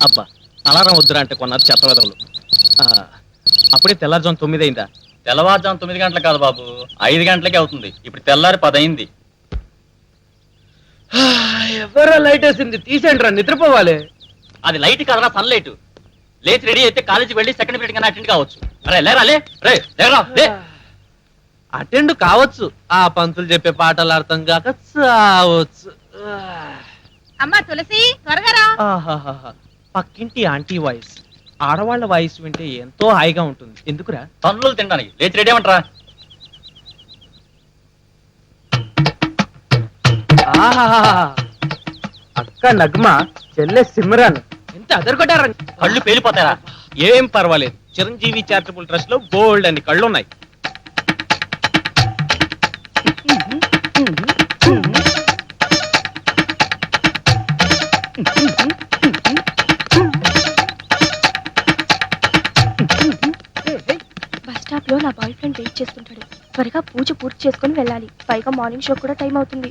అబ్బా అలారం వద్దురా అంటే కొన్నారు చెత్తవదవులు. అప్పుడే తెల్లారుజాము 9 అయిందా? తెల్లవారుజాము 9 గంటలకు కాదు బాబు, 5 గంటలకే అవుతుంది. ఇప్పుడు తెల్లారి 10 అయింది. ఎవరా లైట్ వేసింది? తీసేయండి రా, నిద్రపోవాలి. అది లైట్ కాదరా, సన్ లైట్. లేచి రెడీ అయితే కాలేజీకి వెళ్ళి సెకండ్ పీరియడ్ కన్నా అటెండ్ కావచ్చు. అరే లేరా, లేరా లే. అటెండ్ కావచ్చు, ఆ పంతులు చెప్పే పాటలు అర్థం కాక చావచ్చు. అమ్మా తులసి, త్వరగా రా. పక్కింటి ఆంటీ వాయిస్, ఆడవాళ్ల వాయిస్ వింటే ఎంతో హాయిగా ఉంటుంది. ఎందుకురా? తన్నులు తినడానికి. లేచి రెడీ అవ్వంట్రా. అక్క నగ్మ, చెల్లె సిమ్రాన్ ఎంత అదరగొట్టారా? కళ్ళు పేలిపోతారా? ఏం పర్వాలేదు, చిరంజీవి చారిటబుల్ ట్రస్ట్ లో బోల్డ్ అన్ని కళ్ళు ఉన్నాయి. బస్ స్టాప్ లో నా బాయ్ ఫ్రెండ్ వెయిట్ చేస్తుంటాడు. త్వరగా పూజ పూర్తి చేసుకుని వెళ్ళాలి. పైగా మార్నింగ్ షో కూడా టైం అవుతుంది.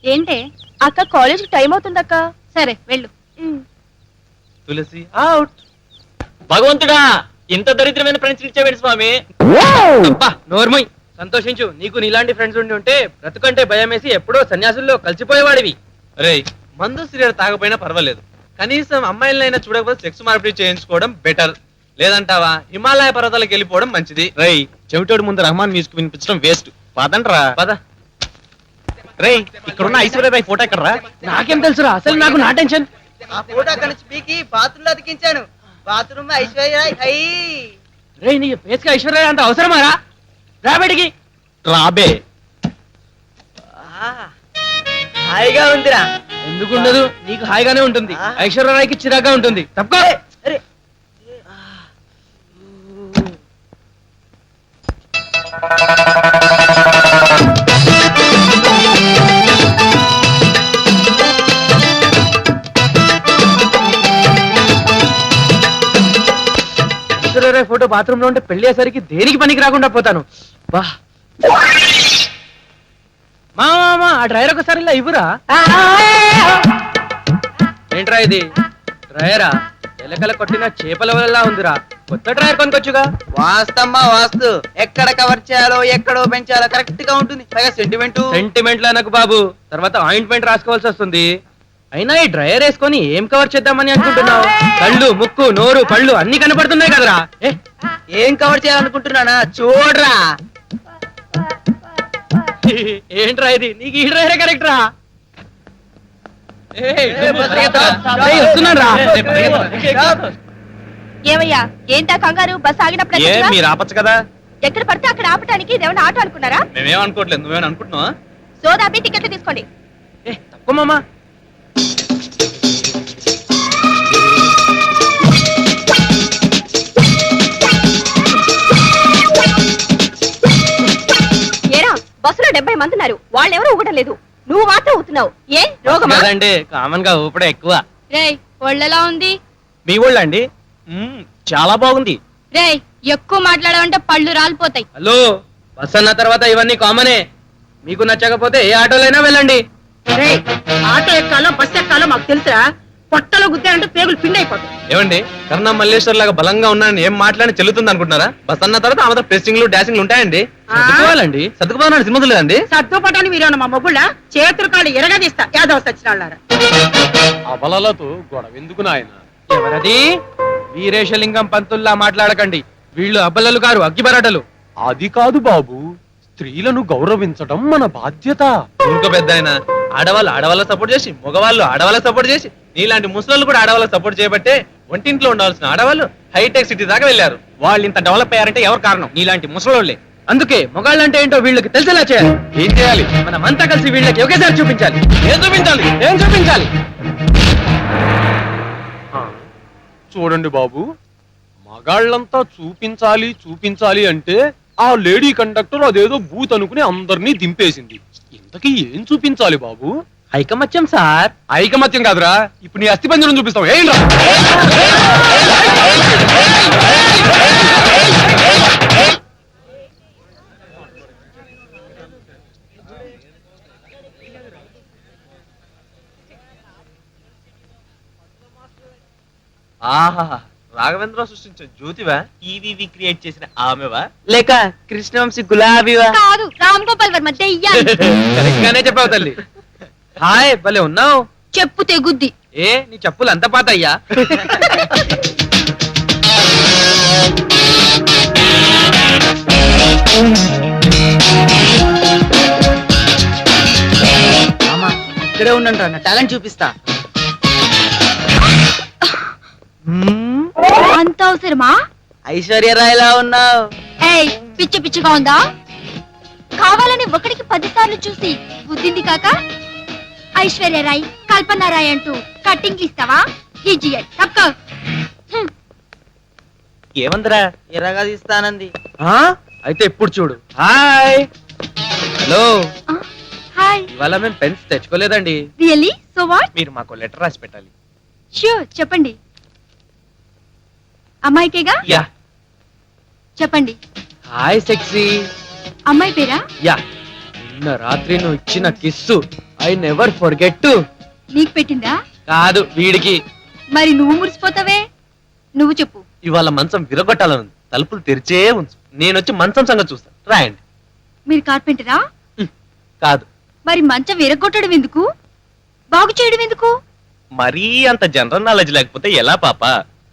ఏంటే అక్క, కాలేజ్ టైం అవుతుంది అక్క. సరే వెళ్ళు. తులసి అవుట్. భగవంతుడా, ఇంత దరిద్రమైన ఫ్రెండ్స్ ఇచ్చేవాడు స్వామి. నోర్మై, సంతోషించు. నీకు నీలాంటి ఫ్రెండ్స్ ఉండి ఉంటే బ్రతుకంటే భయం వేసి ఎప్పుడో సన్యాసుల్లో కలిసిపోయేవాడివి. రే, మందు సిగరెట్ తాగపోయినా పర్వాలేదు, కనీసం అమ్మాయిలైనా చూడకపోతే సెక్స్ మార్పిడి చేయించుకోవడం బెటర్. లేదంటావా హిమాలయ పర్వతాలకు వెళ్ళిపోవడం మంచిది. రై, చెవిటోడు ముందు రహమాన్ మ్యూజిక్ వినిపించడం వేస్ట్. పదండ్రా పద. రే, ఇక్కడున్న ఐశ్వర్యరాయ్ ఫోటో ఎక్కడరా? నాకేం తెలుసురా, అసలు నాకు నా టెన్షన్. ఆ ఫోటో అక్కడ నుంచి పీకి బాత్రూమ్ లో అతికించాను. బాత్రూమ్ ఐశ్వర్యరాయ్. రే, నీ ఫేస్ కి ఐశ్వర్యరాయ్ అంత అవసరమారా? రాబడికి రాబే. హాయిగా ఉందిరా. ఎందుకుండదు, నీకు హాయిగానే ఉంటుంది. ఐశ్వర్యరాయ్కి చిరాగ్గా ఉంటుంది. తప్ప. ఐశ్వర్యరాయ్ ఫోటో బాత్రూమ్ లో ఉంటే పెళ్లి అయ్యేసరికి దేనికి పనికి రాకుండా పోతాను. బా మామా, ఆ డ్రైవర్ ఒకసారి ఇలా ఇవ్వరా. ఏంట్రా ఇది? డ్రైవరా? ఎలకల కొట్టిన చేపల వల్ల ఉందిరా. కొత్త డ్రైవర్ కొనుకొచ్చుగా. వాస్తమ్మా వాస్తు. ఎక్కడ కవర్ చేయాలో ఎక్కడో పెంచాలో కరెక్ట్ గా ఉంటుంది. పైగా సెంటిమెంట్ నాకు బాబు, తర్వాత ఆయింట్మెంట్ రాసుకోవాల్సి వస్తుంది. అయినా ఈ డ్రైవర్ వేసుకొని ఏం కవర్ చేద్దామని అనుకుంటున్నావు? కళ్ళు, ముక్కు, నోరు, పళ్ళు అన్ని కనపడుతున్నాయి కదరా. ఏం కవర్ చేయాలనుకుంటున్నానా? చూడరా. ఏంట్రా ఇది? నీకు ఈ డ్రైవరే కరెక్ట్ రా. ఏమయ్యా, ఏంటా కంగారు? బస్ ఆగినప్పుడు మీరు ఆపచ్చు కదా. ఎక్కడ పడితే అక్కడ ఆపటానికి ఇదేమన్నా ఆటో అనుకున్నారా? మేమేం అనుకోవట్లేదు, నువ్వేమని అనుకుంటున్నావా? సోదాపి టికెట్లు తీసుకోండి. తక్కువ మామా. ఏరా, బస్సులో 70 మంది ఉన్నారు, వాళ్ళెవరూ ఊగడం లేదు, నువ్వు మాత్రం ఊతున్నావు. ఏ రోగమా? కామన్ గా ఊపడే ఎక్కువ. రేయ్, ఒళ్ళెలా ఉంది? మీ ఊళ్ళండి? చాలా బాగుంది. రేయ్, ఎక్కువ మాట్లాడావంటే పళ్ళు రాలిపోతాయి. హలో, బస్ అన్న తర్వాత ఇవన్నీ కామనే. మీకు నచ్చకపోతే ఏ ఆటోలైనా వెళ్ళండి. ఆటో ఎక్కాలో బస్ ఎక్కాలో మాకు తెలుసా? పొట్టలో గుద్దారంటే పేగులు పిండి అయిపోతాయి. ఏమండి, కర్ణం మల్లేశ్వర్ లాగా బలంగా ఉన్నానని ఏం మాట్లాడి చెల్లుతుంది అనుకుంటున్నారా? బస్ అన్న తర్వాత ఆమె ప్రెస్సింగ్లు డాసింగ్లు ఉంటాయండి. సర్దుకోవాలండి. సర్దుకుపోవాలని సినిమా లేదండి. సర్దుపటాన్ని మీరు మా మొగుళ్ళ చేతులు కాళ్ళు ఎరగదీస్తా. యాదవ సచ్చినాళ్ళారా. అబలలతో గొడవ ఎందుకు నాయన? ఎవరది? వీరేశలింగం పంతుల్లా మాట్లాడకండి. వీళ్ళు అబ్బలలు గారు, అగ్గిబరాటలు. అది కాదు బాబు, స్త్రీలను గౌరవించడం మన బాధ్యత. ఇంకో పెద్ద ఆయన, ఆడవాళ్ళు ఆడవాళ్ళకి సపోర్ట్ చేసి, మగవాళ్ళు ఆడవాళ్ళకి సపోర్ట్ చేసి, నీలాంటి ముసలు కూడా ఆడవాళ్ళకి సపోర్ట్ చేయబట్టే ఒంటింట్లో ఉండాల్సిన ఆడవాళ్ళు హైటెక్ సిటీ దాకా వెళ్ళారు. వాళ్ళు ఇంత డెవలప్ అయ్యారంటే ఎవరు కారణం? నీలాంటి ముసలోళ్లే. అందుకే మొగాళ్ళంటే ఏంటో వీళ్ళకి తెలిసేలా చేయాలి. ఏం చేయాలి? మనం అంతా కలిసి వీళ్ళకి ఒకేసారి చూపించాలి. ఏం చూపించాలి? చూడండి బాబు, మగాళ్ళంతా చూపించాలి అంటే ఆ లేడీ కండక్టర్ అదేదో బూత్ అనుకుని అందరినీ దింపేసింది. ఇంతకీ ఏం చూపించాలి బాబు? ఐకమత్యం సార్. ఐకమత్యం కాదురా, ఇప్పుడు నీ అస్థిపంజరం చూపిస్తాం. ఏంట్రా? ఆహా రాఘవేంద్ర సృష్టించిన జ్యోతివా ఈవీవి క్రియేట్ చేసిన ఆమెవా లేక కృష్ణవంశీ గులాబీవా కాదు రామ్ గోపాల్ వర్మ దెయ్యాలు. కరెక్ట్ గానే చెప్పావు తల్లి. హాయ్ భలే ఉన్నావు. చెప్పు తెగుద్ది. ఏ నీ చెప్పులు అంత పాత అయ్యా. ఇక్కడే ఉండండి నా టాలెంట్ చూపిస్తా. అంత అవసరమా? ఐశ్వర్య రాయ్లా ఉన్నావు. ఏయ్ పిచ్చి పిచ్చిగా ఉందా? కావాలని ఒకటికి 10 సార్లు చూసి బుద్ధింది కాక ఐశ్వర్యరాయ్ కల్పనారాయ్ అంటూ కట్టింగ్ ఇస్తావా? ఇడియట్ తక్క. ఏమందరా ఎర్రగా తీస్తానంది. అయితే ఇప్పుడు చూడు. Hi hello. హాయ్. ఇవాళ మేము పెన్స్ తెచ్చుకోలేదండి. రియల్లీ? So what? మీరు మాకు లెటర్ రాసి పెట్టాలి. ష్యూర్ చెప్పండి. అమ్మాయికేగా? యా. చెప్పండి. Hi sexy. అమ్మాయి పేరా? యా. నిన్న రాత్రి నువ్వు ఇచ్చిన కిస్సు ఐ నెవర్ ఫర్గెట్. నీకు పెట్టిందా? కాదు వీడికి. మరి నువ్వు మురిసిపోతావే. నువ్వు చెప్పు. ఇవాళ మంచం విరగొట్టాలని తలుపులు తెరిచే ఉంచు. నేను వచ్చి మంచం సంగతి చూస్తాను. రాయండి. మీరు కార్పెంటరా? కాదు. మరి మంచం విరగొట్టడం ఎందుకు? బాగు చేయడం ఎందుకు? మరీ అంత జనరల్ నాలెడ్జ్ లేకపోతే ఎలా పాప?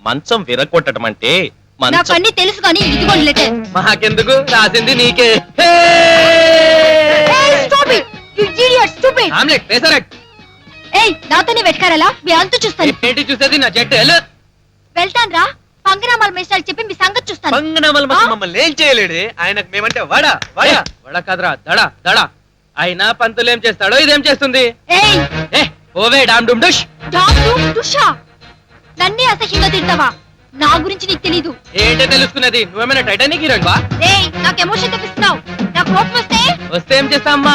మంచం విరగొట్టడం అంటే నాకు అన్ని తెలుసు కానీ ఇదిగోండి లెటర్. మాకెందుకు? రాసింది నీకే. ఏయ్ నాతోనే వెటకారాలా? మీ అంతు చూస్తాను. ఏంటి చూసేది? నా జట్టు వెళ్తాను రా. పంగరామాల మేసాలు చెప్పి మీ సంగతి చూస్తాను. మమ్మల్ని ఏం చేయలేడే. ఆయనకు మేమంటే వడ వడ వడ కాదురా దడ దడ. అయినా పంతులు ఏం చేస్తాడో ఇదేం చేస్తుంది. ఏయ్ ఏ ఓవే డామ్ డుమ్ డుష్. డాక్టు దుషా నన్నే అసహ్యంగా తిడతావా? నా గురించి నీకు తెలీదు. ఏంటో తెలుసుకున్నది? నువ్వేమైనా టైటానిక్ హీరోయిన్ వా? రేయ్ నాకు ఎమోషన్ తెప్పిస్తున్నావు. నా కోపం వస్తే ఏం చేస్తావమ్మా?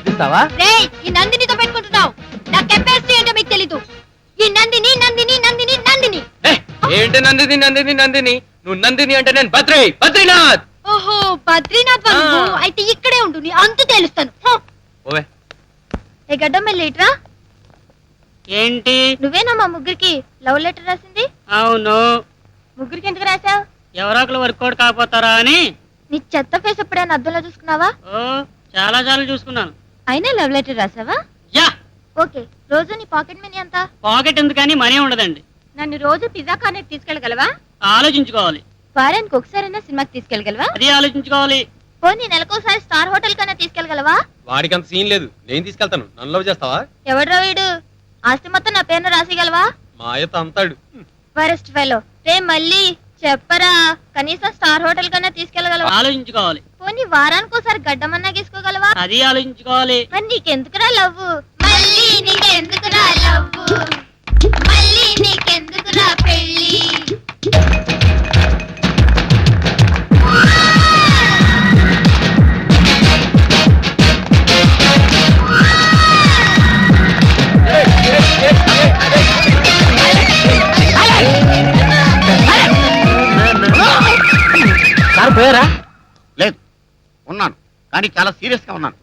చూస్తావా? రేయ్ ఈ నందినితో పెట్టుకుంటున్నావు. నా కెపాసిటీ ఏంటో మీకు తెలీదు. ఈ నందిని నందిని నందిని నందిని. ఏంటి నందిని నందిని నందిని? నువ్వు నందిని అంటే నేను బద్రీనాథ్. ఓహో బద్రీనాథ్ బాబు. అయితే ఇక్కడే ఉండు. నీ అంతు తెలుస్తాను. ఓవే. ఏ గడ్డం లేట్రా. ఏంటి? నువ్వేనా మా ముగ్గురికి లవ్ లెటర్ రాసింది? అవును. ముగ్గురికి ఎందుకు రాసావు? ఎవరో ఒకరు వర్కౌట్ కాకపోతారా అని. నీ చెత్త ఫేస్ ఎప్పుడైనా అద్దంలో చూసుకున్నావా? ఓ చాలా సార్లు చూసుకున్నాను. అయినా లవ్ లెటర్ రాసావా? యా. ఓకే. రోజు నీ పాకెట్ మనీ ఎంత? పాకెట్ ఎందుకని మనీ ఉండదండి. నన్ను రోజు పిజ్జా కార్నెట్ తీసుకెళ్ళగలవా? ఆలోచించుకోవాలి. వారానికి ఒకసారైనా సినిమాకి తీసుకెళ్ళగలవా? అది ఆలోచించుకోవాలి. పోనీ నెలకోసారి స్టార్ హోటల్ కన్నా తీసుకెళ్ళగలవా? వాడికి అంత సీన్ లేదు. నేను తీసుకెళ్తాను. నన్ను లవ్ చేస్తావా? ఎవడ్రా వీడు? ఆస్తి మొత్తం నా పేరున రాసిగలవా? మా అయ్యతో అంతాడు. Worst fellow. రే మళ్ళీ చెప్పరా. కనీసం స్టార్ హోటల్ కన్నా తీసుకెళ్ళగలవా? ఆలోచించుకోవాలి. పోనీ వారానికి ఒకసారి గడ్డమన్నా గీసుకోగలవా? అది ఆలోచించుకోవాలి. మరి నీకెందుకురా లవ్? మళ్ళీ నీకెందుకురా లవ్? మళ్ళీ నీకెందుకురా పెళ్ళి? సార్ పోయారా? లేదు, ఉన్నాను. కానీ చాలా సీరియస్ గా ఉన్నాను.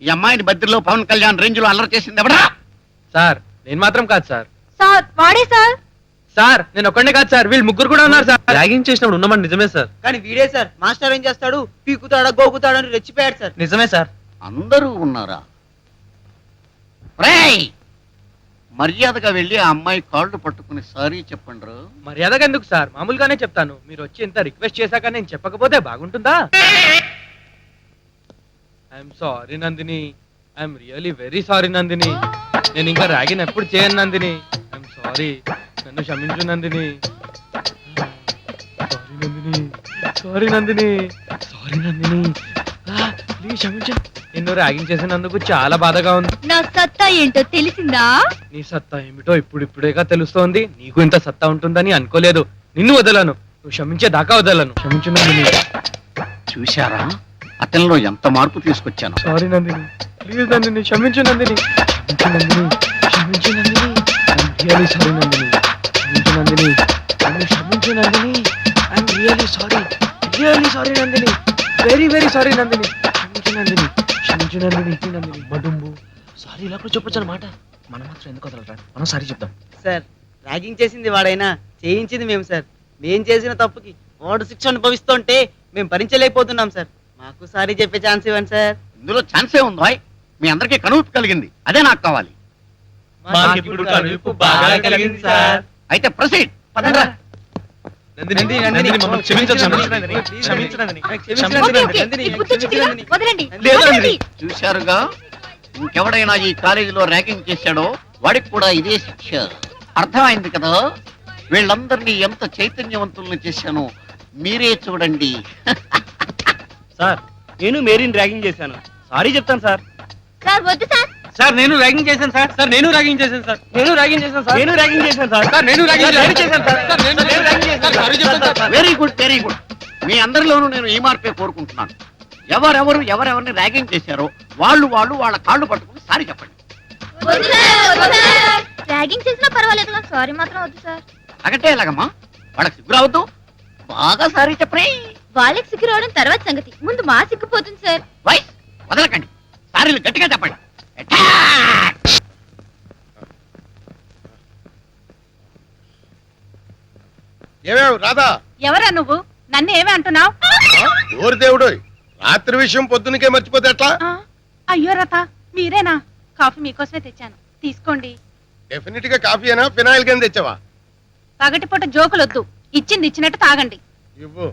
ఈ అమ్మాయిని బద్రిలో పవన్ కళ్యాణ్ రేంజ్ లో అల్లరి చేసింది ఎవడా? సార్ నేను మాత్రం కాదు సార్. సార్ వాడే సార్. సార్ నేను ఒక్కడే కాదు సార్. వీళ్ళు ముగ్గురు కూడా ఉన్నారు సార్. ర్యాగింగ్ చేసినప్పుడు ఉన్నమాట నిజమే సార్. కానీ వీడే సార్. మాస్టర్ ఏం చేస్తాడు? పీకుతాడా గోకుతాడా అని రెచ్చిపోయాడు సార్. నిజమే సార్. అందరూ ఉన్నారా? రేయ్, మర్యాదగా వెళ్ళి ఆ అమ్మాయి కాళ్ళు పట్టుకుని సారీ చెప్పండి. మర్యాదగా ఎందుకు సార్? మామూలుగానే చెప్తాను. మీరు వచ్చి ఇంత రిక్వెస్ట్ చేశాక నేను చెప్పకపోతే బాగుంటుందా? I'm sorry Nandini. I'm really very sorry Nandini. నేను ఇంకా ర్యాగింగ్ ఎప్పుడు చేయను నందిని. I'm sorry. నన్ను క్షమించు Nandini. Sorry Nandini. Sorry Nandini. Please క్షమించు. నిన్ను ర్యాగింగ్ చేసినందుకు చాలా బాధగా ఉంది. నా సత్తా ఏంటో తెలిసిందా? నీ సత్తా ఏమిటో ఇప్పుడిప్పుడేగా తెలుస్తోంది. నీకు ఇంత సత్తా ఉంటుందని అనుకోలేదు. నిన్ను వదలను. నువ్వు క్షమించే దాకా వదలను. క్షమించు నందిని. చూశారా అతనిలో ఎంత మార్పు తీసుకొచ్చాను? సారీ నందిని. ప్లీజ్ నందిని క్షమించు నందిని. క్షమించు నందిని. క్షమించు Nandini. I'm really sorry Nandini. క్షమించు నందిని. నన్ను క్షమించు Nandini. I'm really sorry. Really sorry Nandini. Very very sorry Nandini. క్షమించు నందిని. క్షమించు నందిని. నందిని మడుంబు. సారీ ఇలా కూడా చెప్పొచ్చు అన్నమాట. మనం మాత్రం ఎందుకు వదలరా? మనం సారీ చెప్దాం. సార్ ర్యాగింగ్ చేసింది వాడైనా చేయించింది మేము సార్. మేం చేసిన తప్పుకి వాడు శిక్ష అనుభవిస్తుంటే మేము భరించలేకపోతున్నాం సార్. మాకు సారీ చెప్పే ఛాన్స్ ఇవ్వండి సార్. ఇందులో ఛాన్సే ఉందో మీ అందరికీ కనువిప్పు కలిగింది, అదే నాకు కావాలి. మాకిప్పుడు కనువిప్పు బాగా కలిగింది సార్. అయితే ప్రొసీడ్. పదండ్రా. నందిని, మమ్మల్ని క్షమించండి. Okay, okay. ఈ బుద్ధి చిక్కిగా వదలండి. లేదు, వదలండి. చూశారుగా, ఇంకెవడైనా ఈ కాలేజీలో ర్యాగింగ్ చేశాడో వాడికి కూడా ఇదే శిక్ష. అర్థమైంది కదా? వీళ్ళందరినీ ఎంత చైతన్యవంతుల్ని చేశానో మీరే చూడండి. సార్ నేను మేరీని ర్యాగింగ్ చేశాను. సారీ చెప్తాను సార్. సార్ వద్దు సార్. సార్ నేను ర్యాగింగ్ చేశాను సార్. సార్ నేను ర్యాగింగ్ చేశాను సార్. నేను ర్యాగింగ్ చేశాను సార్. నేను ర్యాగింగ్ చేశాను సార్. సార్ నేను ర్యాగింగ్ చేశాను సార్. సార్ నేను ర్యాగింగ్ చేశాను సార్. సారీ చెప్తాను sir. Very good, very good. మీ అందరిలోనూ నేను ఈ మార్పే కోరుకుంటున్నాను. ఎవరెవరిని ర్యాగింగ్ చేశారో వాళ్ళు వాళ్ళ కాళ్ళు పట్టుకుని సారీ చెప్పండి. వద్దు సార్, వద్దు సార్. ర్యాగింగ్ చేసినా పర్వాలేదు కానీ సారీ మాత్రం వద్దు సార్. అగటే ఎలాగమ్మా? వాళ్ళకి సిగ్గురావద్దు, బాగా సారీ చెప్పరే. వాళ్ళకి సిగ్గు రావడం తర్వాత సంగతి, ముందు మా సిగ్గుపోతుంది సార్. వైస్ వదలకండి, సారీలు గట్టిగా చెప్పండి. Attack! ఏమేవ్ రాధా? ఎవరా నువ్వు? నన్ను ఏమి అంటున్నావు? ఓరి దేవుడు, రాత్రి విషయం పొద్దునకే మర్చిపోతే ఎట్లా? అయ్యో రథ, మీరేనా? కాఫీ మీకోసమే తెచ్చాను, తీసుకోండి. డెఫినెట్ గా కాఫీ అయినా ఫినాయిల్ కింద తెచ్చావా? పగటిపూట జోకులొద్దు, ఇచ్చింది ఇచ్చినట్టు తాగండి. ఇవ్వు.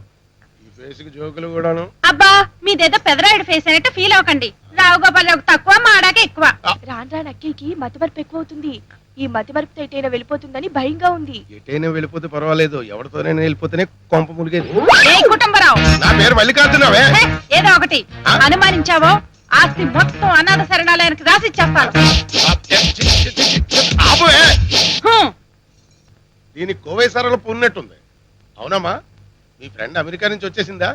ఈ ఫేస్ కి జోకులు కూడాను. అబ్బా, మీదేదో పెదరాయుడు ఫేస్ అయినట్టు ఫీల్ అవ్వకండి. రావు గోపాల్ తక్కువ, మాడాక ఎక్కువ. రాను అక్కకి మతిమరుపు ఎక్కువ అవుతుంది. ఈ మతిమరుపుతో ఎటైనా వెళ్ళిపోతుందని భయంగా ఉంది. ఎటైనా వెళ్ళిపోతే పర్వాలేదు, ఎవరితోనైనా వెళ్ళిపోతేనే కొంప ములిగేది. ఏ కుటుంబరావు, నా పేరు మల్లికార్జునవే. హే, ఏదో ఒకటి అనుమానించావో ఆస్తి మొత్తం అనాథ శరణాలయానికి రాసిచ్చేస్తాను. ఆపువే. హ్మ్. దీనికి కోవై సరళ పున్నట్టుంది. అవునమ్మా, మీ ఫ్రెండ్ అమెరికా నుంచి వచ్చేసిందా?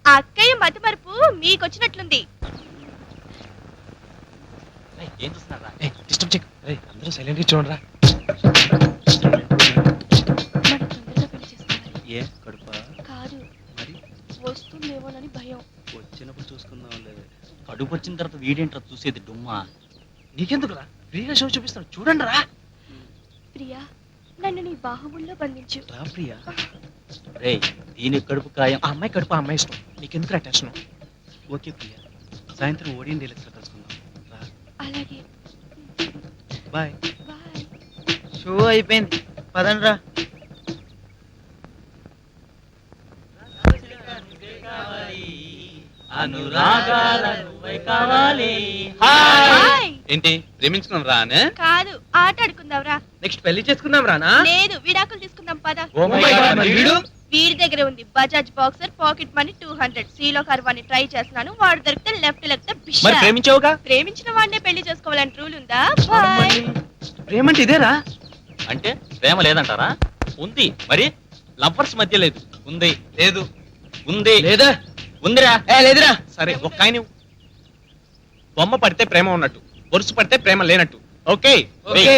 ఆ అక్కయ్య మతిమరుపు మీకొచ్చినట్లుంది. ఏం చూస్తున్నారా? Disturb check. అందరూ సైలెంట్ గా చూడరా. మనం తొందరగా పెళ్లి చేసుకోవాలి. ఏ కడుపా? కాదు, మరి వస్తుందేమోనని భయం. వచ్చినప్పుడు చూసుకుందాం లేదు. కడుపు వచ్చిన తర్వాత వీడేంట్రా చూసేది డుమ్మా? నీకెందుకురా, ఫ్రీగా షో చూపిస్తాను చూడండి రా. ప్రియా, నన్ను నీ బాహువుల్లో బంధించు. రా ప్రియా. రేయ్, దీని కడుపు ఖాయం. ఆ అమ్మాయి కడుపు ఆ అమ్మాయి ఇష్టం, నీకెందుకు టెన్షన్? ఓకే ప్రియా, సాయంత్రం ఓడియన్ డీలక్స్ లో కలుసుకుందాం. రా. అలాగే, బాయ్. బాయ్. షో అయిపోయింది, పదండ్రా. హాయ్. ఏంటి ప్రేమించుకున్నాం రా? కాదు, ఆట ఆడుకుందాంరా. నెక్స్ట్ పెళ్లి చేసుకుందాం రానా? లేదు, విడాకులు తీసుకుందాం పద. Oh my God, మరి వీడు? వీడి దగ్గర ఉంది బజాజ్ బాక్సర్, పాకెట్ మనీ 200. సీలో కర్వాన్ని ట్రై చేస్తున్నాను, వాడు దొరికితే లెఫ్ట్ లెఫ్ట్ మరి ప్రేమించావుగా? ప్రేమించిన వాడినే పెళ్లి చేసుకోవాలని రూల్ ఉందా? బాయ్. ప్రేమంటే ఇదేరా? అంటే ప్రేమ లేదంటారా? ఉంది. మరి లవర్స్ మధ్య లేదు, ఉంది. లేదు. ఉంది. లేదా? ఉందిరా. లేదురా. సరే ఒక్క ఆయన ఇవ్వు. బొమ్మ పడితే ప్రేమ ఉన్నట్టు, వరుస పడితే ప్రేమ లేనట్టు. Okay okay.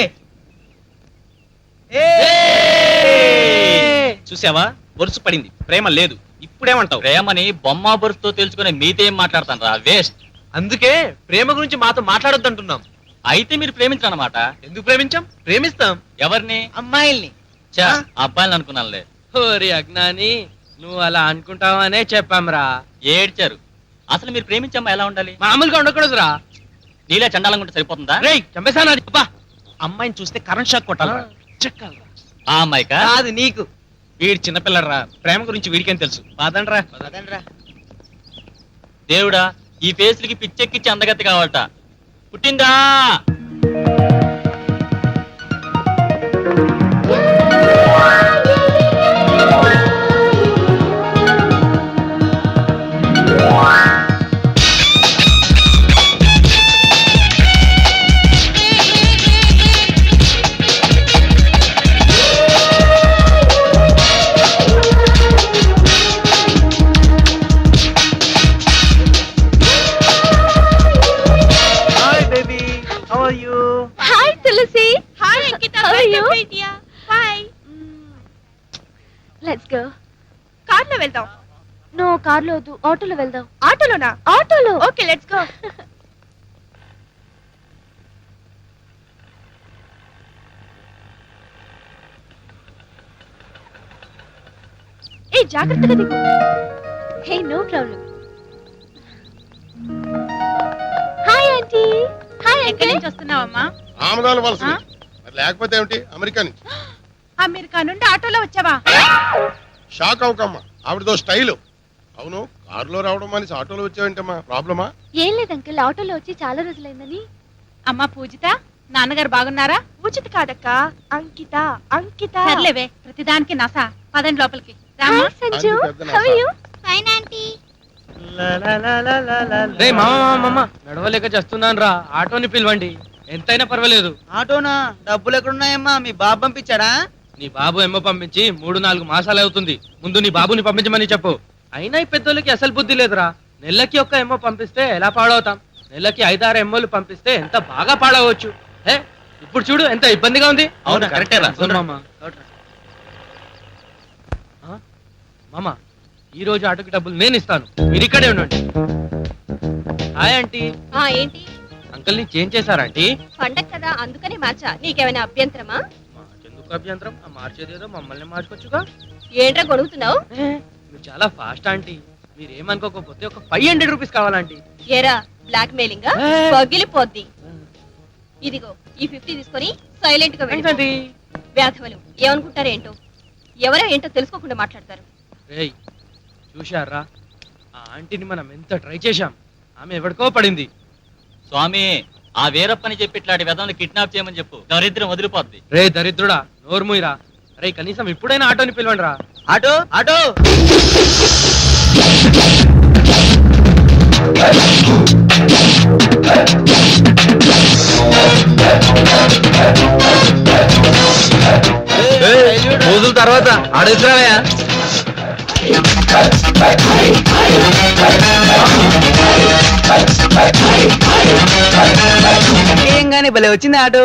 చూసావా, వరుస పడింది, ప్రేమ లేదు. ఇప్పుడేమంటావు? ప్రేమని బొమ్మ బొరుసుతో తెలుసుకునే మీతో ఏం మాట్లాడతాను రా, వేస్ట్. అందుకే ప్రేమ గురించి మాతో మాట్లాడొద్దు అంటున్నాం. అయితే మీరు ప్రేమించనమాట. ఎందుకు ప్రేమించాం? ప్రేమిస్తాం. ఎవరిని? అమ్మాయిల్ని. చా, అబ్బాయిని అనుకున్నానులే. హోరి అజ్ఞాని, నువ్వు అలా అనుకుంటావనే చెప్పాంరా. ఏడ్చారు. అసలు మీరు ప్రేమించమ్మా ఎలా ఉండాలి? మామూలుగా ఉండకూడదురా. నీలా చండాలంగా ఉంటే సరిపోతుందా? రేయ్ చంపేసానా? అబ్బా, అమ్మాయిని చూస్తే కరెంట్ షాక్ కొట్టాలరా. చెక్కాలరా. ఆ అమ్మాయికా? కాదు నీకు. వీడి చిన్నపిల్లరా, ప్రేమ గురించి వీడికేం తెలుసు. పదండ్రా. పదండ్రా. దేవుడా, ఈ ఫేస్లకి పిచ్చెక్కిచ్చి అందగత్తి కావాలట. పుట్టిందా? Hi Tulasi. Hi Ankita. How are you? Bye. Let's go. కార్లో వెళ్దాం. నో, కార్లో వద్దు, ఆటోలో వెళ్దాం. ఆటోలోనా? ఆటోలో. Okay, let's go. ఏ జాగ్రత్తగా దిగు. Hey no problem. Hi aunty. Hi ఎక్కడి అంకుల్. నుంచి వస్తున్నావమ్మా? ఆమదాల వలస నుంచి. మరి లేకపోతే ఏమిటి, అమెరికా నుంచి. అమెరికా నుండి ఆటోలో వచ్చావా? షాక్ అవకమ్మా, ఆవిడతో స్టైలు. అవును, కారులో రావడం మనిషి ఆటోలో వచ్చావేంటమ్మా, ప్రాబ్లమా? ఏం లేదు అంకుల్, ఆటోలో వచ్చి చాలా రోజులైందని. అమ్మా పూజిత, నాన్నగారు బాగున్నారా? ఉచిత కాదక్క, అంకిత. అంకిత. సర్లేవే, ప్రతిదానికి నస. పదండి లోపలికి. రామ్మా. హాయ్ సంజు. అంది పెద్ద how are you? Fine aunty. రే మామ నడవలేక చేస్తున్నాను రా, ఆటోని పిలవండి, ఎంతైనా పర్వాలేదు. ఆటోనా? డబ్బులు ఎక్కడున్నాయమ్మా? మీ బాబు పంపించాడా? నీ బాబు ఏమో పంపించి 3-4 మాసాలు అవుతుంది. ముందు నీ బాబుని పంపించమని చెప్పు. అయినా ఈ పెద్దోళ్ళకి అసలు బుద్ధి లేదురా. నెలకి ఒక్క ఎమ్మో పంపిస్తే ఎలా పాడవుతాం, నెలకి 5-6 ఎమ్మోలు పంపిస్తే ఎంత బాగా పాడవచ్చు. ఇప్పుడు చూడు ఎంత ఇబ్బందిగా ఉంది. అవునా, కరెక్టే రా. అవును మామ. మామ, ఈ రోజు ఆటోకి డబ్బులు నేను ఇస్తాను, మీరు ఇక్కడే ఉండండి. Hi aunty. ఏంటి? అంకుల్ ని చేంజ్ చేశారా ఆంటీ? పండగ కదా అందుకని మార్చా. నీకేమైనా అభ్యంతరమా? ఎందుకు అభ్యంతరం? మార్చేదేదో మమ్మల్ని మార్చుకోవచ్చుగా. ఏంట్రా గొడుగుతున్నావు? మీరు చాలా ఫాస్ట్ ఆంటీ, మీరు ఏమనుకోకపోతే ఒక 500 రూపీస్ కావాలంటీ. ఏరా బ్లాక్ మెయిలింగ్ ఏ. పగిలిపోద్ది. ఇదిగో ఈ 50 తీసుకొని సైలెంట్ గా వెళ్ళిపో. ఏంటండి? వ్యాధవలు ఏమనుకుంటారేంటో, ఎవరో ఏంటో తెలుసుకోకుండా మాట్లాడతారు. రేయ్, చూశారా ఆ ఆంటీని మనం ఎంత ట్రై చేశాం, ఆమె ఎవరికో పడింది. స్వామి, ఆ వీరప్పని చెప్పి ఇట్లాంటి వెదవని కిడ్నాప్ చేయమని చెప్పు, దరిద్రం వదిలిపోద్ది. రే దరిద్రుడా, నోర్ముయిరా. రే కనీసం ఇప్పుడైనా ఆటోని పిలవండి రా. Auto auto. రోజుల తర్వాత ఆడేసిరావయ్యా. ఏం గానీ భలే వచ్చింది ఆటో.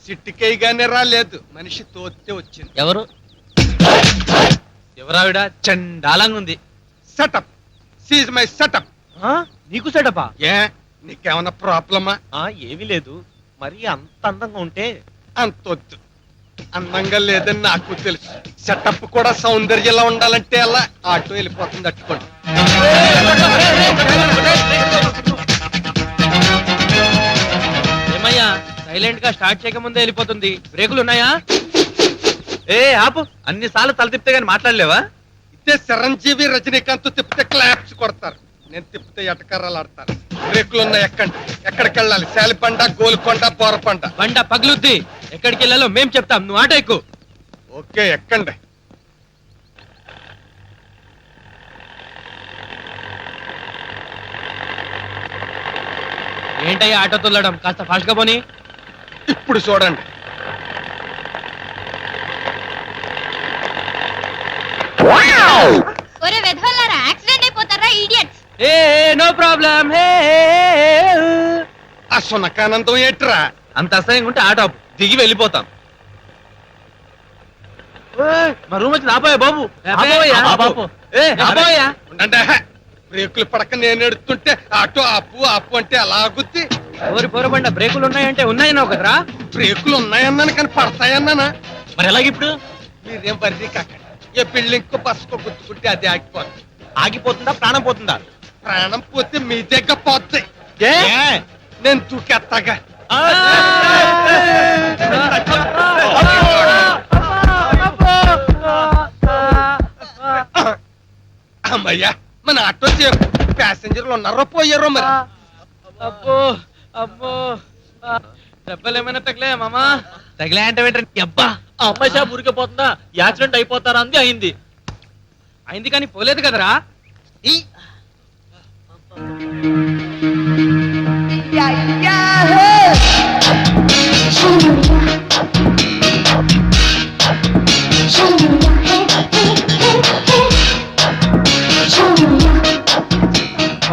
సిట్టికేయగానే రాలేదు, మనిషి తోస్తే వచ్చింది. ఎవరు? ఎవరావిడ? చండాలంగా ఉంది. Setup, seize my setup. నీకు సెటపా? ఏ, నీకేమన్నా ప్రాబ్లమా? ఏమీ లేదు, మరి అంత అందంగా ఉంటే. అంతొద్దు, అందంగా లేదని నాకు తెలుసు. సెటప్ కూడా సౌందర్యంలో ఉండాలంటే అలా ఆటో వెళ్ళిపోతుంది. అట్టుకోండి. ఏమయ్యా, సైలెంట్ గా స్టార్ట్ చేయకముందే వెళ్ళిపోతుంది. బ్రేకులు ఉన్నాయా? ఏ ఆపు, అన్ని సార్లు తల తిప్పితే గానీ మాట్లాడలేవా? ఇదే చిరంజీవి రజనీకాంత్ తిప్పితే క్లాప్స్ కొడతారు, నేను తిప్పితే ఎటకర్రలు ఆడతారు. బ్రేకులు ఉన్నాయి, ఎక్కండి. ఎక్కడికి వెళ్ళాలి? శాలిపండ, గోల్కొండ, బోరపండ. బండ పగులుద్ది, ఎక్కడికి వెళ్ళాలో మేం చెప్తాం, నువ్వు ఆటో ఎక్కు. ఓకే, ఎక్కండి. ఏంటయ్యా ఆటో తుల్లడం, కాస్త ఫాస్ట్ గా పోనీ. ఇప్పుడు చూడండి. ఒరే వెధవల్లారా, యాక్సిడెంట్ అయిపోతారా ఇడియట్స్. ఏ నో ప్రాబ్లం. ఆ సునకానందం ఏంట్రా? అంత అసహ్యంగా ఉంటే ఆటో ఆపు, దిగి వెళ్ళిపోతాం. మా రూమ్ వచ్చి ఆపోయా బాబు. ఆపు. ఉండండి. బ్రేకులు పడక నేను ఎడుతుంటే ఆటో ఆపు ఆపు అంటే అలా ఆగుద్ది. ఎవరి పొరబండ బ్రేకులు ఉన్నాయంటే ఉన్నాయన్నావు కదరా. బ్రేకులు ఉన్నాయన్నాను కానీ పడతాయన్నానా? మరి ఎలాగిప్పుడు? మీరేం బర్రీ కాకండి. ఏ బిల్డింగ్ బస్సుకో గుర్తుకుంటే అది ఆగిపోతుంది. ఆగిపోతుందా, ప్రాణం పోతుందా? ప్రాణం పోతే మీ దగ్గర పోతాయి. నేను దూకేస్తాగా. అమ్మయ్యా, మన ఆటో సేపు. ప్యాసింజర్లు ఉన్నారో పోయారో మరి. అబ్బో అబ్బో, దెబ్బలు ఏమైనా తగిలే మామా? తగిలే అంటే అబ్బా, ఆ అమ్మాయి షాప్ ఉరికిపోతుందా? యాక్సిడెంట్ అయిపోతారా అంది. అయింది అయింది కానీ పోలేదు కదరా.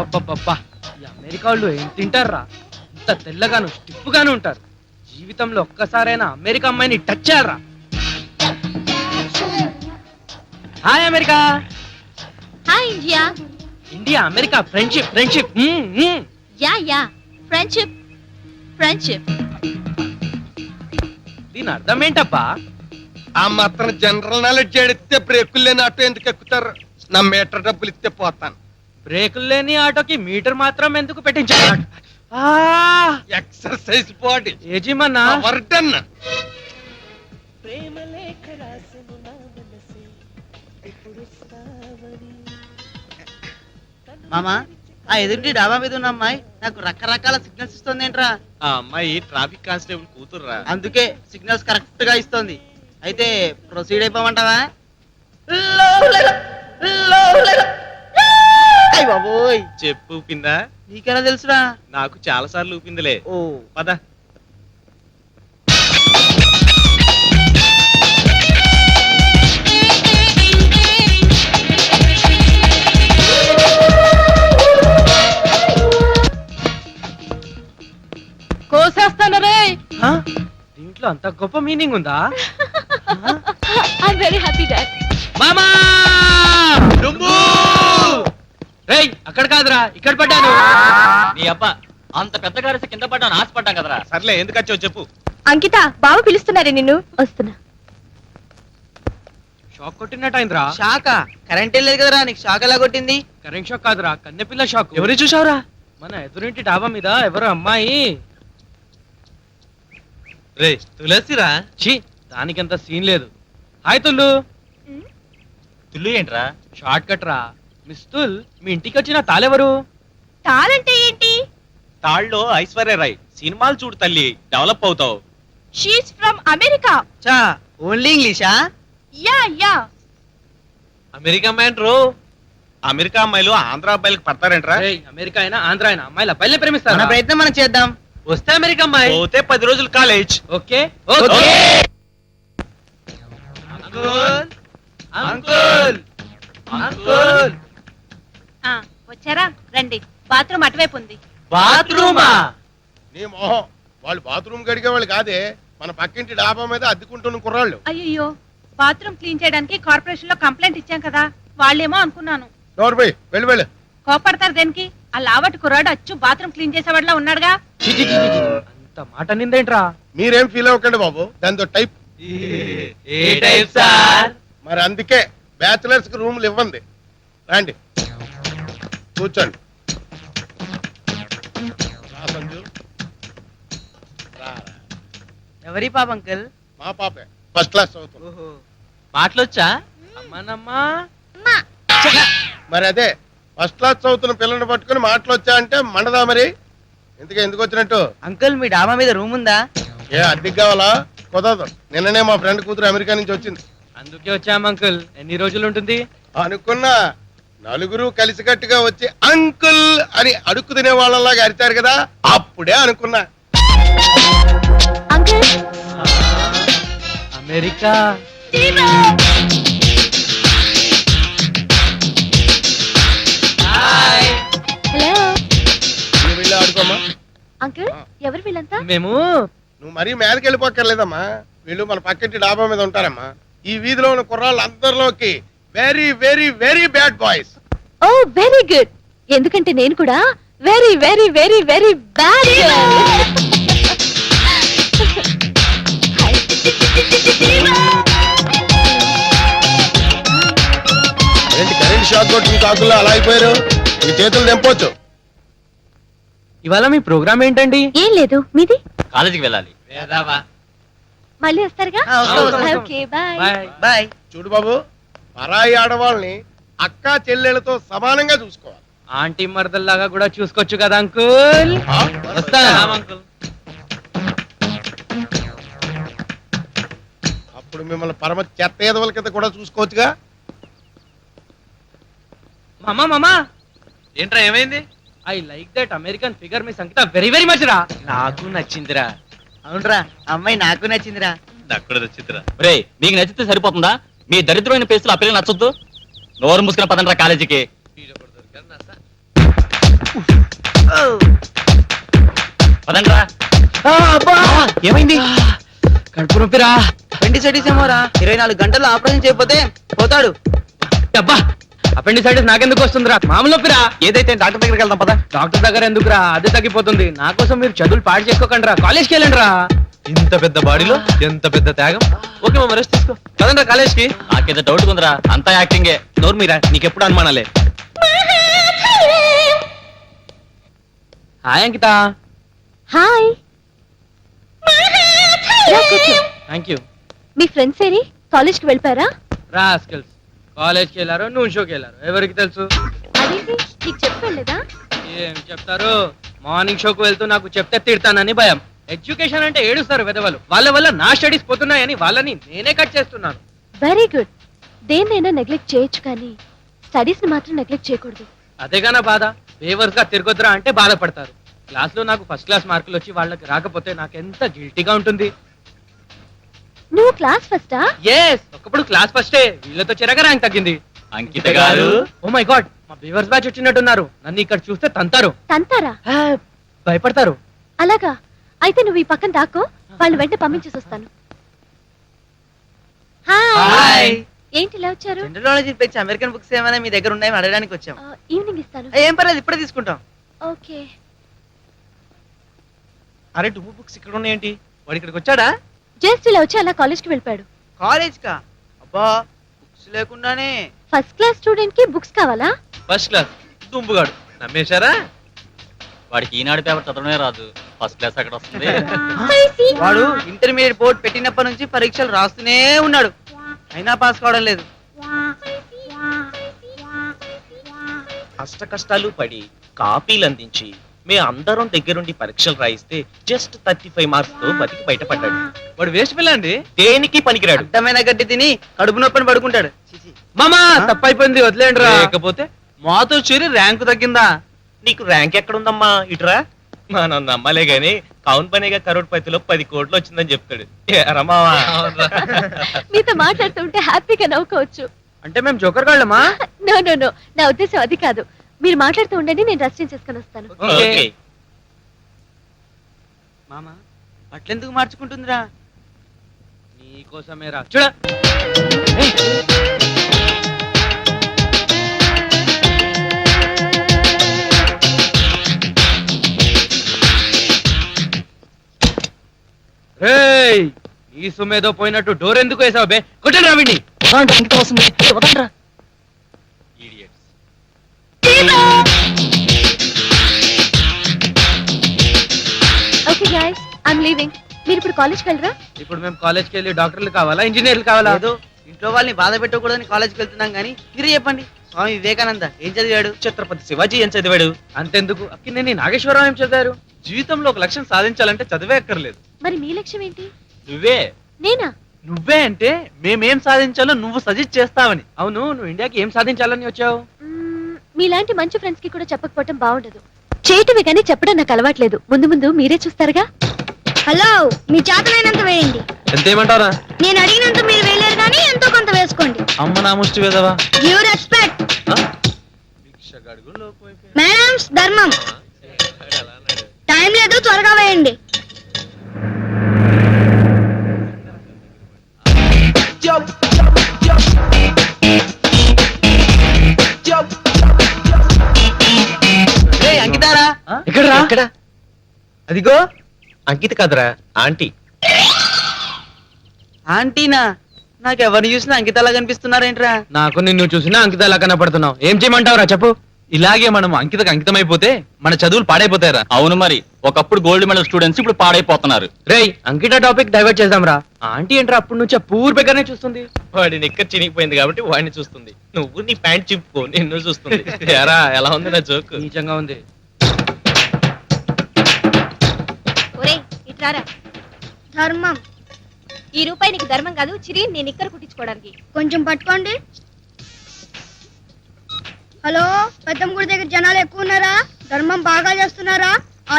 అబ్బబ్బబ్బా, ఈ అమెరికా వాళ్ళు ఏం తింటారా? ఇంత తెల్లగాను స్టిఫ్ గాను ఉంటారు. జీవితంలో ఒక్కసారైనా అమెరికా అమ్మాయిని టచ్ చేయాలరా. Hi America. Hi India. India America friendship friendship. Yeah friendship. దీని అర్థం ఏంటబ్బా? ఆ మాత్రం జనరల్ నాలెడ్జ్ ఎడితే బ్రేకులు లేని ఆటో ఎందుకు ఎక్కుతారు? నా మీటర్ డబ్బులు ఇస్తే పోతాను. బ్రేకులు లేని ఆటోకి మీటర్ మాత్రం ఎందుకు పెట్టించారు? ఎక్సర్సైజ్ బాడీ ఏజీమన్నా వర్డన్. మామా ఆ ఎదుటి డాబా మీద ఉన్న అమ్మాయి నాకు రకరకాల సిగ్నల్స్ ఇస్తుంది ఏంట్రా? ఆ అమ్మాయి ట్రాఫిక్ కానిస్టేబుల్ కూతుర్రా. అందుకే సిగ్నల్స్ కరెక్ట్ గా ఇస్తుంది. అయితే ప్రొసీడ్ అయిపోమంటావా? అయ్ బాబోయ్, చెప్పు ఊపిందా? నీకెలా తెలుసురా? నాకు చాలా సార్లు ఊపిందిలే. ఓ పద. కోసేస్తాను రే. ఆ? దీంట్లో అంత గొప్ప మీనింగ్ ఉందా? I'm very happy dad. మామా రేయ్, అక్కడ కాదురా, ఇక్కడ పడ్డాను. నీ అబ్బా అంత పెద్ద గారేసి కింద పడ్డాను ఆశపడ్డాం కదరా. సర్లే, ఎందుకు వచ్చావు చెప్పు. అంకిత బావ పిలుస్తున్నారే నిన్ను. వస్తున్నా. షాక్ కొట్టినట్టు అయిందిరా. షాకా? కరెంట్ వెళ్ళలేదు కదరా, నీకు షాక్ ఎలా కొట్టింది? కరెంట్ షాక్ కాదురా, కన్నెపిల్ల షాక్. ఎవరు చూసావురా? మన ఎదురింటి డాబా మీద ఎవరో అమ్మాయి. రే తులసిరా. ఛీ, దానికంత సీన్ లేదు. హాయ్ తుల్లు. తుల్లు ఏంట్రా? షార్ట్ కట్ రా. మిస్ తుల్, మీ ఇంటికి వచ్చిన తాళెవరు? తాళంటే ఏంటి? తాళ్ళలో ఐశ్వర్య రాయ్. సినిమాలు చూడు తల్లి, డెవలప్ అవుతావు. She's from America. చా, ఓన్లీ ఇంగ్లీషా? Yeah yeah. అమెరికా మ్యాన్ రో. అమెరికా అమ్మాయిలు ఆంధ్ర అబ్బాయిలకు పడతారంట్రా? అమెరికా అయినా ఆంధ్ర అయినా అమ్మాయిలు అబ్బాయిలే మన ప్రేమిస్తారు. ప్రయత్నం మనం చేద్దాం. వస్తే అమెరికా అమ్మాయి, పోతే 10 రోజులు college. Okay okay. Uncle uncle uncle. వచ్చారా? రండి. బాత్రూమ్ అటువైపు ఉంది. బాత్రూమా? నీ మొహం, వాళ్ళు బాత్రూమ్ గడిగే వాళ్ళు కాదే, మన పక్కింటి డాబా మీద అద్దెకుంటున్న కుర్రాళ్ళు. అయ్యో, బాత్రూమ్ క్లీన్ చేయడానికి కార్పొరేషన్ లో కంప్లైంట్ ఇచ్చాం కదా, వాళ్ళేమో అనుకున్నాను. నోరు వెళ్ళు వెళ్ళు. కోపడతారు దేనికి? ఆ లావటి కుర్రాడు అచ్చు బాత్రూమ్ క్లీన్ చేసేవాడిలా ఉన్నాడుగా. చి, చి, చి, చి, చి. అంత మాట నిందేంట్రా? మీరేం ఫీల్ అవ్వకండి బాబు, దాంతో టైప్. ఏ టైప్ సార్? మరి అందుకే బ్యాచిలర్స్ కి రూములు ఇవ్వండి. రండి కూర్చోండి. రా సంజు, రా రా. ఎవరి పాప అంకుల్? మా పాపే, ఫస్ట్ క్లాస్ చదువుతుంది. ఓహో, మాటలొచ్చా? అమ్మనమ్మా. మరి అదే ఫస్ట్ క్లాస్ చదువుతున్న పిల్లల్ని పట్టుకుని మాటలు వచ్చా అంటే మండదా మరి? ఎందుకు వచ్చినట్టు? అంకుల్ మీ డాబా మీద రూమ్ ఉందా? ఏ అద్దెకి కావాలా? కుదరదు. నిన్ననే మా ఫ్రెండ్ కూతురు అమెరికా నుంచి వచ్చింది. అందుకే వచ్చాం అంకుల్. ఎన్ని రోజులు ఉంటుంది? అనుకున్నా నలుగురు కలిసికట్టుగా వచ్చి అంకుల్ అని అడుక్కు తినే వాళ్ళలాగా అరిచారు కదా, అప్పుడే అనుకున్నా. అంకుల్. అమెరికా. హలో నువ్వు వెళ్ళి ఆడుకోమ్మా. అంకుల్. ఎవరు వీళ్ళంతా? మేము నువ్వు మరీ మీదకి వెళ్ళిపోక్కర్లేదమ్మా, వీళ్ళు మన పక్కింటి డాబా మీద ఉంటారమ్మా. ఈ వీధిలో ఉన్న కుర్రాళ్ళు అందరిలోకి very very very bad boys. Oh very good. ఎందుకంటే నేను కూడా very very very very bad. ఏంటి కరెంట్ షాక్ కొట్టిన కాకుల్లో అలా అయిపోయారు? మీ చేతులు తెంపొచ్చు. ఇవాళ మీ ప్రోగ్రామ్ ఏంటండి? ఏం లేదు, మీది? కాలేజీకి వెళ్ళాలి. మళ్ళీ వస్తారుగా? ఆ, వస్తాం. Okay bye. బాయ్. బాయ్. చూడు బాబు, పరాయి ఆడవాళ్ళని అక్కా చెల్లెళ్ళతో సమానంగా చూసుకోవాలి. ఆంటీ మరదల్లాగా కూడా చూసుకోవచ్చు కదా అంకుల్. ఆ? వస్తాను అంకుల్. అప్పుడు మిమ్మల్ని పరమ చెత్త ఎదవల కింద కూడా చూసుకోవచ్చుగా. మామా మామా, ఏంట్రా ఏమైంది? I like that American figure మీ సంగీత వెరీ వెరీ మచ్ రా. నాకు నచ్చిందిరా. అవునరా, అమ్మాయి నాకు నచ్చిందిరా. నాకు కూడా నచ్చిందిరా. రే మీకు నచ్చితే సరిపోతుందా? మీ దరిద్రమైన పేసులు ఆ పిల్లలు నచ్చొద్దు. నోరు మూసుకుని పదండ్రా కాలేజీకి. పదండ్రా. ఏమైంది? కడుపు నొప్పిరా. అపెండిసైటిస్ ఏమోరా, 24 గంటల్లో ఆపరేషన్ చేయకపోతే పోతాడు. అబ్బా, అపెండిసైటిస్ నాకెందుకు వస్తుందిరా? మామూలు నొప్పిరా. ఏదైతే డాక్టర్ దగ్గరికి వెళ్దాం పదా. డాక్టర్ దగ్గర ఎందుకురా, అది తగ్గిపోతుంది. నా కోసం మీరు చదువులు పాడు చేసుకోకండి రా, కాలేజ్కి వెళ్ళండి రా. ఇంత పెద్ద బాడీలో ఎంత పెద్ద త్యాగం. ఓకే మామ, రెస్ట్ తీసుకో. పదండ్రా కాలేజ్కి. నాకేదో డౌట్ ఉందిరా, అంతా యాక్టింగే. నోరు మీరా, నీకెప్పుడు అనుమానాలే. Hi Ankita. Hi. Thank you. మీ ఫ్రెండ్స్ ఏరి కాలేజ్ కి వెళ్ళిపోయారా? రాస్కల్స్, కాలేజ్కి వెళ్ళారు, నూనె షోకి వెళ్ళారు, ఎవరికి తెలుసు? అదేంటి, నీకు చెప్పి వెళ్ళలేదా? ఏం చెప్తారు, మార్నింగ్ షోకు వెళ్తూ నాకు చెప్తే తిడతానని భయం. ఎడ్యుకేషన్ అంటే ఏడుస్తారు వెదవలు. వాళ్ళ వల్ల నా స్టడీస్ పోతున్నాయని వాళ్ళని నేనే కట్ చేస్తున్నాను. Very good. దేన్నైనా నెగ్లెక్ట్ చేయొచ్చు కానీ స్టడీస్ ని మాత్రం నెగ్లెక్ట్ చేయకూడదు. అదేగా నా బాధ. ఫేవర్స్ గా తిరగొద్దురా అంటే బాధపడతారు. క్లాస్ లో నాకు ఫస్ట్ క్లాస్ మార్కులు వచ్చి వాళ్ళకి రాకపోతే నాకు ఎంత గిల్టీగా ఉంటుంది. నువ్వు క్లాస్ ఫస్టా? ఎస్, ఒకప్పుడు క్లాస్ ఫస్టే, వీళ్ళతో చిరగా ర్యాంక్ తగ్గింది. అంకిత గారు. ఓ మై గాడ్, మా బీవర్స్ బ్యాచ్ వచ్చినట్టున్నారు. నన్ను ఇక్కడ చూస్తే తంతారు. తంతారా? భయపడతారు. అలాగా? అయితే నువ్వు ఈ పక్కన దాక్కో, వాళ్ళు వెంట పంపించేసి వస్తాను. హాయ్. ఏంటి ఇలా వచ్చారు? జనరల్ నాలెడ్జ్ ఇప్పించి అమెరికన్ బుక్స్ ఏమైనా మీ దగ్గర ఉన్నాయని అడగడానికి వచ్చాం. ఈవినింగ్ ఇస్తాను. ఏం పర్లేదు, ఇప్పుడే తీసుకుంటాం. ఓకే. అరే, టూ బుక్స్ ఇక్కడ ఉన్నాయేంటి? వాడు ఇక్కడికి వచ్చాడా? జస్ట్ ఇలా వచ్చి అలా కాలేజ్ కి వెళ్ళిపోయాడు. కాలేజ్ కా? అబ్బా, బుక్స్ లేకుండానే. ఫస్ట్ క్లాస్ స్టూడెంట్ కి బుక్స్ కావాలా? ఫస్ట్ క్లాస్ దుంబుగాడు. నమ్మేశారా? వాడికి ఈనాడు పేపర్ చదవడమే రాదు, ఫస్ట్ క్లాస్ అక్కడ వస్తుంది. వాడు ఇంటర్మీడియట్ బోర్డు పెట్టినప్పటి నుంచి పరీక్షలు రాస్తూనే ఉన్నాడు, అయినా పాస్ కావడం లేదు. అష్ట కష్టాలు పడి కాపీలు అందించి మే అందరం దగ్గరుండి పరీక్షలు రాయిస్తే జస్ట్ 35 మార్క్స్ తో బతికి బయటపడ్డాడు. వాడు వేస్ట్ పిల్ల అండి, దేనికి పనికిరాడు. అడ్డమైన గడ్డి తిని కడుపు నొప్పని పడుకుంటాడు. మామా తప్పైపోయింది, వదిలేండి రా. లేకపోతే మాతో చేరి ర్యాంకు తగ్గిందా? నీకు ర్యాంక్ ఎక్కడుందమ్మా, ఇటురా. మనం నమ్మలే గాని కౌన్ పనిగా కరోడ్పతిలో 10 కోట్లు వచ్చిందని చెప్తాడు. రమావా, మీతో మాట్లాడుతుంటే హ్యాపీగా నవ్వుకోవచ్చు. అంటే మేము జోకర్ గాళ్ళమా? నో నో నో, నా ఉద్దేశం అది కాదు. మీరు మాట్లాడుతూ ఉండండి, నేను రెస్ట్ చేసుకొని వస్తాను. ఓకే. మామ, అట్లెందుకు మార్చుకుంటుందిరా? నీకోసమే రా. చూడ, ఈ సొమ్మేదో పోయినట్టు డోర్ ఎందుకు వేసావు బే? కొట్టండి రావిడ్ని. Okay guys, I'm leaving. మీరు ఇప్పుడు కాలేజ్కి వెళ్ళరా? ఇప్పుడు మేము కాలేజ్కి వెళ్ళి డాక్టర్లు కావాలా, ఇంజనీర్లు కావాలా? ఏదో ఇంట్లో వాళ్ళని బాధ పెట్టకూడదని కాలేజ్కి వెళ్తున్నాం కానీ మీరే చెప్పండి, స్వామి వివేకానంద ఏం చదివాడు? ఛత్రపతి శివాజీ ఏం చదివాడు? అంతెందుకు, అక్కినేని నాగేశ్వరరావు ఏం చదివారు? జీవితంలో ఒక లక్ష్యం సాధించాలంటే చదివే అక్కర్లేదు. మరి మీ లక్ష్యం ఏంటి? నువ్వే. నేనా? నువ్వే అంటే మేమేం సాధించాలో నువ్వు సజెస్ట్ చేస్తావని. అవును, నువ్వు ఇండియాకి ఏం సాధించాలని వచ్చావు? మీలాంటి మంచి ఫ్రెండ్స్ కి కూడా చెప్పకపోవటం బాగుండదు. చేయటమే కానీ చెప్పడం నాకు అలవాట్లేదు. ముందు ముందు మీరే చూస్తారుగా. హలో, మీ చేతనైనంత వేయండి. ఎంతేమంటారా? నేను అడిగినంత మీరు వేయలేరు కానీ ఎంతో కొంత వేసుకోండి. అమ్మ నా ముష్టి వేదవా. Give respect. మేడమ్స్ ధర్మం. టైం లేదు, త్వరగా వేయండి. అంకితారా? ఎక్కడ? అదిగో అంకిత కాదురా, ఆంటీ. ఆంటీనా? నాకు ఎవరిని చూసినా అంకితలా కనిపిస్తున్నారేంట్రా? నాకు నిన్ను చూసినా అంకితలా కనపడుతున్నావు. ఏం చేయమంటావురా చెప్పు. ఇలాగే మనం అంకితకు అంకితమైపోతే మన చదువులు పాడైపోతాయిరా. అవును మరి, ఒకప్పుడు గోల్డ్ మెడల్ స్టూడెంట్స్ ఇప్పుడు పాడైపోతున్నారు. రేయ్, అంకిత టాపిక్ డైవర్ట్ చేద్దాంరా. ఆంటీ ఏంట్రా అప్పటి నుంచి పూర్ బెగ్గరనే చూస్తుంది. వాడి నిక్కర్ చినిగిపోయింది కాబట్టి వాడిని చూస్తుంది. నువ్వు నీ ప్యాంట్ చింపుకో, నిన్ను చూస్తుంది. ఎరా, ఎలా ఉంది నా జోక్? నీచంగా ఉంది. ఒరేయ్, ఇట్లారా. ధర్మం. ఈ రూపాయి నీకు ధర్మం కాదు, చిరి నేను ఇక్కడ కుట్టించుకోవడానికి. కొంచెం పట్టుకోండి. హలో, పెద్దమ్మ గుడి దగ్గర జనాలు ఎక్కువ ఉన్నారా? ధర్మం బాగా చేస్తున్నారా?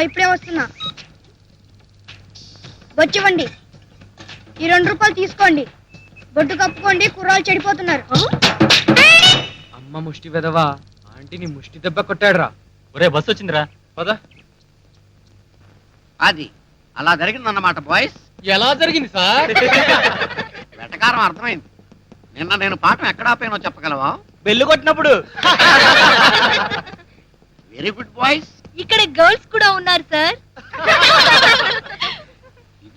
ఇప్పుడే వస్తున్నా. వచ్చివ్వండి. ఈ 2 రూపాయలు తీసుకోండి. బొడ్డు కప్పుకోండి, కుర్రాలు చెడిపోతున్నారు. అమ్మ ముష్టి వెదవా, ఆంటీని ముష్టి దెబ్బ కొట్టాడురా. ఒరే, బస్సు వచ్చిందిరా, పద. అది అలా జరిగిందన్నమాట బాయ్స్. ఎలా జరిగింది సార్? వెటకారం అర్థమైంది. నిన్న నేను పాఠం ఎక్కడ ఆపానో చెప్పగలవా? బెల్లు కొట్టినప్పుడు. Very good boys. ఇక్కడ గర్ల్స్ కూడా ఉన్నారు సార్.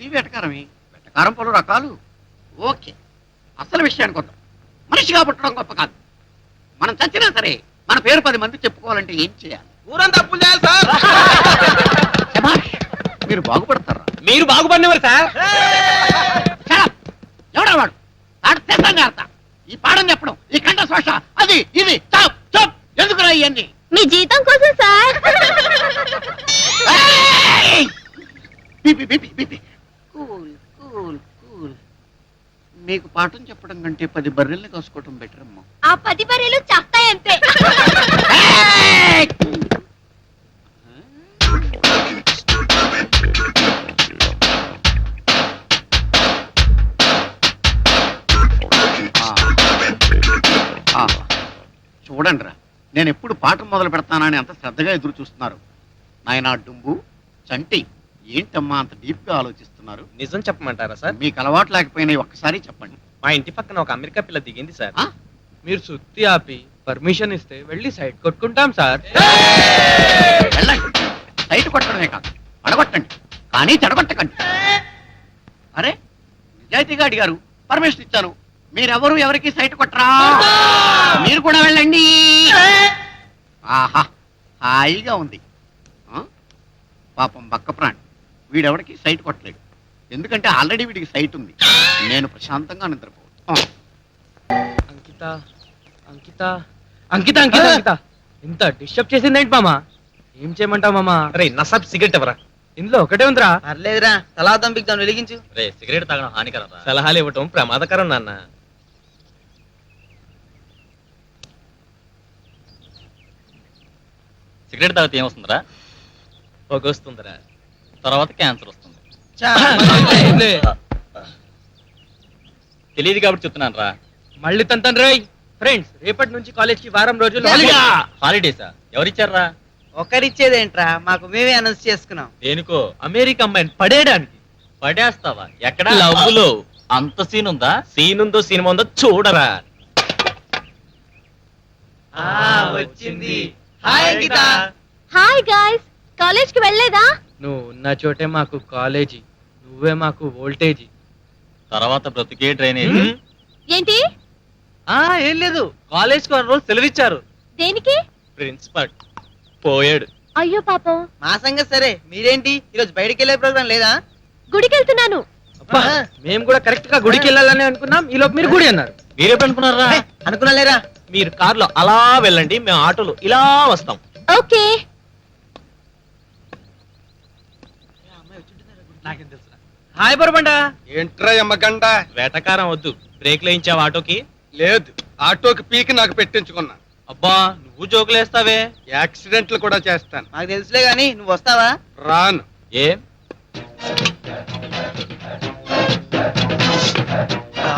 ప్రతి వెటకారమే. వెటకారం పలు రకాలు. ఓకే, అసలు విషయానికి వద్దాం. మనిషిగా పుట్టడం గొప్ప కాదు. మనం చచ్చినా సరే మన పేరు 10 మంది చెప్పుకోవాలంటే ఏం చేయాలి? ఊరంతా అప్పులు చేయాలి సార్. శభాష్, మీరు బాగుపడతారా? మీరు బాగుపడినవారు సార్. ఎవడా వాడు? ఆడతా ఈ పాఠం చెప్పడం, ఈ కంఠ శ్వాస, అది ఇది చాప్ చాప్ ఎందుకు రా ఇవన్నీ? మీ జీతం కోసం sir. BP BP BP. Cool cool cool. మీకు పాఠం చెప్పడం కంటే 10 బర్రెల్ని కాసుకోవటం బెటర్ అమ్మా. ఆ 10 బర్రెలు చస్తాయంతే. చూడండి రా, నేను ఎప్పుడు పాఠం మొదలు పెడతానని అంత శ్రద్ధగా ఎదురు చూస్తున్నారు. నాయనా డుంబు, చంటి, ఏంటమ్మా అంత డీప్ గా ఆలోచిస్తున్నారు? నిజం చెప్పమంటారా సార్? మీకు అలవాటు లేకపోయినా ఒక్కసారి చెప్పండి. మా ఇంటి పక్కన ఒక అమెరికా పిల్ల దిగింది సార్. ఆ? మీరు సుత్తి ఆపి పర్మిషన్ ఇస్తే వెళ్ళి సైడ్ కొట్టుకుంటాం సార్. వెళ్ళండి, సైట్ కొట్టడమే కాదు పడగొట్టండి, కానీ చెడగొట్టకండి. అరే, నిజాయితీగా అడిగారు, పర్మిషన్ ఇచ్చాను. మీరెవరు ఎవరికి సైట్ కొట్టరా? మీరు కూడా వెళ్ళండి. ఆహా, హాయిగా ఉంది. ఆ? పాపం బక్క ప్రాణి, వీడెవరికి సైట్ కొట్టలేడు. ఎందుకంటే ఆల్రెడీ వీడికి సైట్ ఉంది. నేను ప్రశాంతంగా నిద్రపోవచ్చు. అంకిత అంకిత అంకిత అంకిత అంకిత ఇంత డిస్టర్బ్ చేసిందేంటి మామా? ఏం చేయమంటావు మామా? అరే నసాబ్ సిగరెట్ ఎవరా? ఇందులో ఒకటే ఉందిరా. పర్లేదురా, తలా దంపిద్దాం, వెలిగించు. రే సిగరెట్ తాగడం హానికరం రా. సలహాలు ఇవ్వటం ప్రమాదకరం నాన్న. సిగరెట్ తాగితే ఏమొస్తుందిరా? పొగొస్తుందిరా. తర్వాత క్యాన్సర్ వస్తుంది. ఏంలే. తెలియదు కాబట్టి చెప్తున్నాను రా. మళ్ళీ తంతన్ రేయ్. ఫ్రెండ్స్, రేపటి నుంచి కాలేజ్ కి వారం రోజులు హాలిడేసా? ఎవరిచ్చారా? ఒకరిచ్చేదేంట్రా, మాకు మేమే అనౌన్స్ చేసుకున్నాం. దేనికో? అమెరికా అమ్మాయిని పడేయడానికి. పడేస్తావా? ఎక్కడ? లవ్వులో అంత సీన్ ఉందా? సీన్ ఉందో సినిమా ఉందో చూడరా. వచ్చింది. Hi Ankita. Hi guys, college కి వెళ్ళలేదా? నువ్వు ఉన్న చోటే మాకు కాలేజీ, నువ్వే మాకు వోల్టేజీ. తర్వాత బ్రతికే డ్రైనేజ్. ఏంటి? ఏం లేదు, కాలేజ్ కి 1 రోజు సెలవిచ్చారు. దేనికి? ప్రిన్సిపల్ పోయాడు. అయ్యో పాపం. మా సంగతి సరే, మీరేంటి ఈరోజు బయటికి వెళ్ళే ప్రోగ్రాం లేదా? గుడికి వెళ్తున్నాను. అబ్బా, మేము కూడా కరెక్ట్ గా గుడికి వెళ్ళాలని అనుకున్నాం, ఈ లోపు మీరు గుడి అన్నారు. మీరెప్పుడు అనుకున్నారా? అనుకున్నా లేరా? మీరు కార్లో అలా వెళ్ళండి, మేము ఆటోలో ఇలా వస్తాం. ఓకే. నాకేం తెలుసు. హాయ్ బొరబండా. ఏంట్రా ఎమ్మగండ? వేటకారం వద్దు. బ్రేక్ వేయించావు ఆటోకి? లేదు, ఆటోకి పీకి నాకు పెట్టించుకున్నా. అబ్బా నువ్వు జోకులేస్తావే. యాక్సిడెంట్లు కూడా చేస్తాను. మాకు తెలుసులే గాని నువ్వు వస్తావా? రాను. ఏం?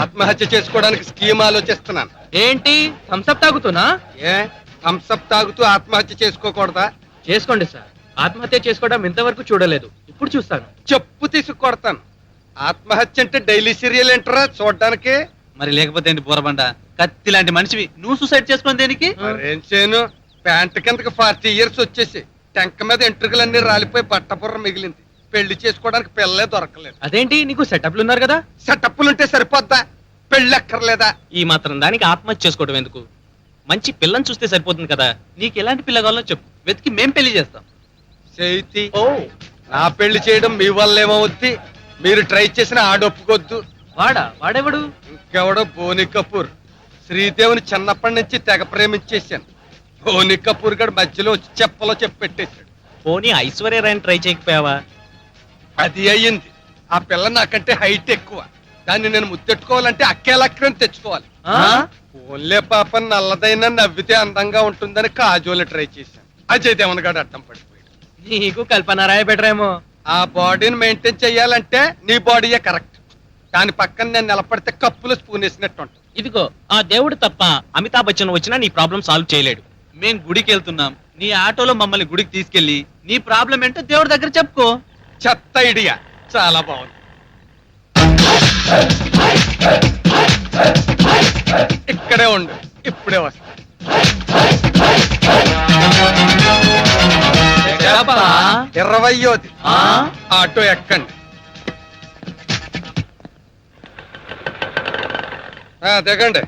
ఆత్మహత్య చేసుకోవడానికి స్కీమ్ ఆలోచిస్తున్నాను. ఏంటి, థమ్సప్ తాగుతున్నా? ఏ, థమ్సప్ తాగుతూ ఆత్మహత్య చేసుకోకూడదా? చేసుకోండి సార్. ఆత్మహత్య చేసుకోవడం ఇంతవరకు చూడలేదు, ఇప్పుడు చూస్తాను. చెప్పు తీసుకు కొడతాను. ఆత్మహత్య అంటే డైలీ సీరియల్ ఏంటరా చూడడానికి? మరి లేకపోతే ఏంటి బోరబండ, కత్తి లాంటి మనిషివి నువ్వు సూసైడ్ చేసుకుని దేనికి? మరేం చేయను, ప్యాంట్ కిందకి 40 years వచ్చేసి టెంక మీద ఎంట్రుకలన్నీ రాలిపోయి బట్టబుర్ర మిగిలింది. పెళ్లి చేసుకోవడానికి పిల్లలే దొరకలేదు. అదేంటి, నీకు సెటప్లు ఉన్నారు కదా? సెటప్పులుంటే సరిపోద్దా? పెళ్లి అక్కర్లేదా? ఈ మాత్రం దానికి ఆత్మహత్య చేసుకోవడం ఎందుకు? మంచి పిల్లని చూస్తే సరిపోతుంది కదా. నీకు ఎలాంటి పిల్ల కావాలో చెప్పు, వెతికి మేం పెళ్లి చేస్తాం. చేతి నా పెళ్లి చేయడం మీ వల్ల ఏమవుద్ది? మీరు ట్రై చేసిన ఆడొప్పుకొద్దు. వాడెవడు? ఇంకెవడో బోని కపూర్. శ్రీదేవిని చిన్నప్పటి నుంచి తెగ ప్రేమించేశాను. బోని కపూర్ గడు మధ్యలో వచ్చి చెప్పలో చెప్పెట్టేశాడు. పోనీ ఐశ్వర్యరాయని ట్రై చేయకపోయావా? అది అయ్యింది. ఆ పిల్ల నాకంటే హైట్ ఎక్కువ. దాన్ని నేను ముద్దెట్టుకోవాలంటే అక్కేలక్కని తెచ్చుకోవాలి. ఓన్లే పాపం నల్లదైనా నవ్వితే అందంగా ఉంటుందని కాజోలు ట్రై చేశాను. అజయ్ దేవన్ గారు అడ్డం పడిపోయాడు. నీకు కల్పనారాయ బెటర్ ఏమో. ఆ బాడీని మెయింటైన్ చెయ్యాలంటే నీ బాడీయే కరెక్ట్. దాని పక్కన నేను నిలబడితే కప్పులు స్పూన్ వేసినట్టు ఉంటుంది. ఇదిగో ఆ దేవుడు తప్ప అమితాబ్ బచ్చన్ వచ్చినా నీ ప్రాబ్లం సాల్వ్ చేయలేడు. మేం గుడికి వెళ్తున్నాం, నీ ఆటోలో మమ్మల్ని గుడికి తీసుకెళ్లి నీ ప్రాబ్లం ఏంటో దేవుడి దగ్గర చెప్పుకో. చెత్త ఐడియా, చాలా బాగుంది. ఇక్కడే ఉండు, ఇప్పుడే వస్తా. చెప్పా. 20వ ఆటో ఎక్కండి. దిగండి.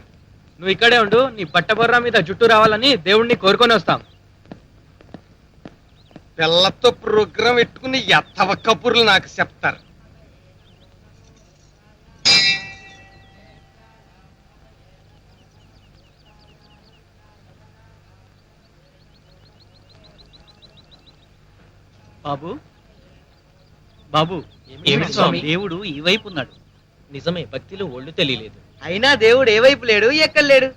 నువ్వు ఇక్కడే ఉండు, నీ బట్టబొర్రా మీద జుట్టు రావాలని దేవుణ్ణి కోరుకొని వస్తాం. పిల్లతో ప్రోగ్రాం పెట్టుకుని ఎత్తవ కబుర్లు నాకు చెప్తారు. బాబు బాబు ఏమిటి స్వామి? దేవుడు ఈ వైపు ఉన్నాడు. నిజమే, భక్తిలో ఒళ్ళు తెలియలేదు. అయినా దేవుడు ఏ వైపు లేడు ఎక్కడ లేడు.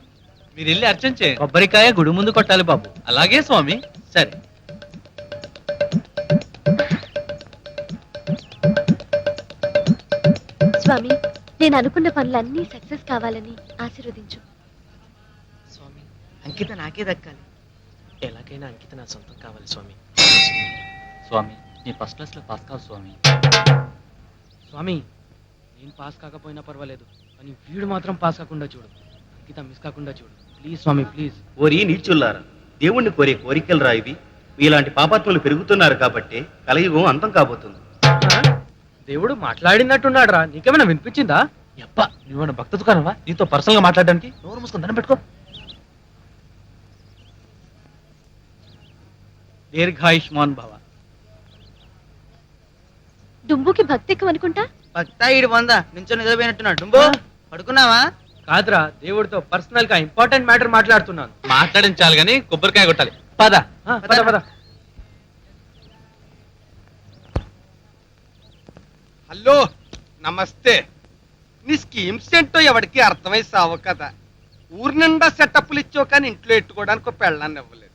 మీరు వెళ్ళి అర్చన చేయండి. కొబ్బరికాయ గుడి ముందు కొట్టాలి బాబు. అలాగే స్వామి. సరే. స్వామి, నేను అనుకున్న పనులన్నీ సక్సెస్ కావాలని ఆశీర్వదించు. స్వామి అంకిత నాకే దక్కాలి. ఎలాగైనా అంకిత నా సొంతం కావాలి స్వామి. స్వామి నీ ఫస్ట్ క్లాస్ లో పాస్ కావు స్వామి. స్వామి, నేను పాస్ కాకపోయినా పర్వాలేదు, కానీ వీడు మాత్రం పాస్ కాకుండా చూడు, అంకిత మిస్ కాకుండా చూడు. ప్లీజ్ స్వామి, ప్లీజ్. ఓరి నీచుల్లారా, దేవుణ్ణి కోరే కోరికలు రా ఇవి. ఇలాంటి పాపాత్ములు పెరుగుతున్నారు కాబట్టి కలియుగం అంతం కాబోతుంది. దేవుడు మాట్లాడినట్టున్నాడు రా, నీకేమైనా వినిపించిందా? అప్ప, నువ్వు భక్త దుకాణమా? నీతో పర్సనల్ గా మాట్లాడడానికి? నోరు మూసుకొని దండం పెట్టుకో. దీర్ఘాయుష్మాన్ భవ. డుంబుకి భక్తి ఎక్కువ అనుకుంటా. భక్త ఈడు వంద నించొని నిద్రపోయినట్టున్నాడు. డుంబో పడుకున్నావా? కాదురా, దేవుడితో పర్సనల్ గా ఇంపార్టెంట్ మ్యాటర్ మాట్లాడుతున్నాను. మాట్లాడించాలి గాని కొబ్బరికాయ కొట్టాలి. పద పద పద. హలో, నమస్తే. నీ స్కీమ్స్ ఏంటో ఎవరికి అర్థమై సావు కదా. ఊరి నిండా సెటప్లు ఇచ్చావు కానీ ఇంట్లో ఎట్టుకోవడానికి ఒక పెళ్ళాన్ని ఇవ్వలేదు.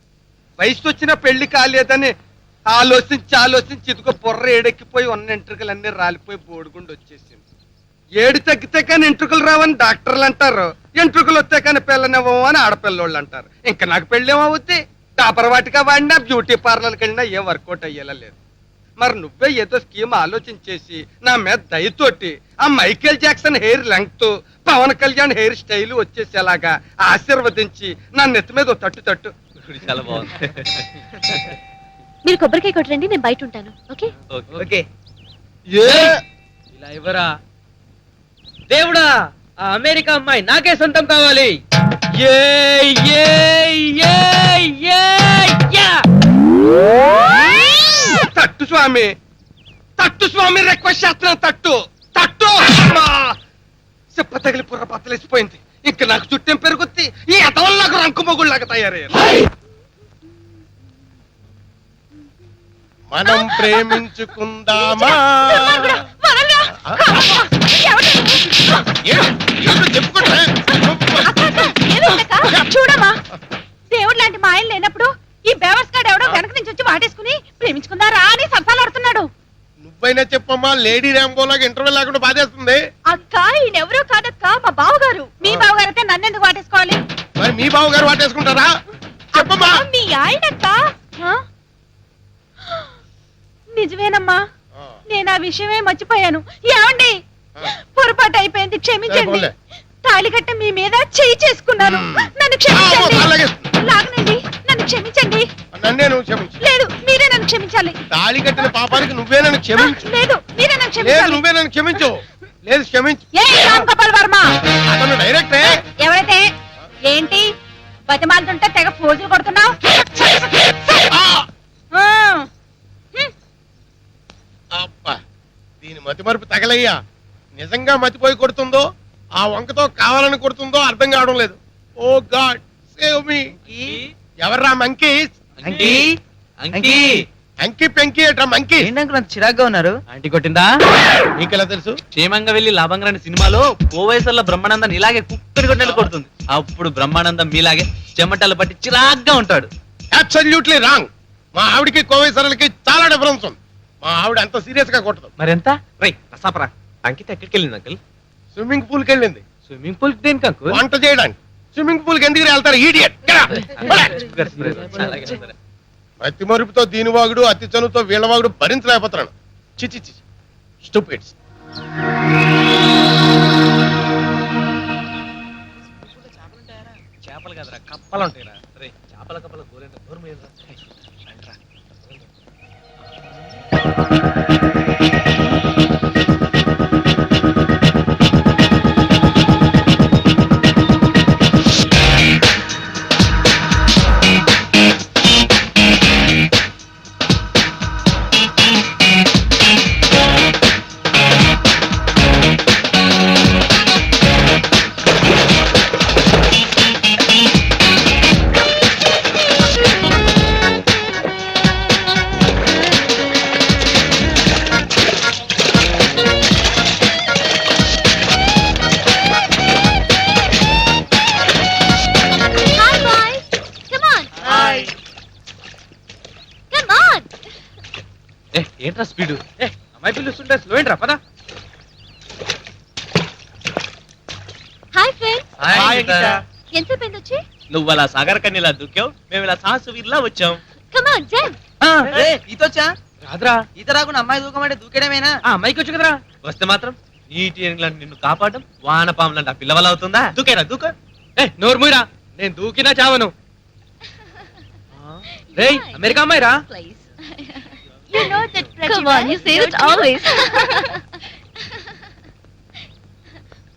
వయసు వచ్చిన పెళ్లి కాలేదని ఆలోచించి ఇదిగో బుర్ర ఏడెక్కిపోయి ఉన్న ఎంట్రుకలన్నీ రాలిపోయి బోడిగుండి వచ్చేసింది. ఏడు తగ్గితే కానీ ఎంట్రుకలు రావని డాక్టర్లు అంటారు, ఎంట్రుకలు వస్తే కానీ పిల్లనివ్వము అని ఆడపిల్లోళ్ళు అంటారు. ఇంకా నాకు పెళ్ళి ఏమవుద్ది? డాపర్ వాటిగా వాడినా బ్యూటీ పార్లర్కి వెళ్ళినా ఏ వర్కౌట్ అయ్యేలా లేదు. మరి నువ్వే ఏదో స్కీమ్ ఆలోచించేసి నా మీద దయతోటి ఆ Michael Jackson hair length, Pawan Kalyan hair style వచ్చేసేలాగా ఆశీర్వదించి నా నెత్తి మీద తట్టు తట్టు. చాలా బాగుంది. మీరు కొబ్బరికాయ కొట్టరండి, నేను బయట ఉంటాను. Okay okay. ఇలా ఇవ్వరా దేవుడా, ఆ అమెరికా అమ్మాయి నాకే సొంతం కావాలి. తట్టు స్వామి, తట్టు స్వామి, రిక్వెస్ట్ చేస్తున్నాను. తట్టు తట్టు. చెప్ప తగిలి పుర్ర బత్తలేసిపోయింది. ఇంకా నాకు చుట్టం పెరుగుద్ది. ఈ అతవల్ నాకు రంకు మొగుళ్ళగా తయారయ్యారు. మనం ప్రేమించుకుందామా? చూడమ్మా, దేవుడు లాంటి మా ఆయన లేనప్పుడు ఈ బేవర్స్ గాడు ఎవడో వెనక నుంచి వచ్చి వాటేసుకుని ప్రేమించుకుందారా అని సరసాలాడుతున్నాడు. నువ్వైనా చెప్పమ్మా, లేడీ ర్యాంబోలాగా ఇంటర్వెల్ లేకుండా బాధేస్తుంది. అక్క ఈయనెవరో కాదక్క, మా బావగారు. మీ బావగారు అయితే నన్నెందుకు వాటేసుకోవాలి? మరి మీ బావ గారు వాటేసుకుంటారా? చెప్పమ్మా. మీ ఆయనక్క. నిజమేనమ్మా, నేను ఆ విషయమే మర్చిపోయాను. ఏమండి, పొరపాటు అయిపోయింది, క్షమించండి. తాళికట్ట మీ మీద చేయి చేసుకున్నాను, నన్ను క్షమించండి. లాగనండి, నన్ను క్షమించండి. నన్నే నువ్వు క్షమించు. లేదు, మీరే నన్ను క్షమించాలి. తాళి కట్టిన పాపానికి నువ్వే నన్ను క్షమించు. లేదు, మీరే నన్ను లేదు, క్షమించాలి. నువ్వే నన్ను క్షమించు. లేదు, క్షమించు. ఏ రామ్ గోపాల్ వర్మ, అతను డైరెక్టే. ఎవరైతే ఏంటి బతిమాలుతుంటే తెగ పోజులు కొడుతున్నావు? అబ్బా, దీని మతి మరుపు తగలయ్యా. నిజంగా మతిపోయి కొడుతుందో ఆ వంకతో కావాలని కొడుతుందో అర్థం కావడం లేదు. ఓ గాడ్ సేవ్ మీ. ఎవర్రా మంకీ? అంకి పెంకి ఏట్రా మంకీ? ఏంటంటే నాకు చిరాగ్గా ఉన్నారు. ఆంటీ కొట్టిందా? నీకెలా తెలుసు? క్షేమంగా వెళ్ళి లాభంగా రాని సినిమాలో కోవైసర్ల బ్రహ్మానందం ఇలాగే కుక్కడి కొట్టినట్టు కొడుతుంది. అప్పుడు బ్రహ్మానందం మీలాగే చెమటలు పట్టి చిరాగ్గా ఉంటాడు. Absolutely wrong. మా ఆవిడికి కోవైసర్లకి చాలా డిఫరెన్స్ ఉంది. మా ఆవిడ అంత సీరియస్ గా కొట్టదు. మరెంత? రై రసాపరా, అంకిత ఎక్కడికి వెళ్ళింది అంకుల్? స్విమ్మింగ్ పూల్ కి వెళ్ళింది. స్విమ్మింగ్ పూల్ దేనికి అంకుల్? వంట చేయడానికి. స్విమ్మింగ్ పూల్ కి ఎందుకు వెళ్తారు? ఈడియట్. అతి మరుపుతో దీని వాగుడు, అతి చనువుతో వీళ్ళ వాగుడు భరించలేకపోతున్నాను. చిచి చిచి స్టూపిడ్స్. చేపలు కదరా, కప్పలు ఉంటాయిరా. రే చేపల కప్పల గోరేంట దూరం ఏంట్రా? ఏంట్రా స్పీడు? అమ్మాయి పిలుస్తుంటే స్లో ఏంట్రా పద. హాయ్ ఫ్రెండ్స్, హాయ్ గీత. ఎంతసేపు అయింది వచ్చి? నువ్వు అలా సాగర్ కన్నీలా దూకావు, మేము ఇలా సాహసు వీర్లా వచ్చాం. Come on jump. ఈతొచ్చా? రాదురా. ఈత రాకుండా అమ్మాయి దూకమంటే దూకేయడమేనా? ఆ అమ్మాయికి వచ్చు కదరా. వస్తే మాత్రం నీటి ఏనుగులాంటి నిన్ను కాపాడడం వానపాము లాంటి ఆ పిల్లవల్ల అవుతుందా? దూకేరా దూక. నోరు మూయరా, నేను దూకినా చావను. రేయ్ అమెరికా అమ్మాయి రా. You know that Pratibha. Come on, you say it always.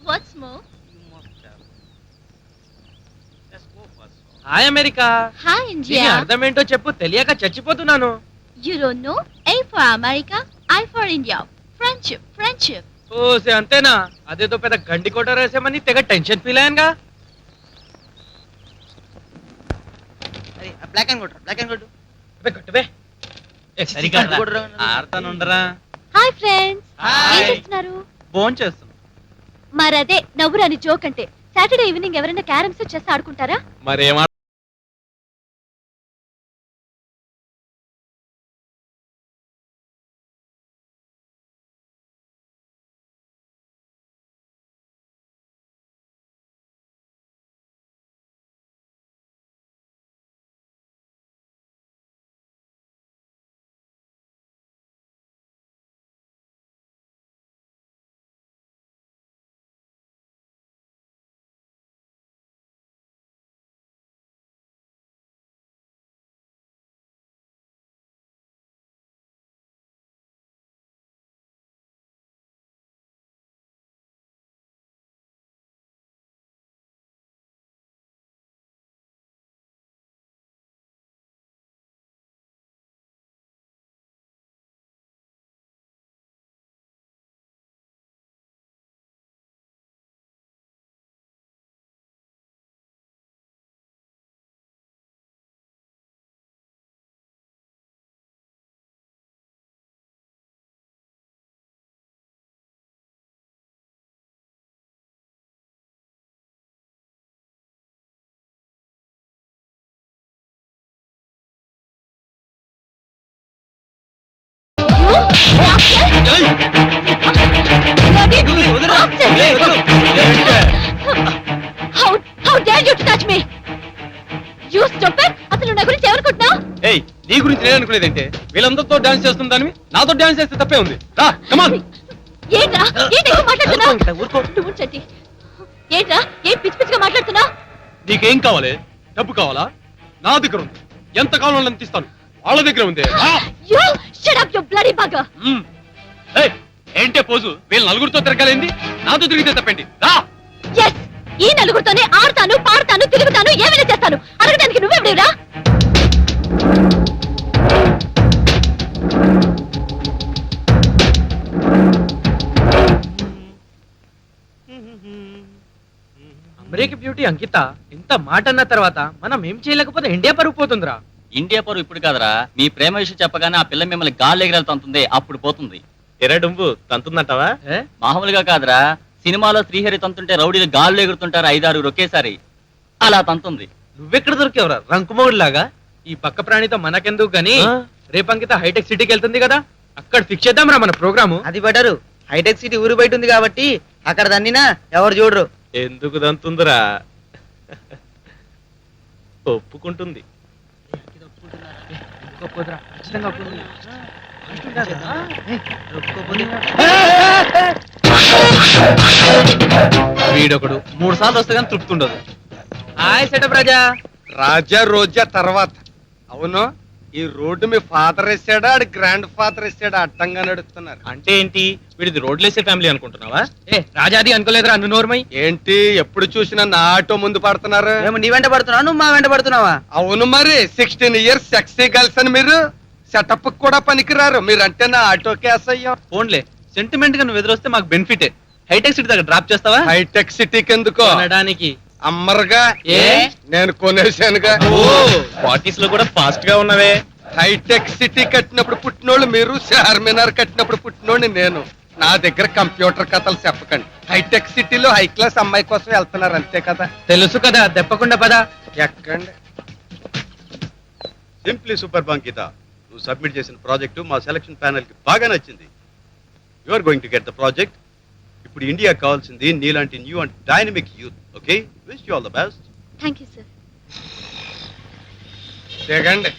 What's more? Hi America. Hi దీని India. అర్థం ఏంటో చెప్పు, తెలియక చచ్చిపోతున్నాను. You don't know? A for America, I for India. Friendship, friendship. ఓసే అంతేనా? అదేదో పెద్ద గండి కొట్ట రాసామని తెగ టెన్షన్ ఫీల్ అయ్యానుగా. బ్లాక్ అండ్ కొట్టు, బ్లాక్ అండ్ కొట్టు. కట్టువే. సరిగా ఆడతానుండరా. Hi friends. Hi. ఏం చేస్తున్నారు? ఫోన్ చేస్తున్నా. మరదే నవ్వురాని జోక్ అంటే సాటర్డే ఈవినింగ్ ఎవరైనా క్యారమ్స్ చెస్ ఆడుకుంటారా? మరేమా How dare you to touch me? You stupid! అసలు నా గురించి ఎవరుకుంటున్నావు? ఏయ్, నీ గురించి నేను అనుకునేదంటే వీళ్ళందరితో డాన్స్ చేస్తున్న దానివి నాతో డాన్స్ చేస్తే తప్పే ఉంది. రా కమాన్. ఏంట్రా? ఏంటి ఎక్కువ మాట్లాడుతున్నావు? నువ్వు చెట్టి. ఏంట్రా? ఏం పిచ్చి పిచ్చిగా మాట్లాడుతున్నావు? నీకేం కావాలి? డబ్బు కావాలా? నా దగ్గర ఉంది. ఎంత కావాలో అంత ఇస్తాను. వాళ్ళ దగ్గర ఉంది. You shut up, you bloody bugger! ఏంటే పోజు? వీళ్ళ నలుగురితో తిరగాలేంది? నాతో తిరిగితే తప్పండి. రా. Yes! ఈ నలుగురితోనే ఆడతాను, పాడతాను, తిరుగుతాను, ఏమైనా చేస్తాను. అడగడానికి నువ్వెవడిరా? అమెరికా బ్యూటీ అంకిత ఇంత మాట అన్న తర్వాత మనం ఏం చేయలేకపోతే ఇండియా పరుగు పోతుందిరా. ఇండియా పరువు ఇప్పుడు కాదురా, మీ ప్రేమ విషయం చెప్పగానే ఆ పిల్ల మిమ్మల్ని గాలి ఎగరాలుతుంది, అప్పుడు పోతుంది. ఎరడుంబు తంతుందంటావా? మామూలుగా కాదురా, సినిమాలో శ్రీహరి తంతుంటే రౌడీలు గాల్లో ఎగురుతుంటారు 5-6 ఒకేసారి, అలా తంతుంది. నువ్వెక్కడ దొరికేవరా రంకుమౌడి లాగా? ఈ పక్క ప్రాణితో మనకెందుకు గాని రేపు అంకిత హైటెక్ సిటీకి వెళ్తుంది కదా, అక్కడ ఫిక్స్ చేద్దాం రా మన ప్రోగ్రాము. అది బెటరు. హైటెక్ సిటీ ఊరు బయట ఉంది కాబట్టి అక్కడ దన్నినా ఎవరు చూడరు. ఎందుకు దంతుందిరా? ఒప్పుకుంటుంది. వీడొకడు 3 సార్లు వస్తే కానీ తృప్తి ఉండదు. హాయ్ సెటప్ రాజా. రాజా రోజా తర్వాత. అవును, ఈ రోడ్డు మీ ఫాదర్ వేసాడా ఆడి గ్రాండ్ ఫాదర్ వేసాడా? అడ్డంగా నడుస్తున్నారు. అంటే ఏంటి, వీడిది రోడ్లేసే ఫ్యామిలీ అనుకుంటున్నావా? రాజాది అనుకోలేదురా, నువ్వు నోర్మై. ఏంటి ఎప్పుడు చూసినా నా ఆటో ముందు పడుతున్నారు? మేము నీ వెంట పడుతున్నావు, నువ్వు మా వెంట పడుతున్నావా? అవును మరి, 16 ఇయర్స్ సెక్సీ గర్ల్స్ అని మీరు సెటప్ కూడా పనికిరారు. మీరంటే నా ఆటోకే అసహ్యం. ఫోన్లే, సెంటిమెంట్ గా నువ్వు ఎదురొస్తే మాకు బెనిఫిటే. హైటెక్ సిటీ దగ్గర డ్రాప్ చేస్తావా? హైటెక్ సిటీకి ఎందుకో? అనడానికి. అమ్మరుగా నేను కొనేసానుగా. పార్టీస్ లో కూడా ఫాస్ట్ గా ఉన్నవే. హైటెక్ సిటీ కట్టినప్పుడు పుట్టినోళ్ళు మీరు, చార్మినార్ కట్టినప్పుడు పుట్టినోళ్ళు నేను. నా దగ్గర కంప్యూటర్ కథలు చెప్పకండి. హైటెక్ సిటీలో హై క్లాస్ అమ్మాయి కోసం వెళ్తున్నారు అంతే కదా. తెలుసు కదా, తెప్పకుండా పదా. ఎక్కండి. Simply super Ankita. నువ్వు సబ్మిట్ చేసిన ప్రాజెక్టు మా సెలక్షన్ ప్యానెల్కి బాగా నచ్చింది. You are going to get the project. ఇప్పుడు ఇండియా కావాల్సింది నీలాంటి new and dynamic youth. Okay, wish you all the best. Thank you sir. దిగండి.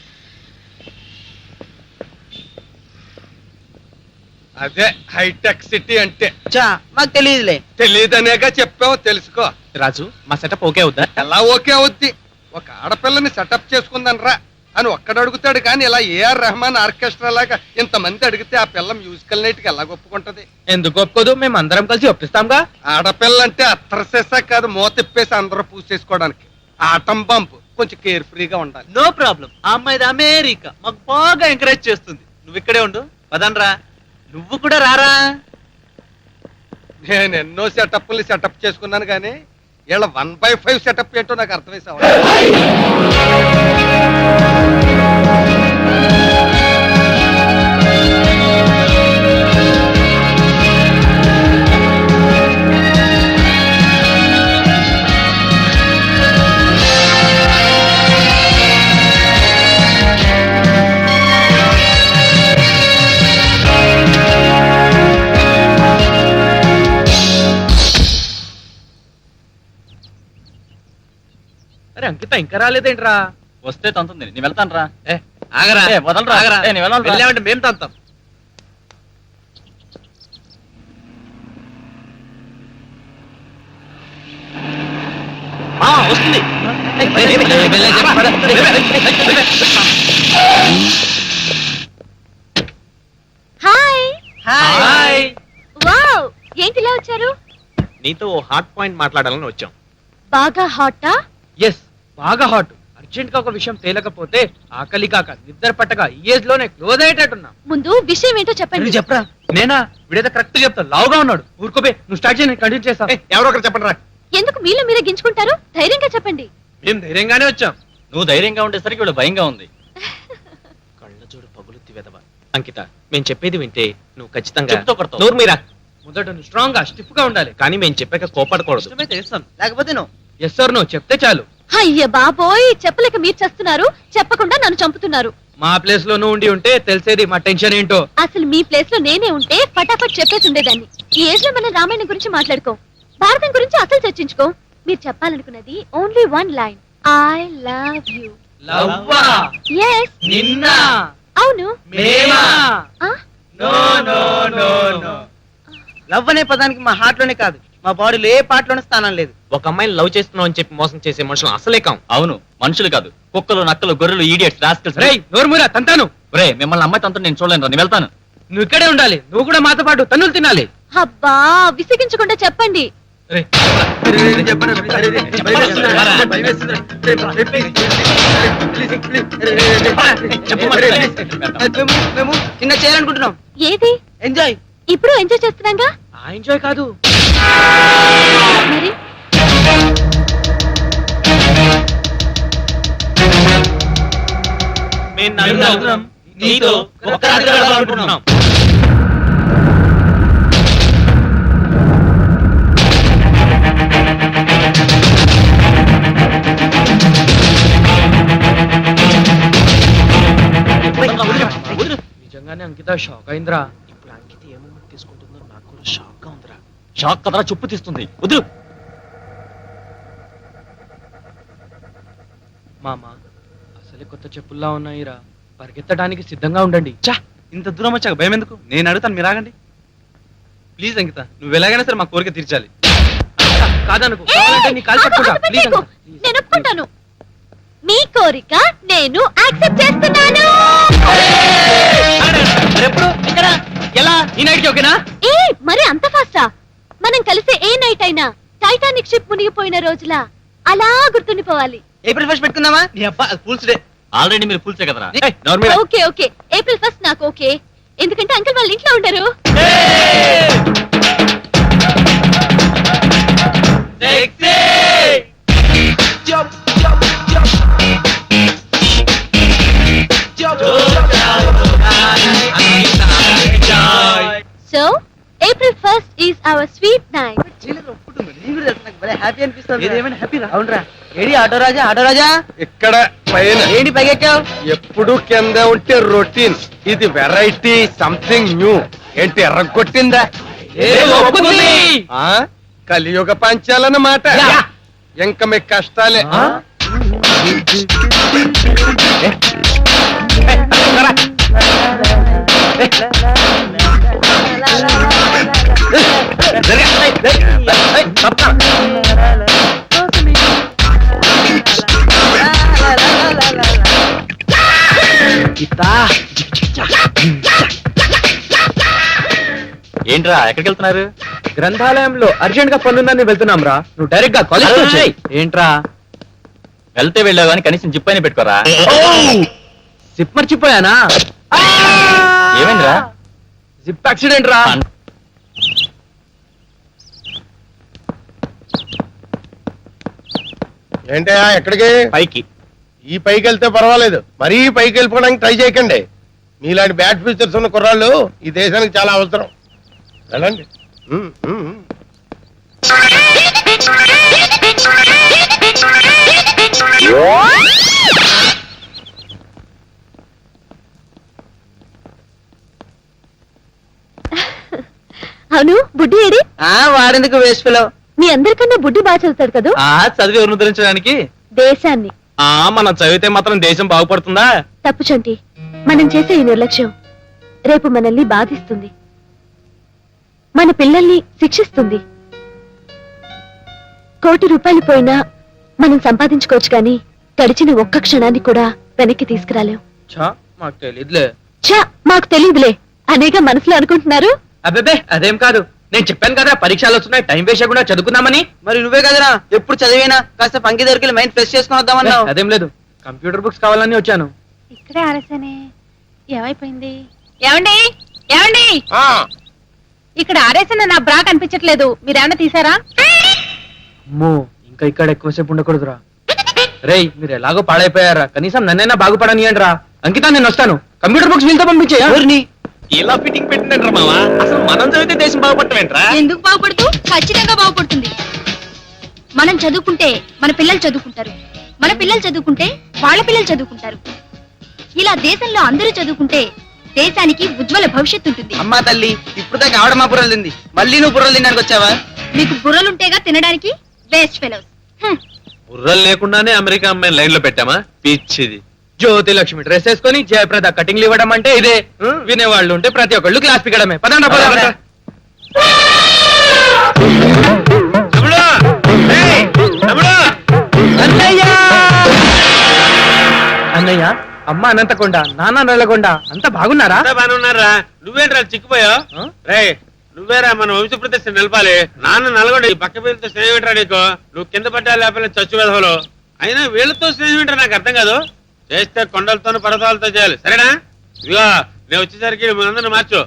అదే హైటెక్ సిటీ అంటే. చా మాకు తెలియదులే. తెలియదనేగా చెప్పావు, తెలుసుకో. రాజు మా సెటప్ ఓకే అవుద్దా? ఎలా ఓకే అవుద్ది? ఒక ఆడపిల్లని సెటప్ చేసుకుందని రా అని ఒక్కడు అడుగుతాడు, కానీ ఇలా ఏఆర్ రెహమాన్ ఆర్కెస్ట్రా లాగా ఇంతమంది అడిగితే ఆ పిల్ల మ్యూజికల్ నైట్ కి ఎలా ఒప్పుకుంటది? ఎందుకు ఒప్పుకోదు? మేము అందరం కలిసి ఒప్పిస్తాంగా. ఆడపిల్ల అంటే అత్తరసేసా కాదు, మూతిప్పేసి అందరూ పూసేసుకోవడానికి. ఆటం బంప్, కొంచెం కేర్ ఫ్రీగా ఉండాలి. No problem. ఆ అమ్మాయిది అమెరికా, మాకు బాగా ఎంకరేజ్ చేస్తుంది. నువ్వు ఇక్కడే ఉండు. పదనరా, నువ్వు కూడా రారా. నేను ఎన్నో సెటప్లు సెటప్ చేసుకున్నాను, కానీ వీళ్ళ 1/5 సెటప్ ఏంటో నాకు అర్థమైసావు. అరే అంకిత ఇంకా రాలేదేంట్రా? వస్తే తంతుంది. నేను వెళ్తాను రా. ఆగరా, వదలరా. ఆగరా. నేను వెళ్ళాలి. వెళ్ళామంటే మేము తంతాం. వస్తుంది. హాయ్. హాయ్. వావ్, ఏంటి ఇలా వచ్చారు? నీతో ఓ హాట్ పాయింట్ మాట్లాడాలని వచ్చాం. బాగా హాటా? ఎస్, బాగా హాట్. అర్జెంట్ గా ఒక విషయం తేలకపోతే ఆకలి కాక నిద్ర పట్టగా ఈ ఏజ్ లోనే క్లోజ్ అయ్యేటట్టున్నా. ముందు విషయం ఏంటో చెప్పండి. చెప్పరా. నేనా? వీడేదో కరెక్ట్ చెప్తా. లావుగా ఉన్నాడు. ఊరుకోబే, నువ్వు స్టార్ట్ చేయి, నేను కంటిన్యూ చేస్తా. ఎవరో ఒకరు చెప్పండి రా. ఎందుకు మీలో మీరే గించుకుంటారు? ధైర్యంగా చెప్పండి. మేము ధైర్యంగానే వచ్చాం. నువ్వు ధైర్యంగా ఉండేసరికి వీళ్ళు భయంగా ఉంది. కళ్ళ చూడు పగులుత్తి వెదవ. అంకిత, మేము చెప్పేది వింటే నువ్వు ఖచ్చితంగా చెప్తూ కొడతావు. నోరు మీరా. మొదట నువ్వు స్ట్రాంగ్ గా స్టిఫ్ గా ఉండాలి, కానీ మేము చెప్పాక కోపడకూడదు. చేస్తాం, లేకపోతే నువ్వు. ఎస్ సార్, నువ్వు చెప్తే చాలు. అయ్య బాబోయ్, చెప్పలేక మీరు చేస్తున్నారు, చెప్పకుండా నన్ను చంపుతున్నారు. మా ప్లేస్ లో నువ్వు ఉండి ఉంటే తెలిసేది మా టెన్షన్ ఏంటో. అసలు మీ ప్లేస్ లో నేనే ఉంటే ఫటాఫట్ చెప్పేసి ఉండేదాన్ని. ఈ ఏజ్ లో మన రామాయణం గురించి మాట్లాడుకో, భారతం గురించి అసలు చర్చించుకో. మీరు చెప్పాలనుకున్నది only one line, I love you. లవ్వా? ఎస్. నిన్న? అవును. మేమా? ఆ? No no no no. Love అనే పదానికి మా హార్ట్ లోనే కాదు, మా బాడీలో ఏ పార్ట్ లోనే స్థానం లేదు. ఒక అమ్మాయిని లవ్ చేస్తున్నావు అని చెప్పి మోసం చేసే మనుషులు అసలే కాం. అవును, మనుషులు కాదు, కుక్కలు, నక్కలు, గొర్రెలు, ఈడియట్స్, రాస్కల్స్. రేయ్ నోరుమూరా, తంతాను. రే, మిమ్మల్ని అమ్మాయి తంతు నేను చూడలేను రా. నేను వెళ్తాను. నువ్వు ఇక్కడే ఉండాలి. నువ్వు కూడా మాతో పాటు తన్నులు తినాలి. అబ్బా, విసిగించకుండా చెప్పండి. మేము చిన్న చేయాలనుకుంటున్నాం. ఏది? ఎంజాయ్. ఇప్పుడు ఎంజాయ్ చేస్తున్నాగా. ఆ ఎంజాయ్ కాదు మరి మేము నలుగురం నీతో ఒక్క రాత్రి గడపాలనుకుంటున్నాం. నిజంగానే అంకిత షాక్ అయిందిరా. ఇప్పుడు అంకిత ఏ మూమెంట్ తీసుకుంటుందో నాకు కూడా షాక్ గా ఉందిరా. షాక్ కదరా, చుప్పు తీస్తుంది. వదులు. మామా, అసలే కొత్త చెప్పుల్లా ఉన్నాయిరా. పరిగెత్తడానికి సిద్ధంగా ఉండండి. చా, ఇంత దూరం వచ్చాక భయం ఎందుకు? నేను అడుగుతాను, మీరు ఆగండి. ప్లీజ్ అంకిత, నువ్వు ఎలాగైనా సరే మా కోరిక తీర్చాలి. కాదనుకో, కావాలంటే నీ కాలు పట్టుకుంటా. Please Ankita, please. నేను ఒప్పుకుంటాను. మీ కోరిక నేను యాక్సెప్ట్ చేస్తున్నాను. ఎప్పుడు? ఎక్కడ? ఎలా? ఈ నైట్ కి ఓకేనా? ఏ మరి అంత ఫాస్టా? మనం కలిసే ఏ నైట్ అయినా టైటానిక్ షిప్ మునిగిపోయిన రోజులా అలా గుర్తుండిపోవాలి. ఏప్రిల్ 1 పెట్టుకుందామా? నీ అబ్బా, ఫుల్స్ డే. ఆల్రెడీ మీరు పూల్చే కదరా. ఓకే ఓకే, ఏప్రిల్ 1 నాకు ఓకే. ఎందుకంటే అంకుల్ వాళ్ళ ఇంట్లో ఉంటారు. So, April 1st is our sweet night. ఒప్పుకుంటుంది. హ్యాపీ అనిపిస్తుంది. హ్యాపీ అవునరా. ఏడి ఆటో రాజా, ఆటో రాజా ఇక్కడ పైన ఏంటి పైకెక్కావు? ఎప్పుడు కింద ఉంటే రొటీన్, ఇది వెరైటీ, సంథింగ్ న్యూ. ఏంటి ఎర్రగొట్టిందా? కలియుగ పంచాలన్నమాట. ఇంకా మీ కష్టాలే. ఏంట్రా ఎక్కడికి వెళ్తున్నారు? గ్రంథాలయంలో అర్జెంట్ గా పనుందని వెళ్తున్నాం రా. నువ్వు డైరెక్ట్ గా కాలేజ్ ఏంట్రా వెళ్తే వెళ్ళావు కానీ కనీసం జిప్ అయినా పెట్టుకోరా. జిప్ మర్చిపోయానా? ఏమైందిరా? జిప్ యాక్సిడెంట్ రా. ఏంటయ్యా ఎక్కడికి? పైకి. ఈ పైకి వెళ్తే పర్వాలేదు, మరీ పైకి వెళ్ళిపోవడానికి ట్రై చేయకండి. మీలాంటి బ్యాడ్ ఫీచర్స్ ఉన్న కుర్రాళ్ళు ఈ దేశానికి చాలా అవసరం. వెళ్ళండి. అవును బుడ్డి ఏడి? వాడెందుకు వేస్ట్ ఫెలో? మీ అందరికన్నా బుడ్డి బాగా చదువుతాడు కదా. చదివి ఎవరిని ఉద్ధరించడానికి? దేశాన్ని. మనం చదివితే మాత్రం దేశం బాగుపడుతుందా? తప్పు చంటి, మనం చేసే ఈ నిర్లక్ష్యం రేపు మనల్ని బాధిస్తుంది, మన పిల్లల్ని శిక్షిస్తుంది. ₹1,00,00,000 పోయినా మనం సంపాదించుకోవచ్చు కానీ గడిచిన ఒక్క క్షణాన్ని కూడా వెనక్కి తీసుకురాలేం. మాకు తెలియదులే. మాకు తెలియదులే అనేగా మనసులో అనుకుంటున్నారు. అబ్బే అదేం కాదు. నేను చెప్పాను కదా పరీక్షలు వస్తున్నాయి, టైం వేస్ట్ చేయకుండా చదువుకుందామని. మరి నువ్వే కదరా ఎప్పుడు చదివేనా కాస్త పంకి దగ్గరికి మైండ్ ఫ్రెష్ చేసుకుని వద్దామన్నావు. అదేం లేదు, కంప్యూటర్ బుక్స్ కావాలని వచ్చాను. ఇక్కడే ఆరేసానే, ఏమైపోయింది? ఏమండి ఏమండి, ఇక్కడ ఆరేసిన నా బ్రా కనిపించట్లేదు, మీరేమన్నా తీసారా? అమ్మో, ఇంకా ఇక్కడ ఎక్కువసేపు ఉండకూడదురా. రేయ్ మీరు ఎలాగో పాడైపోయారా, కనీసం నన్నైనా బాగుపడనియండి రా. అంకిత నేను వస్తాను, కంప్యూటర్ బుక్స్ వీళ్ళతో పంపించే. ఇలా ఫిట్టింగ్ పెట్టిందంటారా మావా? అసలు మనం చదివితే దేశం బాగుపడటమేంట్రా? ఎందుకు బాగుపడుతూ? ఖచ్చితంగా బాగుపడుతుంది. మనం చదువుకుంటే మన పిల్లలు చదువుకుంటారు, మన పిల్లలు చదువుకుంటే వాళ్ళ పిల్లలు చదువుకుంటారు. ఇలా దేశంలో అందరూ చదువుకుంటే దేశానికి ఉజ్వల భవిష్యత్తు ఉంటుంది. అమ్మా తల్లి, ఇప్పుడు దాకా ఆవిడ మా బుర్రలు తింది, మళ్ళీ నువ్వు బుర్రలు తినడానికి వచ్చావా? మీకు బుర్రలుంటేగా తినడానికి. Waste fellows. బుర్రలు లేకుండానే అమెరికా అమ్మాయిని లైన్ లో పెట్టామా? పిచ్చిది. జ్యోతి లక్ష్మి డ్రెస్ వేసుకొని జయప్రద కటింగ్లు ఇవ్వడం అంటే ఇదే. వినేవాళ్ళు ఉంటే ప్రతి ఒక్కళ్ళు క్లాస్ పిక్కడమే. పదండి పదండి. అన్నయ్య, అమ్మ అనంతకొండ, నాన్న నల్లగొండ అంత బాగున్నారా? బాగున్నారా? నువ్వేంట్రా చిక్కుపోయావు? రే నువ్వేరా మన వంశ ప్రతిష్ట నిలపాలి. నాన్న నల్గొండ, ఈ పక్క పేరుతో స్నేహం ఏంట్రా నీకు? నువ్వు కింద పడ్డా లేకపోతే చచ్చు వెధవలు. అయినా వీళ్ళతో స్నేహం ఏంట్రా నాకు అర్థం కాదు. చేస్తే కొండలతోనూ పర్వతాలతో చేయాలి, సరేనా? ఇదిగో నేను వచ్చేసరికి మనందరిని మార్చు.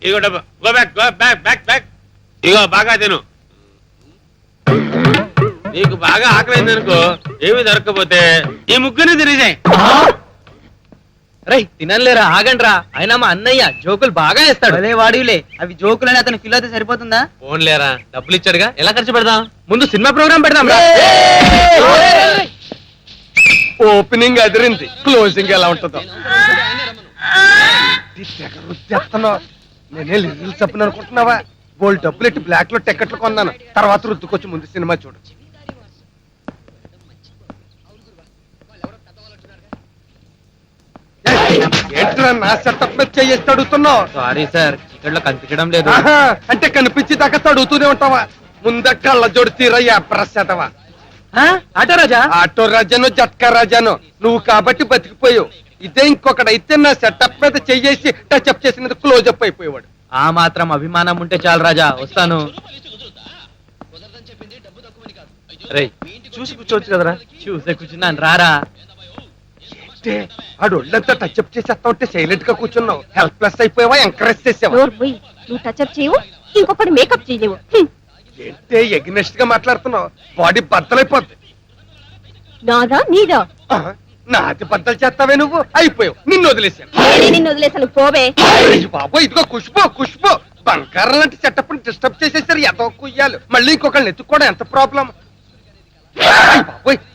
ఇదిగో డబ్బా, go back go back back back. ఇదిగో బాగా తిను. నీకు బాగా ఆకలింది అనుకో, ఏమి దొరకకపోతే ఈ ముగ్గురిని తినేసాయి. రై తినలేరా, ఆగండ్రా. అయినా మా అన్నయ్య జోకులు బాగా వేస్తాడు. అదే వాడిలే, అవి జోకులని అతను ఫీల్ అయితే సరిపోతుందా? ఫోన్ లేరా, డబ్బులు ఇచ్చాడుగా, ఎలా ఖర్చు పెడదాం? ముందు సినిమా ప్రోగ్రామ్ పెడదాం. ఓపెనింగ్ అదిరింది, క్లోజింగ్ ఎలా ఉంటుందో. నేనే లిరిల్ చెప్పను అనుకుంటున్నావా? బోల్డ్ డబ్బులు ఎట్టి బ్లాక్ లో టికెట్లు కొన్నాను, తర్వాత రుద్దుకొచ్చి ముందు సినిమా చూడు. ఏంట్రా నా సెటప్ మీద చేయేసి అడుగుతున్నావు? సారీ సార్, చీకట్లో కనిపించడం లేదు. అంటే కనిపించి దాకా అడుగుతూనే ఉంటావా? ముంద కళ్ళ జోడు తీరయ్యా ప్రసాదవా. ఆటో రాజా, ఆటో రాజాను జట్కా రాజాను నువ్వు కాబట్టి బతికిపోయావు. ఇదే ఇంకొకడైతే నా సెటప్ మీద చెయ్యేసి టచ్అప్ చేసినందుకు క్లోజప్ అయిపోయేవాడు. ఆ మాత్రం అభిమానం ఉంటే చాలు రాజా. వస్తాను. రేయ్ చూసి కూర్చోవచ్చు కదరా. చూసే కూర్చున్నాను, రారా. ఆడు ఒళ్ళంతా టచ్అప్ చేసేస్తా ఉంటే సైలెంట్ గా కూర్చున్నావు. హెల్ప్లెస్ అయిపోయావా, ఎంకరేజ్ చేసావా? నువ్వు టచ్అప్ చేయవు, ఇంకొకటి మేకప్ చేయలేవు. ఏంటే ఎగ్నెస్ట్ గా మాట్లాడుతున్నావు? బాడీ బద్దలైపోద్ది. నాదా నీదా? నాది బద్దలు చేస్తావే నువ్వు, అయిపోయావు. నిన్ను వదిలేశాను. నిన్ను వదిలేసాను, పోవే. బాబో ఇదిగో ఖుష్బు ఖుష్బు, బంగారం లాంటి సెటప్ డిస్టర్బ్ చేసేసారు ఎదో కుయ్యాలు. మళ్ళీ ఇంకొకళ్ళని ఎత్తుక్కోవడం ఎంత ప్రాబ్లం.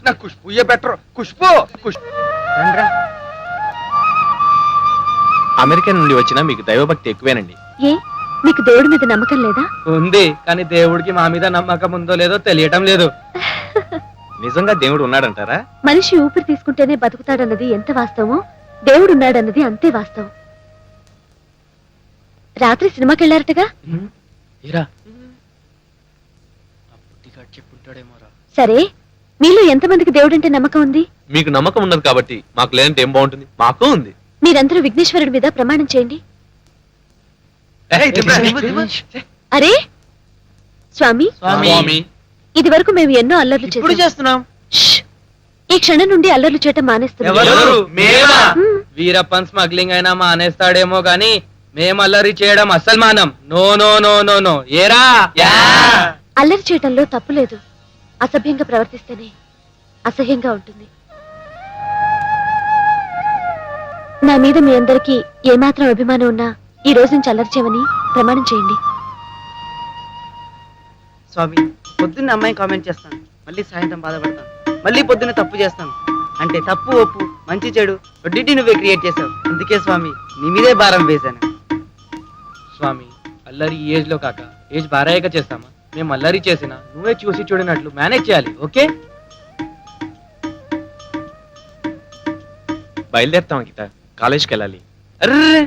నా ఖుష్బుయే బెటర్. ఖుష్బు అమెరికా నుండి వచ్చిన మీకు దైవభక్తి ఎక్కువేనండి. ఏ మీకు దేవుడి మీద నమ్మకం లేదా? ఉంది, కానీ దేవుడికి మా మీద నమ్మకం ఉందో లేదో తెలియటం లేదు. నిజంగా దేవుడు ఉన్నాడంటారా? మనిషి ఊపిరి తీసుకుంటేనే బతుకుతాడన్నది ఎంత వాస్తవమో దేవుడు ఉన్నాడన్నది అంతే వాస్తవం. రాత్రి సినిమాకి వెళ్ళారటగా? సరే, మీలో ఎంతమందికి దేవుడంటే నమ్మకం ఉంది? మీకు నమ్మకం ఉన్నది కాబట్టి మాకు లేదంటే ఏం బాగుంటుంది? మాకు ఉంది. మీరందరూ విఘ్నేశ్వరుడి మీద ప్రమాణం చేయండి. అరే స్వామి, ఇది వరకు మేము ఎన్నో అల్లర్లు చేస్తున్నాం. ఈ క్షణం నుండి అల్లర్లు చేయటం మానేస్తున్నాం. వీరప్పన్ స్మగ్లింగ్ అయినా మానేస్తాడేమో గాని మేము అల్లరి చేయడం అస్సలు మానం. No no no no no. ఏరా అల్లరి చేయటంలో తప్పు లేదు. అసభ్యంగా ప్రవర్తిస్తేనే అసహ్యంగా ఉంటుంది. నా మీద మీ అందరికీ ఏమాత్రం అభిమానం ఉన్నా ఈ రోజు నుంచి అల్లరి చేయమని ప్రమాణం చేయండి. స్వామి, పొద్దున్న అమ్మాయి కామెంట్ చేస్తాను, మళ్ళీ సాయంత్రం బాధపడతాను, మళ్ళీ పొద్దున్న తప్పు చేస్తాను. అంటే తప్పు ఒప్పు మంచి చెడు రెండింటి నువ్వే క్రియేట్ చేసావు. అందుకే స్వామి నీ మీదే భారం వేశాను. స్వామి, అల్లరి ఈ ఏజ్ లో కాక ఏజ్ బారాయక చేస్తామా? మేము అల్లరి చేసినా నువ్వే చూసి చూడనట్లు మేనేజ్ చేయాలి. ఓకే, బయలుదేరుతాం గీత, కాలేజ్కి వెళ్ళాలి. అర్రే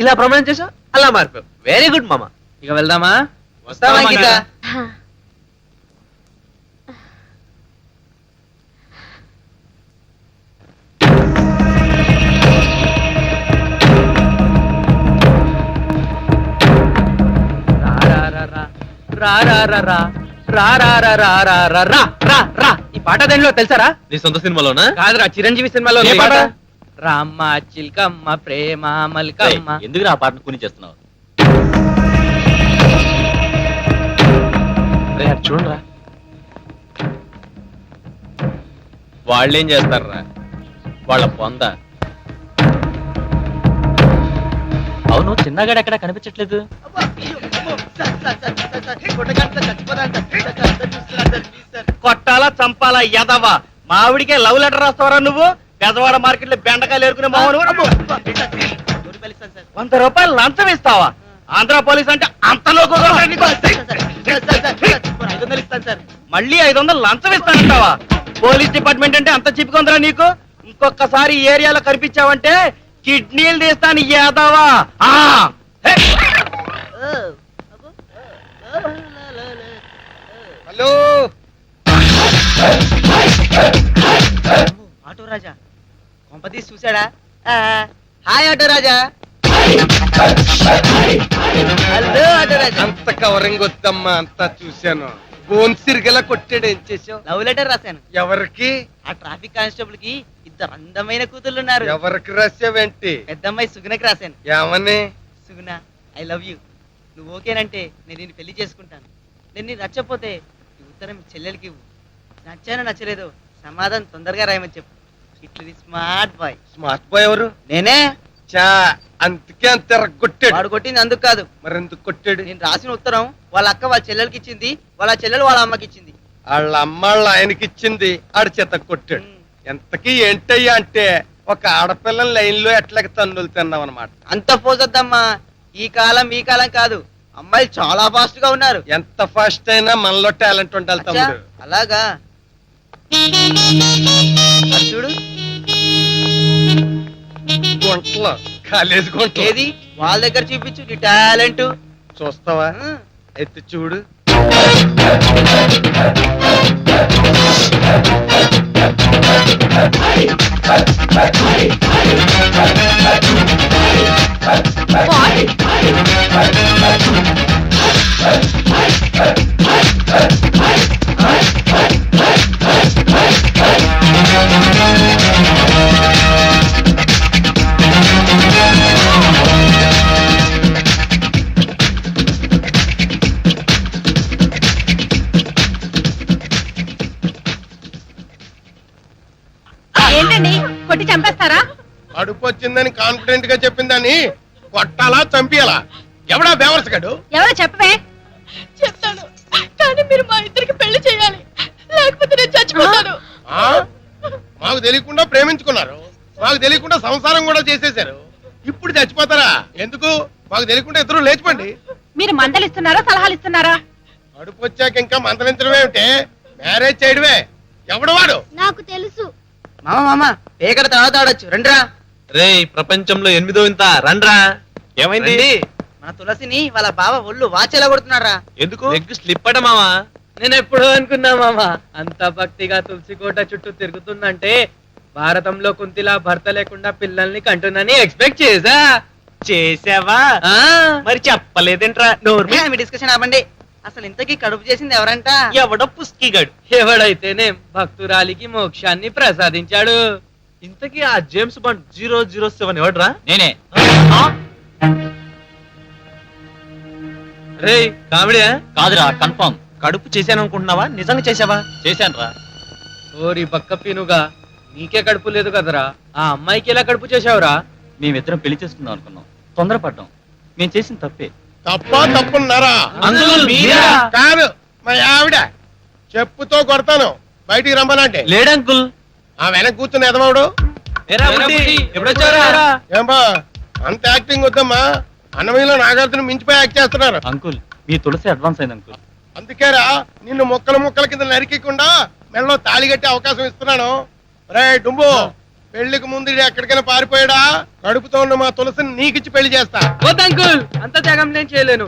ఇలా ప్రమాణం చేసావు, అలా మారిపోయావు. వెరీ గుడ్ మామ. ఇక వెళ్దామా? వస్తావా గీత? ఈ పాట దేనిలో తెలుసారా? నీ సొంత సినిమాలోనా? కాదురా, చిరంజీవి సినిమాలో. ఏ పాట? రామ్మ చిల్కమ్మ ప్రేమ మల్కమ్మ. ఎందుకు ఆ పాటను కొని చేస్తున్నావు? చూడరా, వాళ్ళేం చేస్తారా? వాళ్ళ పొంద. అవును, చిన్నగాడు ఎక్కడ కనిపించట్లేదు. కొట్టాలా చంపాలా ఎదవా? మావిడికే లవ్ లెటర్ రాస్తావరా నువ్వు? పెదవాడ మార్కెట్ లో బెండకాయలు ఏరుకునే మామూలు 100 రూపాయలు లంచం ఇస్తావా? ఆంధ్ర పోలీస్ అంటే అంతలో మళ్ళీ 500 లంచం ఇస్తానంటావా? పోలీస్ డిపార్ట్మెంట్ అంటే అంత చిప్పుకుందరా నీకు? ఇంకొకసారి ఈ ఏరియాలో కనిపించావంటే కిడ్నీలు తీస్తాను ఎదవా. హలో ఆటో రాజా కొంపతీసి చూసాడా? హాయ్ ఆటో రాజా. హలో ఆటో రాజా. అంత కవరింగ్ వద్దమ్మా, అంతా చూశాను. బోన్ సిరిగలా కొట్టాడు. ఏం చేసావు? లవ్ లెటర్ రాశాను. ఎవరికి? ఆ ట్రాఫిక్ కానిస్టేబుల్ కి 2 అందమైన కూతుళ్ళు ఉన్నారు. ఎవరికి రాసావేంటి? పెద్దమ్మాయి సుగుణకి రాశాను. ఏమని? సుగుణ, ఐ లవ్ యూ. నువ్వు ఓకేనంటే నేను నిన్ను పెళ్లి చేసుకుంటాను. నేను నీ నచ్చపోతే ఈ ఉత్తరం చెల్లెలకి ఇవ్వు. నచ్చానో నచ్చలేదో సమాధానం తొందరగా రాయమని చెప్పు. ఇట్లు స్మార్ట్ బాయ్. స్మార్ట్ బాయ్ ఎవరు? నేనే. చా, అందుకే అంత కొట్టాడు. వాడు కొట్టింది అందుకు కాదు. మరి ఎందుకు కొట్టాడు? నేను రాసిన ఉత్తరం వాళ్ళ అక్క వాళ్ళ చెల్లెలకి ఇచ్చింది, వాళ్ళ చెల్లెలు వాళ్ళ అమ్మకి ఇచ్చింది. వాళ్ళ అమ్మ వాళ్ళ ఆయనకి ఇచ్చింది, ఆడి చేత కొట్టాడు. ఎంతకీ ఏంటయ్యా అంటే ఒక ఆడపిల్లల లైన్ లో ఎట్లాగ తన్నులు తిన్నావు అనమాట. అంత పోసొద్దమ్మా. ఈ కాలం ఈ కాలం కాదు, అమ్మాయిలు చాలా ఫాస్ట్ గా ఉన్నారు. ఎంత ఫాస్ట్ అయినా మనలో టాలెంట్ ఉండాలి తమ్ముడు. అలాగా? చూడు, గుంటలో కాలేజీ గుంట. ఏది వాళ్ళ దగ్గర చూపించు నీ టాలెంట్. చూస్తావా? అయితే చూడు. ఏంటండి, కొట్టి చంపేస్తారా? కడుపు వచ్చిందని కాన్ఫిడెంట్ గా చెప్పిందని కొట్టాలా చంపియాలా? ఎవడా బేవర్స్ గడు? ఎవరో చెప్పవే. చెప్తాను, కానీ మీరు మా ఇద్దరికి పెళ్లి చేయాలి, లేకపోతే నేను చచ్చిపోతాను. ఆ? మాకు తెలియకుండా ప్రేమించుకున్నారు, మాకు తెలియకుండా సంసారం కూడా చేసేశారు. ఇప్పుడు చచ్చిపోతారా? ఎందుకు? మాకు తెలియకుండా ఇద్దరు లేచిపోండి. మీరు మందలు ఇస్తున్నారా, సలహాలు ఇస్తున్నారా? అడుపు వచ్చాక ఇంకా మందలించడమే ఉంటే మ్యారేజ్ చేయడమే. ఎవడు వాడు? నాకు తెలుసు. మామ పేకడ తర్వాత ఆడొచ్చు, రండిరా. రే ప్రపంచంలో 8వ వింత రండ్రా. ఏమైంది? మన తులసిని వాళ్ళ బావ ఒళ్ళు వాచేలా కొడుతున్నారా. ఎందుకు? ఎగ్ స్లిప్ అట మావా. నేను ఎప్పుడో అనుకున్నా మామ, అంత భక్తిగా తులసి కోట చుట్టూ తిరుగుతుందంటే భారతంలో కుంతిలా భర్త లేకుండా పిల్లల్ని కంటున్నాని ఎక్స్పెక్ట్ చేసావా? మరి చెప్పలేదేంట్రా? మీ డిస్కషన్ ఆపండి. అసలు ఇంతకీ కడుపు చేసింది ఎవరంట? ఎవడో పుస్కిగాడు. ఎవడైతేనే భక్తురాలికి మోక్షాన్ని ప్రసాదించాడు. ఇంతకీ ఆ జేమ్స్ బాండ్ 007 ఎవడ్రా? నేనే. రే కామెడీయా? కాదురా, కన్ఫర్మ్. కడుపు చేశాను అనుకుంటున్నావా? నిజంగా చేసావా? చేశానురా. ఓరి బక్క పీనుగా, నీకే కడుపు లేదు కదరా, ఆ అమ్మాయికి ఎలా కడుపు చేశావురా? మేమిద్దరం పెళ్లి చేసుకుందాం అనుకున్నాం, తొందరపడ్డాం. మేము చేసిన తప్పే. తప్పున్నారా? కాదు, మా ఆవిడ. చెప్పుతో కొడతాను, బయటికి రమ్మనంటే. లేడంకుల్. ఆ వెనక కూర్చున్న ఎదవాడు. ఏమ్మా అంత యాక్టింగ్ వద్దమ్మా, అన్నమయ్యలో నాగార్జున మించిపోయి యాక్ట్ చేస్తున్నారు. అంకుల్, మీ తులసి అడ్వాన్స్ అయింది అంకుల్. అందుకేరా నిన్ను ముక్కల కింద నరికికుండా మెడలో తాళి కట్టే అవకాశం ఇస్తున్నాను. రే డుంబు, పెళ్లికి ముందు ఎక్కడికైనా పారిపోయాడా? కడుపుతో ఉన్న మా తులసిని నీకిచ్చి పెళ్లి చేస్తా. వద్దు అంకుల్, అంత త్యాగం నేను చేయలేను.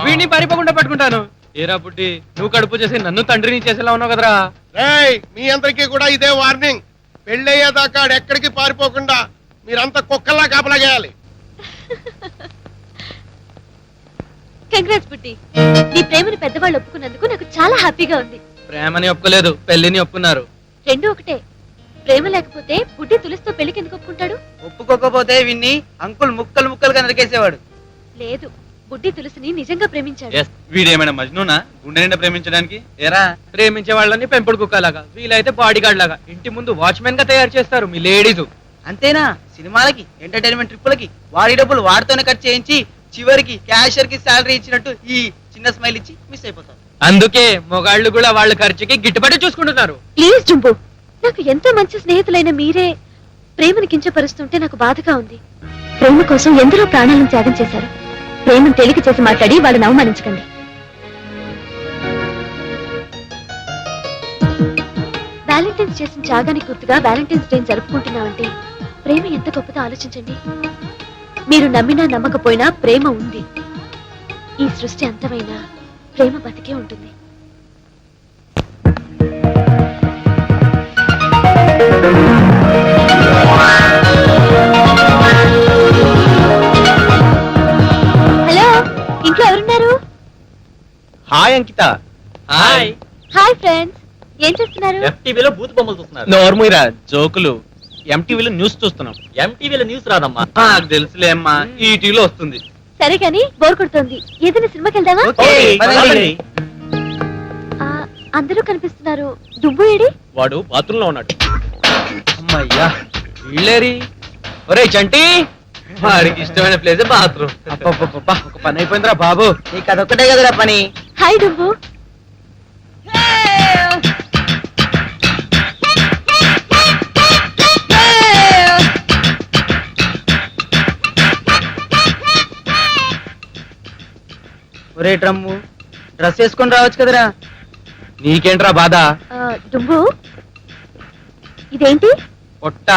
వీడిని పారిపోకుండా పట్టుకుంటాను. ఏరా పుట్టి, నువ్వు కడుపు చేసి నన్ను తండ్రిని చేసేలా ఉన్నావు కదరా. రేయ్, మీ అందరికీ కూడా ఇదే వార్నింగ్. పెళ్ళయ్యేదాకా ఎక్కడికి పారిపోకుండా మీరంతా కుక్కల్లా కాపలాగేయాలి. కంగ్రాట్స్ బుడ్డి, నీ ప్రేమని పెద్దవాళ్ళు ఒప్పుకున్నందుకు నాకు చాలా హ్యాపీగా ఉంది. ప్రేమని ఒప్పుకోలేదు, పెళ్లిని ఒప్పుకున్నారు. రెండు ఒకటే. ప్రేమ లేకపోతే బుడ్డి తులసితో పెళ్లికి ఎందుకు ఒప్పుకుంటాడు? ఒప్పుకోకపోతే విన్ని అంకుల్ ముక్కలుగా నరికేసేవాడు. లేదు, బుడ్డి తులసిని నిజంగా ప్రేమించాడు. వీడేమైనా మజ్నూనా గుండె నిండా ప్రేమించడానికి? ఏరా, ప్రేమించే వాళ్ళని పెంపుడు కుక్కలాగా, వీలైతే బాడీ గార్డ్ లాగా ఇంటి ముందు వాచ్మెన్ గా తయారు చేస్తారు మీ లేడీస్. అంతేనా? సినిమాలకి, ఎంటర్టైన్మెంట్ ట్రిప్పులకి వాడి డబ్బులు వాడితోనే ఖర్చు చేయించి చివరికి క్యాషియర్ కి శాలరీ ఇచ్చినట్టు ఈ చిన్న స్మైల్ ఇచ్చి మిస్ అయిపోతారు. అందుకే మొగాళ్ళు కూడా వాళ్ళ ఖర్చుకి గిట్టుబాటు చూసుకుంటున్నారు. ప్లీజ్ జంబు, నాకు ఎంతో మంచి స్నేహితులైన మీరే ప్రేమను కించపరుస్తుంటే నాకు బాధగా ఉంది. ప్రేమ కోసం ఎందరో ప్రాణాలను త్యాగం చేశారు. ప్రేమను తేలిక చేసి మాట్లాడి వాళ్ళని అవమానించకండి. వ్యాలంటైన్స్ చేసిన త్యాగానికి గుర్తుగా వ్యాలంటైన్స్ డే జరుపుకుంటున్నామంటే ప్రేమ ఎంత గొప్పదో ఆలోచించండి. మీరు నమ్మినా నమ్మకపోయినా ప్రేమ ఉంది. ఈ సృష్టి అంతమైనా ప్రేమ బతికే ఉంటుంది. హలో, ఇంట్లో ఎవరున్నారు? Hi Ankita. Hi. Hi friends, ఏం చేస్తున్నారు? FTVలో బూత్ బొమ్మలు చూస్తున్నారు. నోర్ముయిరా జోకులు. MTVలో న్యూస్ చూస్తున్నాం. MTVలో న్యూస్ రాదమ్మా. నాకు తెలుసులే అమ్మా, ఈ టీవీలో వస్తుంది. సరే కానీ బోర్ కొడుతోంది, ఏదైనా సినిమాకి వెళ్దామా? పదండి. అందరూ కనిపిస్తున్నారు. దుబ్బు ఏడి? వాడు బాత్రూమ్ లో ఉన్నాడు. అమ్మయ్యా, వీళ్ళేరి. ఒరే చంటి, వాడికి ఇష్టమైన ప్లేస్ బాత్రూమ్. అబ్బబ్బబ్బా, ఒక పని అయిపోయిందిరా బాబు. నీకు అదొక్కటే కదరా పని. హాయ్ డుంబు. ఒరే డ్రమ్ము, డ్రెస్ వేసుకొని రావచ్చు కదరా. నీకేంట్రా బాధ? డుంబు, ఇదేంటి? పొట్ట.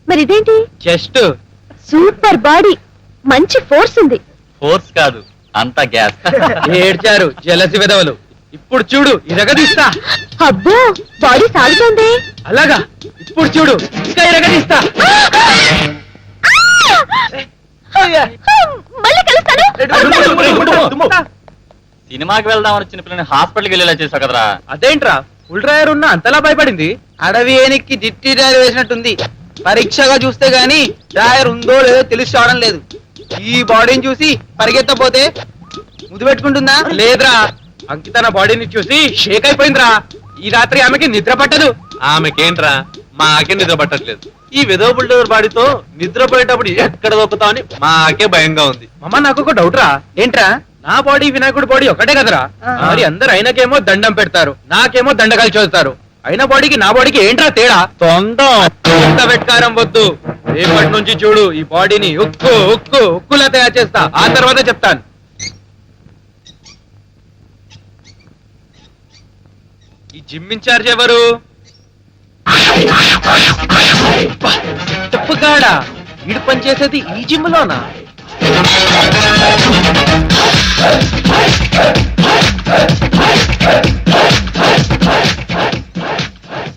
మరి ఇదేంటి? చెస్ట్. సూపర్ బాడీ, మంచి ఫోర్స్ ఉంది. ఫోర్స్ కాదు, అంతా గ్యాస్. ఏడ్చారు జలసి వెదవలు. ఇప్పుడు చూడు, ఇరగదీస్తా. అబ్బో, బాడీ సాగుతోంది. అలాగా? ఇప్పుడు చూడు, ఇంకా ఇరగదీస్తా. మళ్ళీ కలుస్తాను. సినిమాకి వెళ్దామని చిన్న పిల్లని హాస్పిటల్కి వెళ్ళేలా చేసావు కదరా. అదేంట్రా, ఫుల్ డ్రైవర్ ఉన్నా అంతలా భయపడింది? అడవి ఏనికి దిట్టి డ్రైవర్ వేసినట్టుంది. పరీక్షగా చూస్తే గానీ డ్రైవర్ ఉందో లేదో తెలిసి రావడం లేదు. ఈ బాడీని చూసి పరిగెత్తపోతే ముద్దు పెట్టుకుంటుందా? లేదురా, అంకిత నా బాడీని చూసి షేక్ అయిపోయిందిరా. ఈ రాత్రి ఆమెకి నిద్ర పట్టదు. ఆమెకేంట్రా, మాకే నిద్ర పట్టట్లేదు. ఈ విధవ బుల్డోజర్ బాడీతో నిద్రపోయేటప్పుడు ఎక్కడ దొక్కుతామని మాకే భయంగా ఉంది. మామ నాకు ఒక డౌట్ రా. ఏంట్రా? నా బాడీ వినాయకుడి బాడీ ఒకటే కదరా? మరి అందరు ఆయనకేమో దండం పెడతారు, నాకేమో దండకాలు చదువుతారు. అయిన బాడీకి నా బాడీకి ఏంట్రా తేడా? ఎంత వెట్కారం వద్దు. రేపటి నుంచి చూడు ఈ బాడీని ఉక్కు ఉక్కు ఉక్కులా తయారు చేస్తా. ఆ తర్వాత చెప్తాను. ఈ జిమ్ ఇన్ఛార్జ్ ఎవరు? తప్పుగాడా వీడు పనిచేసేది ఈ జిమ్ లోనా?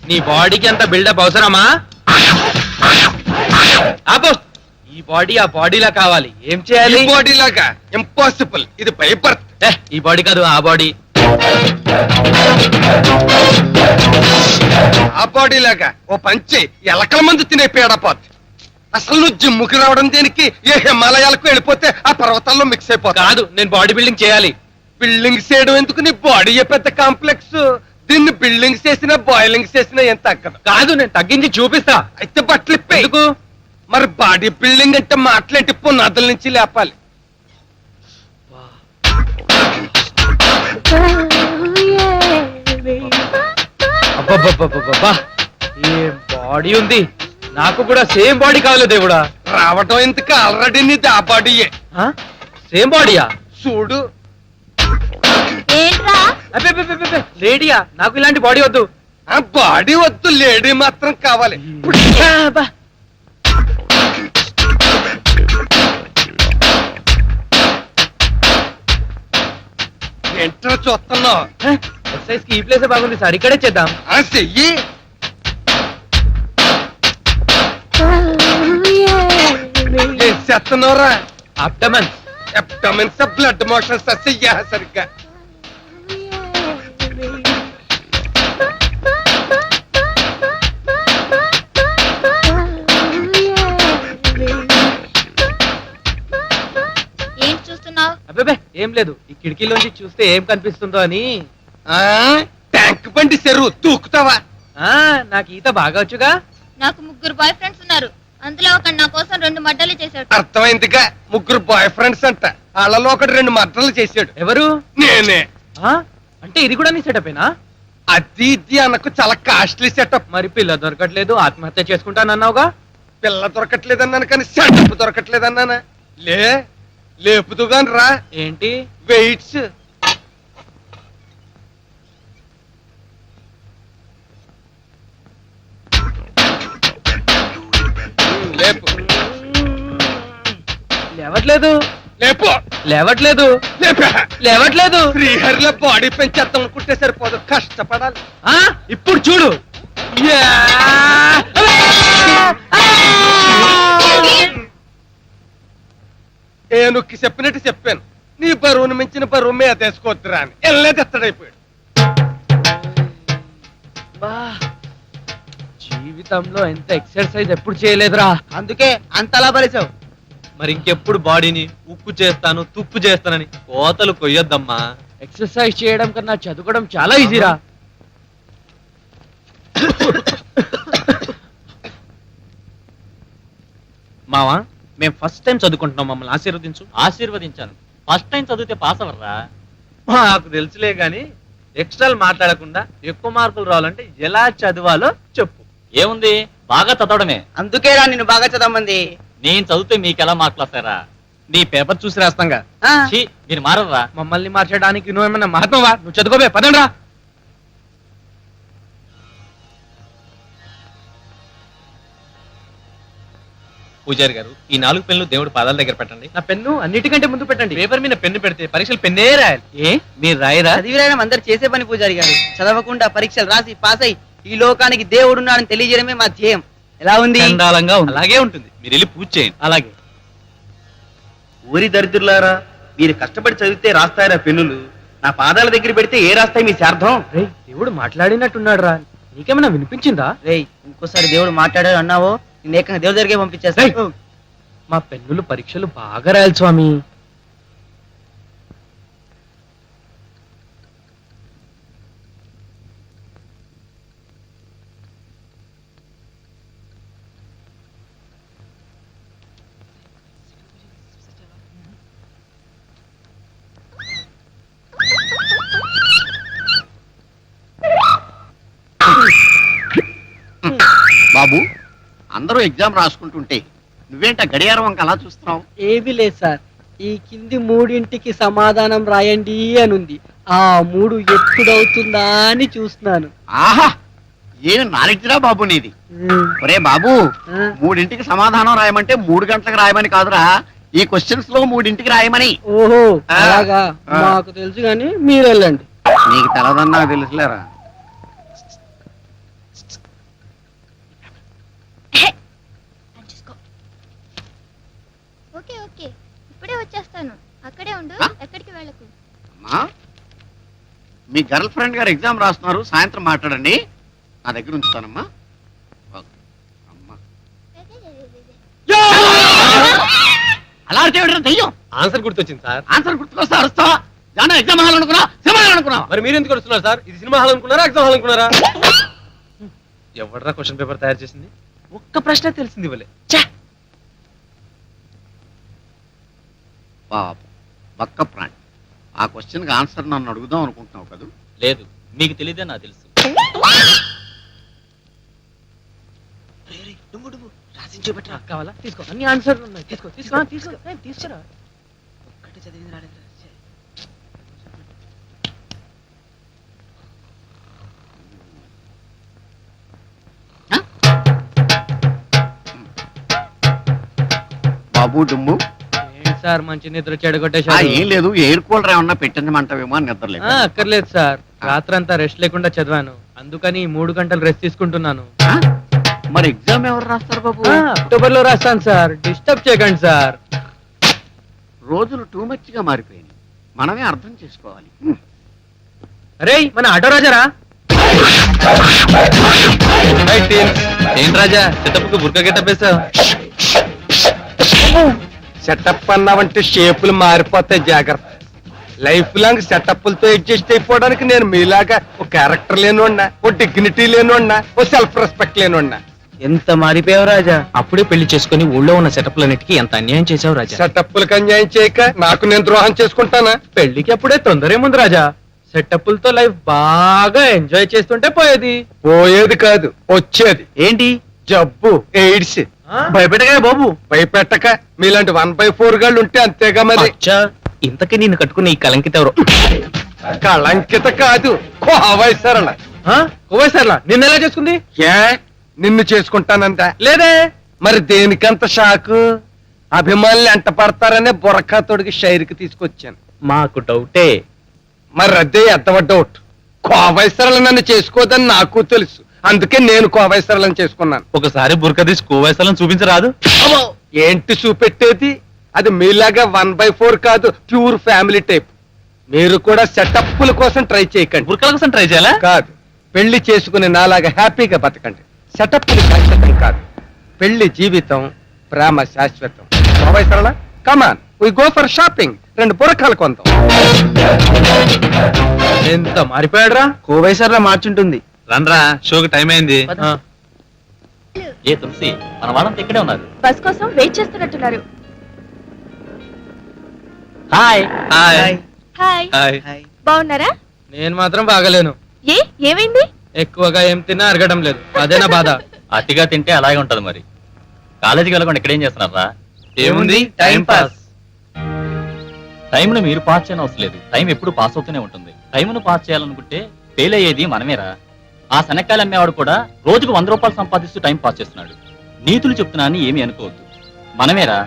నీ బాడీకి అంత బిల్డప్ అవసరమా? ఆపో. ఈ బాడీ ఆ బాడీలా కావాలి. ఏం చేయాలి? బాడీ లాగా ఇంపాసిబుల్. ఇది పేపర్. ఈ బాడీ కాదు, ఆ బాడీ. ఆ బాడీ లాగా ఓ పంచి ఎలకల మందు తినే పేడపోద్ది. అసలు నువ్వు జిమ్ముకి రావడం దేనికి? ఏ హిమాలయాలకు వెళ్ళిపోతే ఆ పర్వతాల్లో మిక్స్ అయిపోతా. కాదు, నేను బాడీ బిల్డింగ్ చేయాలి. బిల్డింగ్ చేయడం ఎందుకు? నీ బాడీ పెద్ద కాంప్లెక్స్. దీన్ని బిల్డింగ్ చేసినా బాయిలింగ్ చేసినా ఏం తగ్గదు. కాదు, నేను తగ్గించి చూపిస్తా. అయితే బట్టలు ఇప్పే. ఎందుకు? మరి బాడీ బిల్డింగ్ అంటే మాటలేంటి? పునాదుల నుంచి లేపాలి. అబ్బబ్బబ్బబ్బబ్బా, ఏం బాడీ ఉంది. నాకు కూడా సేమ్ బాడీ కావాలి దేవుడా. రావటం ఎందుకు? ఆల్రెడీ నీది ఆ బాడీయే. సేమ్ బాడీయా? చూడు. ఏంట్రా? అబ్బే లేడీయా? నాకు ఇలాంటి బాడీ వద్దు. ఆ బాడీ వద్దు, లేడీ మాత్రం కావాలి. ఏంట్రా చూస్తున్నావు? ఎక్సర్సైజ్ కి ఈ ప్లేస్ బాగుంది సార్, ఇక్కడే చేద్దాం. చెయ్యి. చేస్తున్నావురా? అబ్డమన్. అబ్డమన్స్, బ్లడ్ మోషన్స్ చెయ్యా సరిగ్గా. ఏం చూస్తున్నావు? అబ్బే ఏం లేదు, ఈ కిటికీలోంచి చూస్తే ఏం కనిపిస్తుందో అని. ట్యాంక్ బండి చెరువు దూకుతావా? నాకు ఈత బాగా వచ్చుగా. నాకు 3 బాయ్ ఫ్రెండ్స్ ఉన్నారు. అందులో ఒకడు నా కోసం 2 మడ్డలు చేశాడు. అర్థమైందిగా, 3 బాయ్ ఫ్రెండ్స్ అంట. వాళ్ళలో ఒకటి 2 మర్డర్లు చేశాడు. ఎవరు? నేనే. అంటే ఇది కూడా నీ సెటపేనా? అది ఇది అనకు, చాలా కాస్ట్లీ సెటప్. మరి పిల్ల దొరకట్లేదు, ఆత్మహత్య చేసుకుంటానన్నావుగా. పిల్ల దొరకట్లేదన్నాను కానీ సెటప్ దొరకట్లేదన్నానా? లేపుతూ గాని రా. ఏంటి? వెయిట్స్. లేపు. లేవట్లేదు. లేపు. లేవట్లేదు. లేవట్లేదు. శ్రీహరిలో బాడీ పెంచేద్దాం అనుకుంటే సరిపోదు, కష్టపడాలి. ఇప్పుడు చూడు. నొక్కి చెప్పినట్టు చెప్పాను. నీ బరువును మించిన బరువు మీద వేసుకోవద్దురా అని వెళ్ళేది ఎత్తడైపోయాడు. జీవితంలో ఎంత ఎక్సర్సైజ్ ఎప్పుడు చేయలేదురా. అందుకే అంతలా బలిసావు. మరి ఇంకెప్పుడు బాడీని ఉక్కు చేస్తాను, తుక్కు చేస్తానని కోతలు కొయ్యొద్దమ్మా. ఎక్సర్సైజ్ చేయడం కన్నా చదువుకోవడం చాలా ఈజీరా. మావా, మేము ఫస్ట్ టైం చదువుకుంటున్నాం, మమ్మల్ని ఆశీర్వదించు. ఆశీర్వదించాను. ఫస్ట్ టైం చదివితే పాస్ అవర్రా? మాకు తెలుసులే గాని ఎక్స్ట్రాలు మాట్లాడకుండా ఎక్కువ మార్కులు రావాలంటే ఎలా చదవాలో చెప్పు. ఏముంది, బాగా చదవడమే. అందుకేరా నిన్ను బాగా చదవమంది. నేను చదివితే మీకెలా మార్కులు వస్తారా? నీ పేపర్ చూసి రాస్తాంగా. మీరు మారరా? మమ్మల్ని మార్చడానికి నువ్వేమన్నా మహాత్మవా? నువ్వు చదువుకోవే, పదండ్రా. పూజారి గారు, ఈ 4 పెన్నులు దేవుడి పాదాల దగ్గర పెట్టండి. నా పెన్ను అన్నిటికంటే ముందు పెట్టండి. పేపర్ మీద పెన్ను పెడితే పరీక్షలు పెన్నే రాయాలి. మీరు రాయరా? చదివి రాయడం అందరు చేసే పని పూజారి గారు. చదవకుండా పరీక్షలు రాసి పాస్ అయి ఈ లోకానికి దేవుడున్నాడని తెలియజేయడమే మా ధ్యేయం. ఎలా ఉంది? చండాలంగా ఉంది. అలాగే ఉంటుంది. మీరు వెళ్ళి పూజ చేయండి. అలాగే. ఊరి దరిద్రులారా, మీరు కష్టపడి చదివితే రాస్తారా పెన్నులు? నా పాదాల దగ్గర పెడితే ఏ రాస్తాయి మీ శార్థం? దేవుడు మాట్లాడినట్టున్నాడు రా. నీకేమైనా వినిపించిందా? రేయ్, ఇంకోసారి దేవుడు మాట్లాడాడు అన్నావో నేను ఏకంగా దేవుడి దగ్గరికి పంపించేస్తా. మా పెన్నులు పరీక్షలు బాగా రాయాలి స్వామి. బాబు అందరూ ఎగ్జామ్ రాసుకుంటుంటే నువ్వేంట గడియారం వంక అలా చూస్తున్నావు? ఏమీ లేదు సార్, ఈ కింది మూడింటికి సమాధానం రాయండి అనుంది. ఆ 3 ఎప్పుడవుతుందా అని చూస్తున్నాను. ఆహా, ఏం నాలెడ్జ్ రా బాబు నీది. ఒరే బాబు, 3ంటికి సమాధానం రాయమంటే 3 గంటలకు రాయమని కాదురా, ఈ క్వశ్చన్స్ లో 3ంటికి రాయమని. ఓహో అలాగా, మాకు తెలుసు కానీ మీరు వెళ్ళండి. నీకు తెలదని నాకు తెలుసులేరా. ఓకే ఓకే, ఇప్పుడే వచ్చేస్తాను. అక్కడే ఉండు, ఎక్కడికి వెళ్ళకు. అమ్మా, మీ గర్ల్ ఫ్రెండ్ గారు ఎగ్జామ్ రాస్తున్నారు, సాయంత్రం మాట్లాడండి, నా దగ్గర ఉంచుతానమ్మా. అలా అడితే దెయ్యం. ఆన్సర్ గుర్తొచ్చింది సార్. ఆన్సర్ గుర్తుకొస్తా అరుస్తా. జానా ఎగ్జామ్ హాల్ అనుకున్నా, సినిమా హాల్ అనుకున్నా. మరి మీరు ఎందుకు వస్తున్నారు సార్? ఇది సినిమా హాల్ అనుకున్నారా, ఎగ్జామ్ హాల్ అనుకున్నారా? ఎవడరా క్వశ్చన్ పేపర్ తయారు చేసింది? ఒక్క ప్రశ్న తెలిసింది ఇవ్వలే. పాప బక్క ప్రాణి. ఆ క్వశ్చన్ కి ఆన్సర్ నన్ను అడుగుదాం అనుకుంటున్నావు కదా? లేదు, మీకు తెలియదే నాకు తెలుసు. రాసించేపట్రా కావాలా? తీసుకో, అన్ని ఆన్సర్లు ఉన్నాయి. తీసుకో తీసుకో తీసుకో తీసుకురా. ఒక్కటి చదివింది రాలేదు. బాబు డుమ్ము సార్, మంచి నిద్ర చెడగొట్టేశారు. ఏం లేదు, ఎయిర్ కూలర్ ఏమన్నా పెట్టించమంటావేమో అని నిద్రలేదు. అక్కర్లేదు సార్, రాత్రంతా రెస్ట్ లేకుండా చదివాను, అందుకని 3 గంటలు రెస్ట్ తీసుకుంటున్నాను. మరి ఎగ్జామ్ ఎవరు రాస్తారు బాబు? అక్టోబర్ లో రాస్తాను సార్, డిస్టర్బ్ చేయకండి సార్. రోజులు టూ మచ్ గా మారిపోయింది, మనమే అర్థం చేసుకోవాలి. అరే మన ఆటో రాజారా? ఏం రాజా, సెటప్కు బుర్కా గెటప్ వేసావు? సెటప్ అన్నావంటే షేపులు మారిపోతాయి, జాగ్రత్త. లైఫ్ లాంగ్ సెటప్లతో అడ్జస్ట్ అయిపోవడానికి నేను మీలాగా ఒక క్యారెక్టర్ లేనున్నా, ఓ డిగ్నిటీ లేనున్నా, ఓ సెల్ఫ్ రెస్పెక్ట్ లేనున్నా. ఎంత మారిపోయావు రాజా. అప్పుడే పెళ్లి చేసుకుని ఊళ్ళో ఉన్న సెటప్లన్నిటికీ ఎంత అన్యాయం చేసావు రాజా. సెటప్లకు అన్యాయం చేయక నాకు నేను ద్రోహం చేసుకుంటానా? పెళ్లికి అప్పుడే తొందరేముంది రాజా. సెటప్లతో లైఫ్ బాగా ఎంజాయ్ చేస్తుంటే పోయేది. పోయేది కాదు, వచ్చేది. ఏంటి? జబ్బు, ఎయిడ్స్. భయపెట్టగా బాబు. భయపెట్టక మీలాంటి 1/4 గాళ్ళు ఉంటే అంతేగా మరి. ఇంతకీ నిన్ను కట్టుకుని ఈ కలంకిత ఎవరు? కళంకిత కాదు, కోవైసరళ. కోవైసరళ నిన్ను ఎలా చేసుకుంది? ఏ నిన్ను చేసుకుంటానంట? లేదే. మరి దేనికంత షాకు? అభిమానులు ఎంట పడతారనే బుర్రకా తొడిగి షైర్కి తీసుకొచ్చాను. మాకు డౌటే. మరి అదే ఎద్దవ డౌట్. కోవైసరళ నన్ను చేసుకోదని నాకు తెలుసు, అందుకే నేను కోవైసరళని చేసుకున్నాను. ఒకసారి బుర్కా తీసి కోవైసరళని చూపించరాదు? ఏంటి చూపెట్టేది? అది మీలాగా 1/4 కాదు, ప్యూర్ ఫ్యామిలీ టైప్. మీరు కూడా సెటప్ల కోసం ట్రై చేయకండి. బుర్కాల కోసం ట్రై చేయాలా? కాదు, పెళ్లి చేసుకుని నాలాగా హ్యాపీగా బతకండి. సెటప్లు శాశ్వతం కాదు, పెళ్లి జీవితం, ప్రేమ శాశ్వతం. కోవైసరళ, కమాన్ వి గో ఫర్ షాపింగ్. 2 బుర్రకాలు కొందాం. ఎంత మారిపోయాడు రా. కోవైసర్లా మార్చుంటుంది. రండ్రా, షోకి టైం అయింది. ఏ తులసి, మన వాళ్ళంతా ఇక్కడే ఉన్నారు. బస్ కోసం వెయిట్ చేస్తున్నట్టున్నారు. Hi hi hi. బాగున్నారా? నేను మాత్రం బాగలేను. ఏమైంది? ఎక్కువగా ఏం తిన్నా అరగడం లేదు, అదేనా బాధ. అట్టిగా తింటే అలాగే ఉంటది. మరి కాలేజీకి వెళ్ళకుండా ఇక్కడ ఏం చేస్తున్నారా? ఏముంది, టైం పాస్. టైంను మీరు పాస్ చేయని అవసరం లేదు, టైం ఎప్పుడు పాస్ అవుతూనే ఉంటుంది. టైంను పాస్ చేయాలనుకుంటే ఫెయిల్ అయ్యేది మనమేరా. ఆ శనక్కాయలు అమ్మేవాడు కూడా రోజుకు 100 రూపాయలు సంపాదిస్తూ టైం పాస్ చేస్తున్నాడు. నీతులు చెప్తున్నా అని ఏమీ అనుకోవద్దు. మనమేరా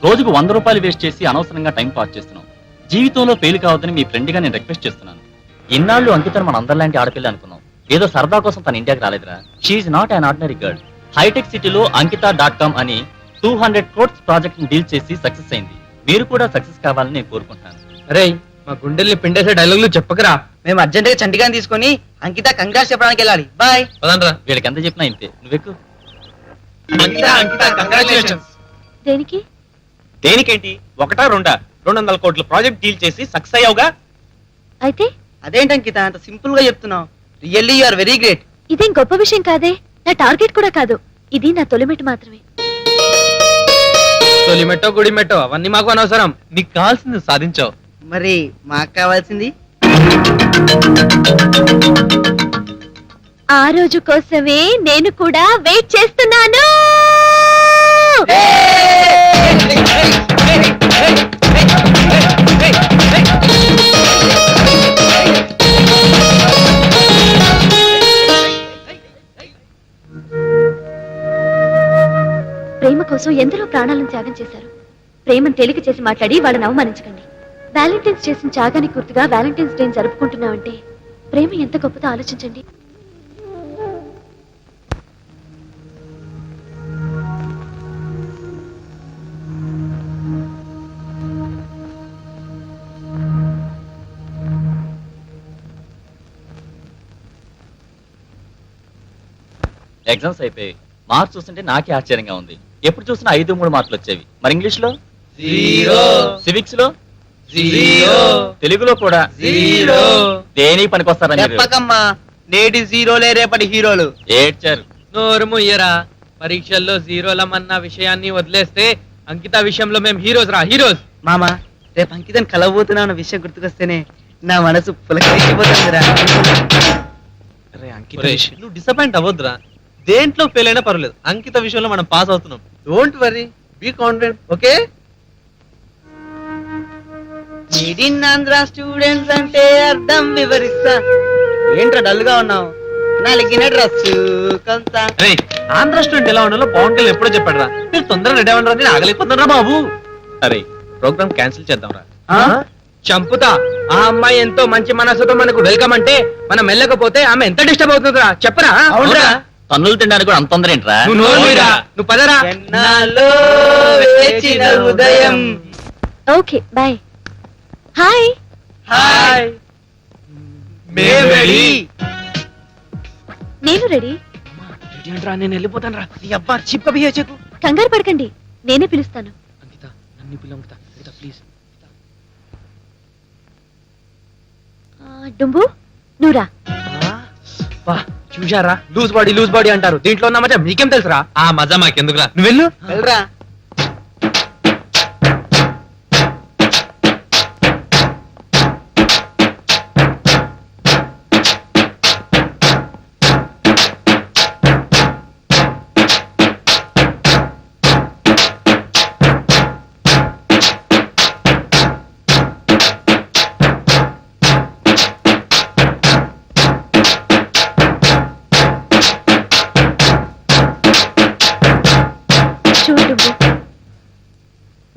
రోజుకు 100 రూపాయలు వేస్ట్ చేసి అనవసరంగా టైం పాస్ చేస్తున్నాం. జీవితంలో ఫెయిల్ కావద్దని మీ ఫ్రెండ్ గా నేను రిక్వెస్ట్ చేస్తున్నాను. ఇన్నాళ్ళు అంకితను మన అందరిలాంటి ఆడపిల్ల అనుకున్నాం. ఏదో సరదా కోసం తన ఇండియాకి రాలేదురా. She's not an ordinary girl. Hitech సిటీలో అంకిత.com అని 200 crores ప్రాజెక్ట్ ని డీల్ చేసి సక్సెస్ అయింది. మీరు కూడా సక్సెస్ కావాలని నేను కోరుకుంటున్నాను. అరే మా గుండెల్ని పిండేసే డైలాగులు చెప్పకరా. మేము అర్జెంట్ గా చంటిగాని తీసుకొని అంకిత కంగ్రాట్స్ చెప్పడానికి వెళ్ళాలి. బాయ్. పదండ్రా, వీళ్ళకి ఎంత చెప్పినా ఇంతే. నువ్వెక్కు. దేనికి? దేనికేంటి? 1 2 200 కోట్ల ప్రాజెక్ట్ డీల్ చేసి సక్సెస్ అయ్యావుగా. అయితే అదేంటి అంకిత అంత సింపుల్ గా చెప్తున్నావు? Really you are very great. ఇదేం గొప్ప విషయం కాదే, నా టార్గెట్ కూడా కాదు. ఇది నా తొలిమెట్టు మాత్రమే. తొలిమెట్టో గుడిమెట్టో అవన్నీ మాకు అనవసరం. నీకు కావాల్సింది సాధించావు. మరి మాకు కావాల్సింది? ఆ రోజు కోసమే నేను కూడా వెయిట్ చేస్తున్నాను. ప్రేమ కోసం ఎందరో ప్రాణాలను త్యాగం చేశారు. ప్రేమను తేలిక చేసి మాట్లాడి వాళ్ళని అవమానించకండి. వ్యాలంటైన్స్ చేసిన త్యాగానికి గుర్తుగా వ్యాలంటైన్స్ డే జరుపుకుంటున్నామంటే ప్రేమ ఎంత గొప్పదో ఆలోచించండి. ఎగ్జామ్స్ అయిపోయి మార్క్స్ చూస్తుంటే నాకే ఆశ్చర్యంగా ఉంది. ఎప్పుడు చూసినా 5-3 మార్కులు వచ్చేవి. మరి ఇంగ్లీష్ లో 0, సివిక్స్ లో 0, తెలుగులో కూడా 0. దేనికి పనికొస్తారని చెప్పకమ్మా, నేటి జీరోలే రేపటి హీరోలు. ఏడ్చారు. నోరు ముయ్యరా. పరీక్షల్లో జీరోలమన్న విషయాన్ని వదిలేస్తే అంకిత విషయంలో మేము హీరోస్ రా, హీరోస్. మామా, రేపు అంకితని కలవబోతున్నా అన్న విషయం గుర్తుకొస్తేనే నా మనసు పులకరించిపోతుందిరా. నువ్వు డిసప్పాయింట్ అవ్వద్దురా. దేంట్లో ఫెయిల్ అయినా పర్వాలేదు, అంకిత విషయంలో మనం పాస్ అవుతున్నాం. Don't worry, be confident. Okay, made in Andhra students అంటే అర్థం వివరిస్తా. ఏంట్రా డల్ గా ఉన్నావు? నలిగిన డ్రెస్ కొంత. ఆంధ్ర స్టూడెంట్ ఎలా ఉండాలో పవన్ కళ్యాణ్ ఎప్పుడో చెప్పాడు రా. మీరు తొందరగా రెడీ అవ్వండి, నేను ఆగలేకపోతున్నా బాబు. అరే ప్రోగ్రామ్ క్యాన్సిల్ చేద్దాం రా. చంపుతా. ఆ అమ్మాయి ఎంతో మంచి మనసుతో మనకు వెల్కమ్ అంటే మనం వెళ్ళకపోతే ఆమె ఎంత డిస్టర్బ్ అవుతుందిరా చెప్పరా. అవునరా, తన్నులు తినడానికి కూడా అంత తొందర ఏంట్రా? నువ్వు నోరు మీరా, నువ్వు పదరా. ఉదయం. Okay bye. Hi hi. మేము రెడీ. నేను రెడీ. నేను వెళ్ళిపోతాను రా. అబ్బా చిప్ బిహేవ్ చేయకు. కంగారు పడకండి, నేనే పిలుస్తాను. అంకిత నన్ను పిలు. అంకిత ప్లీజ్. డుంబు నువ్వురా. చూశారా, లూజ్ బాడీ అంటారు. దీంట్లో ఉన్న మజా మీకేం తెలుసురా? ఆ మజా మాకెందుకురా, నువ్వు వెళ్ళు. వెళ్ళరా.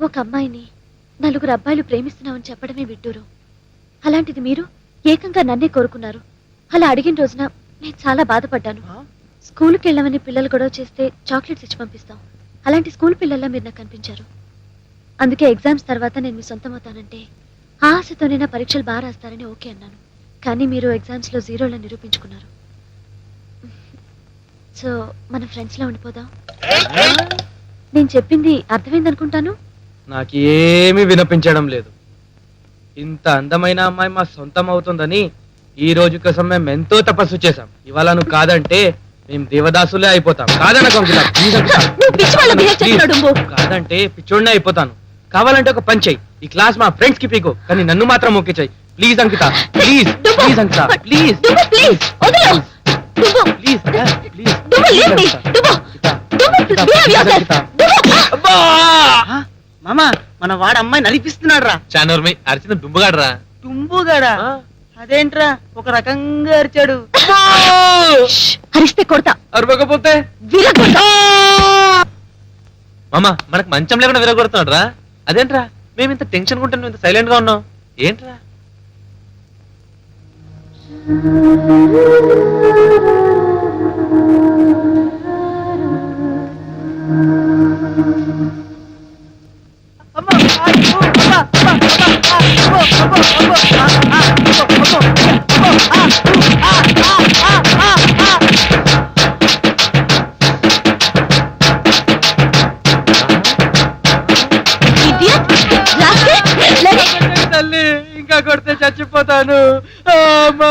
ఒక అమ్మాయిని 4 అబ్బాయిలు ప్రేమిస్తున్నామని చెప్పడమే విడ్డూరం. అలాంటిది మీరు ఏకంగా నన్నే కోరుకున్నారు. అలా అడిగిన రోజున నేను చాలా బాధపడ్డాను. స్కూల్కి వెళ్ళమని పిల్లలు గొడవ చేస్తే చాక్లెట్స్ ఇచ్చి పంపిస్తాం. అలాంటి స్కూల్ పిల్లల్లా మీరు నాకు కనిపించారు. అందుకే ఎగ్జామ్స్ తర్వాత నేను మీ సొంతం అవుతానంటే ఆ ఆశతోనే నా పరీక్షలు బాగా రాస్తారని ఓకే అన్నాను. కానీ మీరు ఎగ్జామ్స్ లో 0లను నిరూపించుకున్నారు. సో మన ఫ్రెండ్స్ లా ఉండిపోదాం. నేను చెప్పింది అర్థమైందనుకుంటాను. నాకు ఏమీ వినిపించడం లేదు. ఇంత అందమైన అమ్మాయి మా సొంతం అవుతుందని ఈ రోజు కోసం మేము ఎంతో తపస్సు చేశాం. ఇవాళ నువ్వు కాదంటే మేము దేవదాసులే అయిపోతాం. కాదంటే పిచ్చోడినే అయిపోతాను. కావాలంటే ఒక పని చెయ్యి, ఈ క్లాస్ మా ఫ్రెండ్స్ కి పీకో, కానీ నన్ను మాత్రం ఓకే చెయ్యి. Please Ankita, please please Ankita, please please మామా, మన వాడు అమ్మాయి నడిపిస్తున్నాడు రా. చానూర్మి అరిచిన దుంబుగాడరా. టుంబుగాడా? అదేంట్రా ఒక రకంగా అరిచాడు. అరిస్తే కొడతా, అరవకపోతే మామా మనకు మంచం లేకుండా విరగొడుతున్నాడు రా. అదేంట్రా మేము ఇంత టెన్షన్ కొంటే నువ్వు ఇంత సైలెంట్ గా ఉన్నావు ఏంట్రా? తల్లి, ఇంకా కొడితే చచ్చిపోతాను. అమ్మా,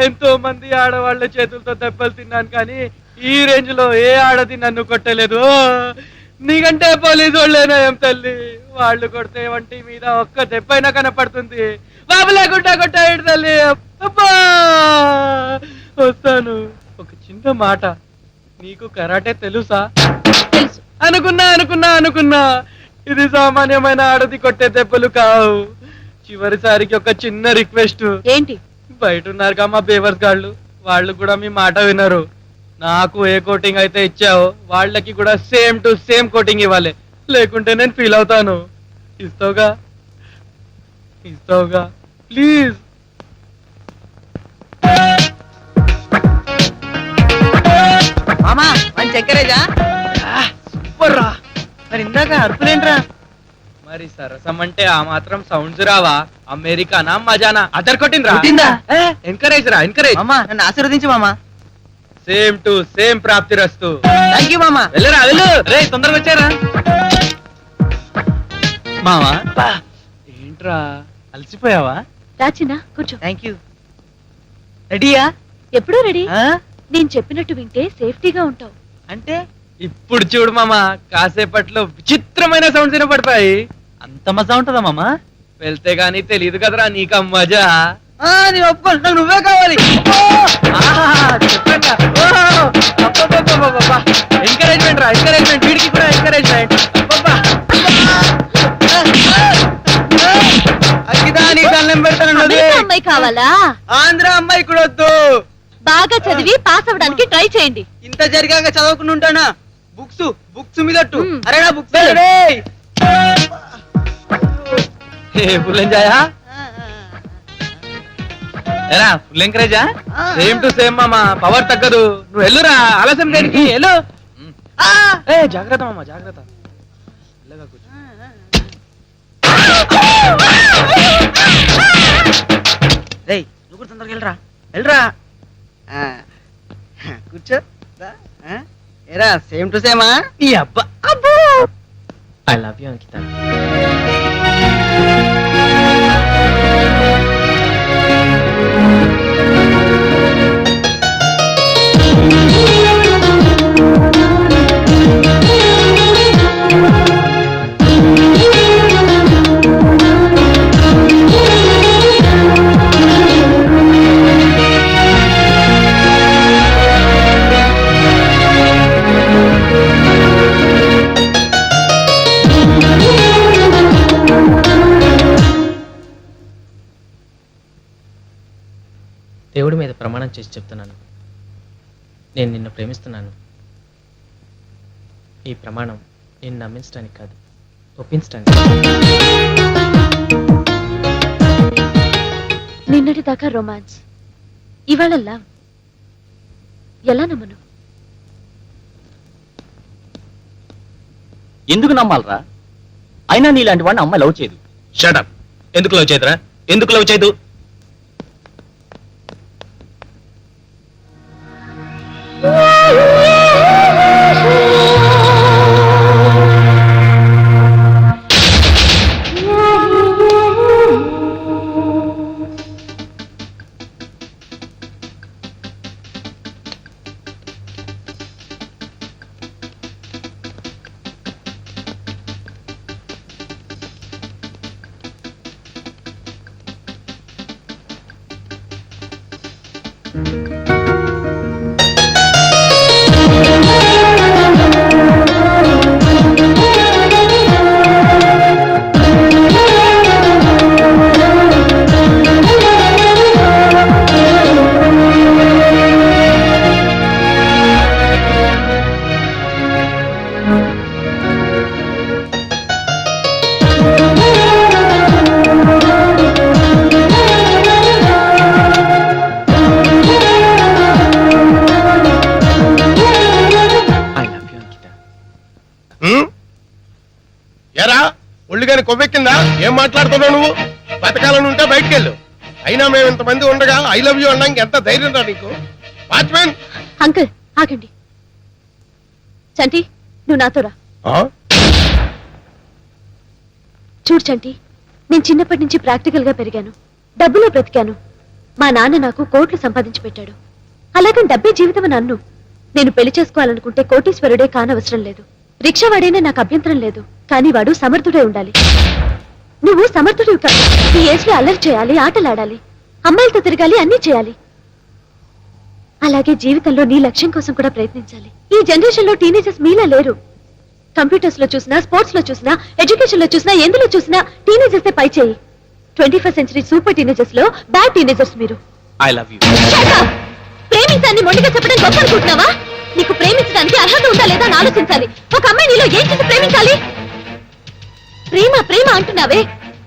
ఎంతో మంది ఆడవాళ్ల చేతులతో దెబ్బలు తిన్నాను, కానీ ఈ రేంజ్ లో ఏ ఆడది నన్ను కొట్టలేదు. నీకంటే పోలీసు వాళ్ళేనా ఏం తల్లి? వాళ్ళు కొడితే వంటి మీద ఒక్క దెబ్బైనా కనపడుతుంది. బాబు లేకుండా కొట్టాడు తల్లి. అబ్బా వస్తాను. ఒక చిన్న మాట, నీకు కరాటే తెలుసా? తెలుసు. అనుకున్నా ఇది సామాన్యమైన ఆడది కొట్టే దెబ్బలు కావు. చివరిసారికి ఒక చిన్న రిక్వెస్ట్. ఏంటి? బయట ఉన్నారుగా మా బేవర్స్ గాళ్ళు, వాళ్ళు కూడా మీ మాట వినరు. నాకు ఏ కోటింగ్ అయితే ఇచ్చావో వాళ్ళకి కూడా సేమ్ టు సేమ్ కోటింగ్ ఇవ్వాలి, లేకుంటే నేను ఫీల్ అవుతాను. ఇస్తావుగా ప్లీజ్. మామా మంచి ఎంకరేజా? సూపర్ రా. మరి ఇందాక అరుపులేంట్రా? మరి సరసం అంటే ఆ మాత్రం సౌండ్స్ రావా? అమెరికానా మజానా అదర్ కొట్టిందిరా. ఎంకరేజ్ రా, ఎంకరేజ్. మామా నన్ను ఆశీర్వదించు మామా. సేమ్ టు సేమ్ ప్రాప్తిరస్తు. థ్యాంక్ యూ మామా. వెళ్ళరా వెళ్ళు. రే తొందరగా వచ్చారా మావా? ఏంట్రా అలసిపోయావా? రాచినా కూర్చో. Thank you. రెడీయా? ఎప్పుడూ రెడీ. నేను చెప్పినట్టు వింటే సేఫ్టీగా ఉంటావు. అంటే ఇప్పుడు చూడు మామా, కాసేపట్లో విచిత్రమైన సౌండ్స్ వినపడతాయి. అంత మజా ఉంటుందా మామ? వెళ్తే గానీ తెలియదు కదరా నీకు మజా. నీ ఒప్పుకో, నువ్వే కావాలి. ఎంకరేజ్మెంట్ రా, ఎంకరేజ్మెంట్. వీడికి కూడా ఎంకరేజ్మెంట్. అగ్గిదా నీ దండం పెడతాను. అమ్మాయి కావాలా? ఆంధ్ర అమ్మాయి కూడా వద్దు. బాగా చదివి పాస్ అవ్వడానికి ట్రై చేయండి. ఇంత జరిగాక చదవకుండా ఉంటానా? బుక్స్ మీదట్టు. అరే నా బుక్స్ ఫుల్ ఎంజాయా? ఎరా ఫుల్ ఎంకరేజా? సేమ్ టు సేమ్ మామా, పవర్ తగ్గదు. నువ్వు వెళ్ళురా, ఆలస్యం దేనికి? వెళ్ళు. జాగ్రత్త మామా, జాగ్రత్త. రేయ్ నువ్వు కూడా తొందరగా వెళ్ళరా. కూర్చో. ఏరా సేమ్ టు సేమా? ఈ అబ్బా. ఐ లవ్ యూ అంకిత. దేవుడి మీద ప్రమాణం చేసి చెప్తున్నాను, నేను నిన్ను ప్రేమిస్తున్నాను. ఈ ప్రమాణం నిన్ను నమ్మించడానికి కాదు, ఒప్పించడానికి. నిన్నటి దాకా రొమాన్స్, ఇవాళ లవ్. ఎలా నమ్మను? ఎందుకు నమ్మాలరా? అయినా నీలాంటి వాడిని అమ్మాయి లవ్ చేయదు. షటప్. ఎందుకు లవ్ చేయదురా? ఎందుకు లవ్ చేయదు? ఎరా ఒళ్ళుగాని కొవ్వెక్కిందా? ఏం మాట్లాడుతున్నావు నువ్వు? బతకాలని ఉంటే బయటికి వెళ్ళు. అయినా మేము ఇంతమంది ఉండగా ఐ లవ్ యూ అనడానికి ఎంత ధైర్యం రా నీకు? వాచ్మెన్ అంకుల్ ఆగండి. చంటి నువ్వు నాతో రా. చూడు చంటి, నేను చిన్నప్పటి నుంచి ప్రాక్టికల్ గా పెరిగాను, డబ్బులో బ్రతికాను. మా నాన్న నాకు కోట్లు సంపాదించి పెట్టాడు. అలాగని డబ్బే జీవితం అని అన్ను. నేను పెళ్లి చేసుకోవాలనుకుంటే కోటీశ్వరుడే కానవసరం లేదు, రిక్షావాడైనా నాకు అభ్యంతరం లేదు. కానీ వాడు సమర్థుడే ఉండాలి. నువ్వు సమర్థుడివి కాదు. ఈ ఏజ్ లో అల్లరి చేయాలి, ఆటలాడాలి, అమ్మాయిలతో తిరగాలి, అన్నీ చేయాలి. అలాగే జీవితంలో నీ లక్ష్యం కోసం కూడా ప్రయత్నించాలి. ఈ జనరేషన్ లో టీనేజర్స్ మీలా లేరు. కంప్యూటర్స్ లో చూసినా, స్పోర్ట్స్ లో చూసినా, ఎడ్యుకేషన్ లో చూసినా, ఎందులో చూసినా టీనేజర్స్ పై చేయి. 21st సెంచరీ సూపర్ టీనేజర్స్ లో బ్యాడ్ టీనేజర్స్ మీరు. I love you. ప్రేమించాన్ని మొండిగా చెప్పడం గొప్ప అనుకుంటున్నావా? నీకు ప్రేమించడానికి అర్హత ఉందా లేదా అని ఆలోచించాలి. ఒక అమ్మాయి నీలో ఏం చేసి ప్రేమించాలి? ప్రేమ ప్రేమ అంటున్నావే,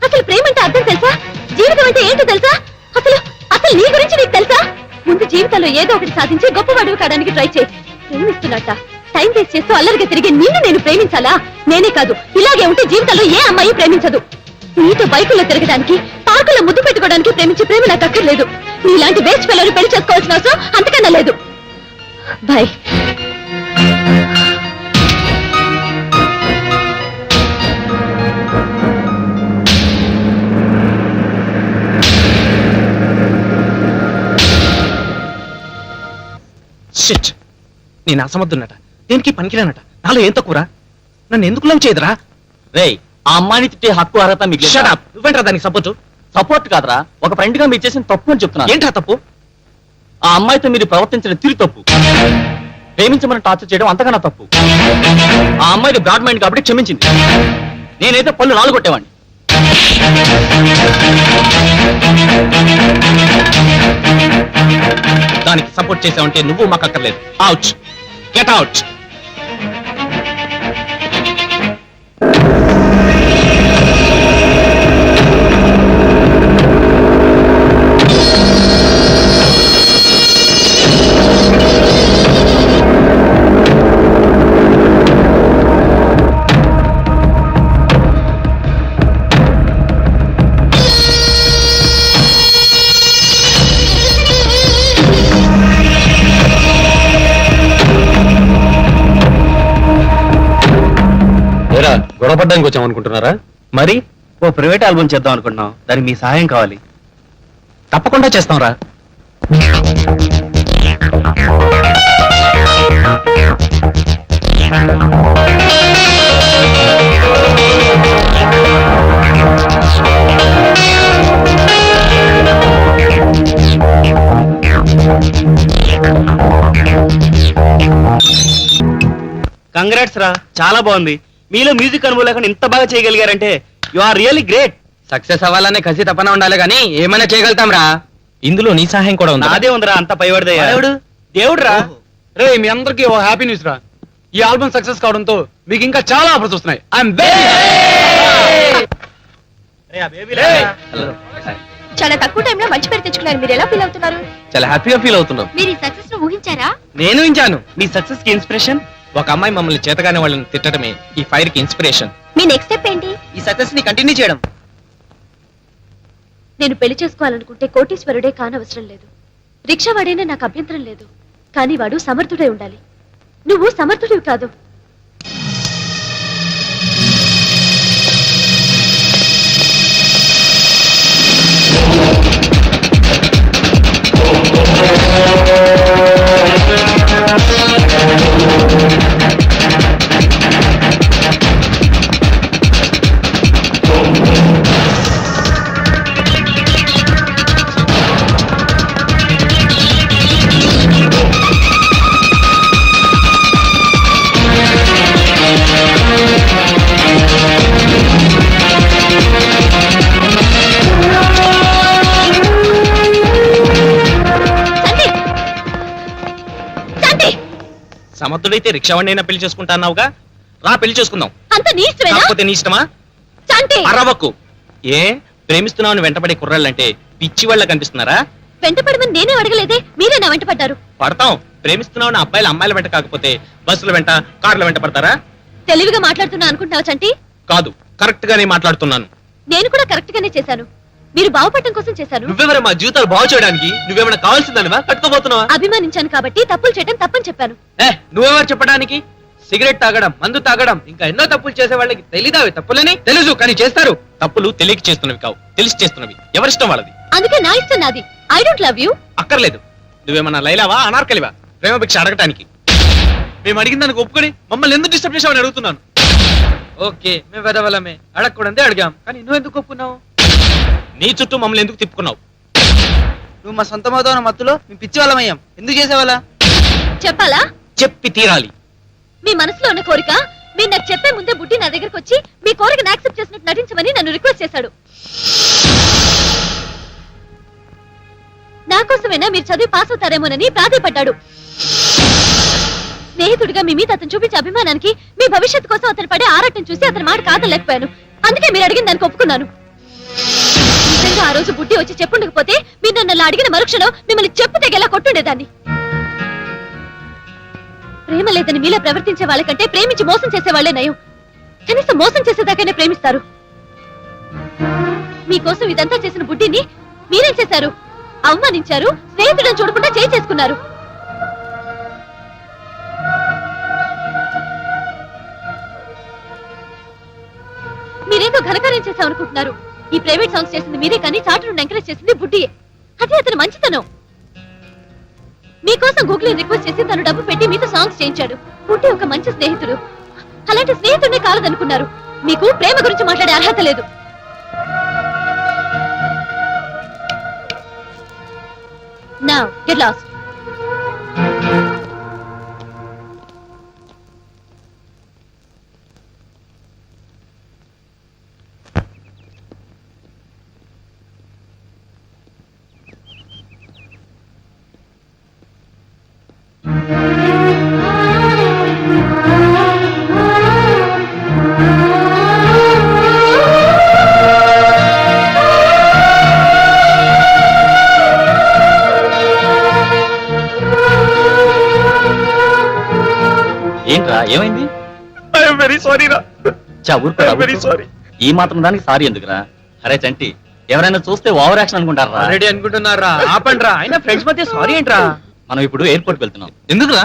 అసలు ప్రేమ అంటే అర్థం తెలుసా? జీవితం అంటే ఏంటో తెలుసా? అసలు అసలు నీ గురించి నీకు తెలుసా? ముందు జీవితంలో ఏదో ఒకటి సాధించి గొప్పవాడివి కావడానికి ట్రై చేయి. ప్రేమిస్తున్నట్ట టైం వేస్ట్ చేస్తూ అల్లరిగా తిరిగి నిన్ను నేను ప్రేమించాలా? నేనే కాదు, ఇలాగే ఉంటే జీవితంలో ఏ అమ్మాయి ప్రేమించదు. నీతో బైకుల్లో తిరగడానికి, పార్కులో ముద్దు పెట్టుకోవడానికి ప్రేమించే ప్రేమ నాకు అక్కర్లేదు. నీలాంటి వేస్ట్ పిల్లలు పెళ్లి చేసుకోవాల్సిన అవసరం అంతకన్నా లేదు. బాయ్. షిట్, నేను అసమర్థున్నట, దేనికి పనికిరానట, నాలో ఏం తక్కువరా? నన్ను ఎందుకు లవ్ చేయదురా? రేయ్, ఆ అమ్మాయిని తిట్టే హక్కు అర్హత మీకు Shut up. నువ్వేంట్రా దానికి సపోర్ట్ కాదురా, ఒక ఫ్రెండ్ గా మీరు చేసిన తప్పు అని చెప్తున్నా. ఏంట్రా తప్పు? ఆ అమ్మాయితో మీరు ప్రవర్తించిన తీరు తప్పు. ప్రేమించమని టార్చర్ చేయడం అంతకన్నా తప్పు. ఆ అమ్మాయిది బ్రాడ్ మైండ్ కాబట్టి క్షమించింది. నేనైతే పళ్ళు రాళ్ళు కొట్టేవాడిని. దానికి సపోర్ట్ చేసావంటే నువ్వు మాకు అక్కర్లేదు. Out, get out. గొడవపడ్డానికి వచ్చాం అనుకుంటున్నారా? మరి ఓ ప్రైవేట్ ఆల్బమ్ చేద్దాం అనుకుంటున్నాం, దానికి మీ సహాయం కావాలి. తప్పకుండా చేస్తాం రా. కంగ్రాట్స్ రా, చాలా బాగుంది. మీలో మ్యూజిక్ అనుభవం లేకుండా ఇంత బాగా చేయగలిగారంటే you are really great. Success అవ్వాలనే కసి తపన ఉండాలి కానీ ఏమైనా చేయగలుగుతాం రా. ఇందులో నీ సహాయం కూడా ఉంది. నాదే ఉందిరా, అంత పైవాడిదయ్యా. దేవుడు రా. రే, మీ అందరికీ ఓ హ్యాపీ న్యూస్ రా. ఈ ఆల్బమ్ సక్సెస్ కావడంతో మీకు ఇంకా చాలా ఆఫర్స్ వస్తున్నాయి. ఐఎమ్ చాలా తక్కువ టైంలో మంచి పేరు తెచ్చుకున్నారు. మీరు ఎలా ఫీల్ అవుతున్నారు? చాలా హ్యాపీగా ఫీల్ అవుతున్నాం. మీరు ఈ సక్సెస్ ను ఊహించారా? నేను ఊహించాను. మీ సక్సెస్ కి ఇన్స్పిరేషన్ ఒక అమ్మాయి మమ్మల్ని చేతగానే వాళ్ళని తిట్టడమే ఈ ఫైర్ కి ఇన్స్పిరేషన్. మీ నెక్స్ట్ స్టెప్ ఏంటి? ఈ సక్సెస్ ని కంటిన్యూ చేయడం. నేను పెళ్లి చేసుకోవాలనుకుంటే కోటీశ్వరుడే కానవసరం లేదు, రిక్షావాడైనా నాకు అభ్యంతరం లేదు. కానీ వాడు సమర్థుడై ఉండాలి. నువ్వు సమర్థుడివి కాదు. సమర్థుడైతే రిక్షావాడినైనా పెళ్లి చేసుకుంటా అన్నావుగా, రా పెళ్లి చేసుకుందాం. అంత నీ ఇష్టమేనా? కాకపోతే నీ ఇష్టమా? శాంతి, అరవకు. ఏ ప్రేమిస్తున్నావు వెంటపడే కుర్రాళ్ళంటే పిచ్చి వాళ్ళ కనిపిస్తున్నారా? వెంటపడమని నేనే అడగలేదే, మీరే నా వెంట పడ్డారు. పడతాం. ప్రేమిస్తున్నావు అబ్బాయిలు అమ్మాయిల వెంట కాకపోతే బస్సుల వెంట కార్ల వెంట పడతారా? తెలివిగా మాట్లాడుతున్నా అనుకుంటున్నావు చంటి? కాదు, కరెక్ట్ గానే మాట్లాడుతున్నాను. నేను కూడా కరెక్ట్ గానే చేశాను. మీరు బాగుపడటం కోసం చేశాను. నువ్వెవరా మా జీవితాలు బాగు చేయడానికి? నువ్వేమైనా కావాల్సిందానివా? కట్టుకోబోతున్నావా? అభిమానించాను కాబట్టి తప్పులు చేయడం తప్పని చెప్పాను. నువ్వెవరు చెప్పడానికి? సిగరెట్ తాగడం, మందు తాగడం, ఇంకా ఎన్నో తప్పులు చేసే వాళ్ళకి తెలీదావి తప్పులని? తెలుసు కానీ చేస్తారు. తప్పులు తెలియక చేస్తున్నవి కావు, తెలిసి చేస్తున్నవి. ఎవరిష్టం వాళ్ళది. అందుకే నా ఇష్టం నాది. I don't love you. అక్కర్లేదు. నువ్వేమన్నా లైలావా, అనార్కలివా ప్రేమ భిక్ష అడగటానికి? మేము అడిగిన దానికి ఒప్పుకొని మమ్మల్ని ఎందుకు డిస్టర్బ్ చేసావని అడుగుతున్నాను. ఓకే, మేము వెదవలమే, అడగకూడదే అడిగాం. కానీ నువ్వు ఎందుకు ఒప్పుకున్నావు? నీ చుట్టూ మమ్మల్ని ఎందుకు తిప్పుకున్నావు? నువ్వు మా సొంత మౌతాన మత్తులో మేము పిచ్చి వాళ్ళమయ్యాం. ఎందుకు చేసేవాళ్ళ? చెప్పాలా? చెప్పి తీరాలి. మీ మనసులో ఉన్న కోరిక మీరు నాకు చెప్పే ముందే బుడ్డి నా దగ్గరకు వచ్చి మీ కోరికను యాక్సెప్ట్ చేసినట్టు నటించమని నన్ను రిక్వెస్ట్ చేశాడు. నా కోసమైనా మీరు చదివి పాస్ అవుతారేమోనని ప్రాధాయపడ్డాడు. స్నేహితుడిగా మీ మీద అతను చూపించే అభిమానానికి మీ భవిష్యత్తు కోసం అతను పడే ఆరాటం చూసి అతని మాట కాదలేకపోయాను. అందుకే మీరు అడిగిన దానికి ఒప్పుకున్నాను. నిజంగా ఆ రోజు బుడ్డి వచ్చి చెప్పుండకపోతే మీరు నన్ను అలా అడిగిన మరుక్షణం మిమ్మల్ని చెప్పు తెగేలా కొట్టుండేదాన్ని. ప్రేమ లేదని మీలో ప్రవర్తించే వాళ్ళకంటే ప్రేమించి మోసం చేసే వాళ్లే నయం. కనీసం మోసం చేసేదాకైనా ప్రేమిస్తారు. మీకోసం ఇదంతా చేసిన బుడ్డిని మీరేం చేశారు? అవమానించారు. స్నేహితుడని చూడకుండా చేసుకున్నారు. మీరేదో ఘనకార్యం చేశామనుకుంటున్నారు. ఈ ప్రైవేట్ సాంగ్స్ చేసింది మీరే కానీ చాటును ఎంకరేజ్ చేసింది బుడ్డియే. అదే అతను మంచితనం. మీకోసం గూగుల్ రిక్వెస్ట్ చేసి తను డబ్బు పెట్టి మీతో సాంగ్స్ చేయించాడు. బుడ్డి ఒక మంచి స్నేహితుడు. అలాంటి స్నేహితుడినే కాలదనుకున్నారు. మీకు ప్రేమ గురించి మాట్లాడే అర్హత లేదు. Now, get lost. ఏంట్రా ఏమైంది? ఐఎమ్ వెరీ సారీ రా. Very sorry. ఈ మాత్రం దానికి సారీ ఎందుకురా? అరే చంటి, ఎవరైనా చూస్తే ఓవర్ యాక్షన్ అనుకుంటారా? రెడీ అనుకుంటున్నారా? ఆపండ్రా. అయినా ఫ్రెండ్స్ మధ్య సారీ ఏంట్రా? మనం ఇప్పుడు ఎయిర్పోర్ట్ వెళ్తున్నాం. ఎందుకురా?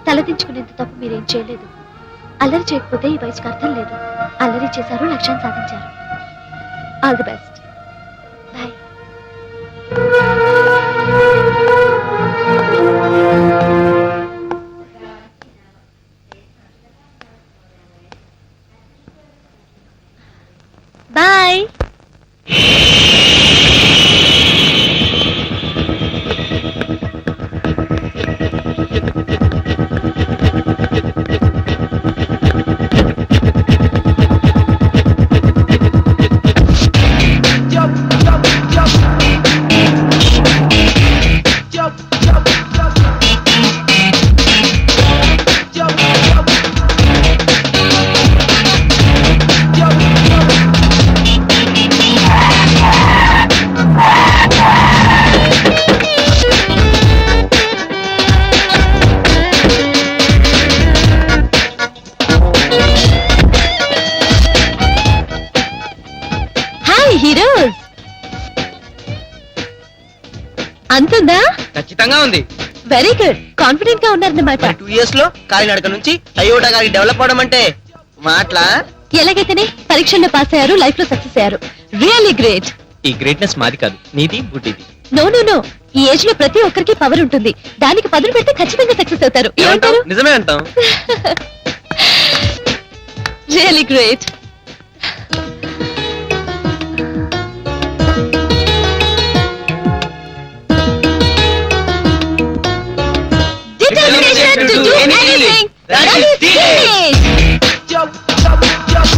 తలదించుకునేంత తప్పు మీరేం చేయలేదు. అల్లరి చేయకపోతే ఈ వయసుకు అర్థం లేదు. అల్లరి చేశారు, లక్ష్యాన్ని సాధించారు. All the best. Bye. Bye. Heroes అంతుందా? ఖచ్చితంగా ఉంది. Very good. కాన్ఫిడెంట్ గా ఉన్నారన్నమాట. 2 years లో కాలినడక నుంచి అయోటా గారికి డెవలప్ అవడం అంటే మాటలా? ఎలాగైతేనే పరీక్షల్లో పాస్ అయ్యారు, లైఫ్ లో సక్సెస్ అయ్యారు. Really great. ఈ గ్రేట్నెస్ మాది కాదు, నీది బుడ్డిది. నో నో నో, ఈ ఏజ్ లో ప్రతి ఒక్కరికి పవర్ ఉంటుంది. దానికి పదులు పెడితే ఖచ్చితంగా సక్సెస్ అవుతారు. ఏమంటారు? నిజమే అంటాం. Really great. Determination to do anything that is teenage.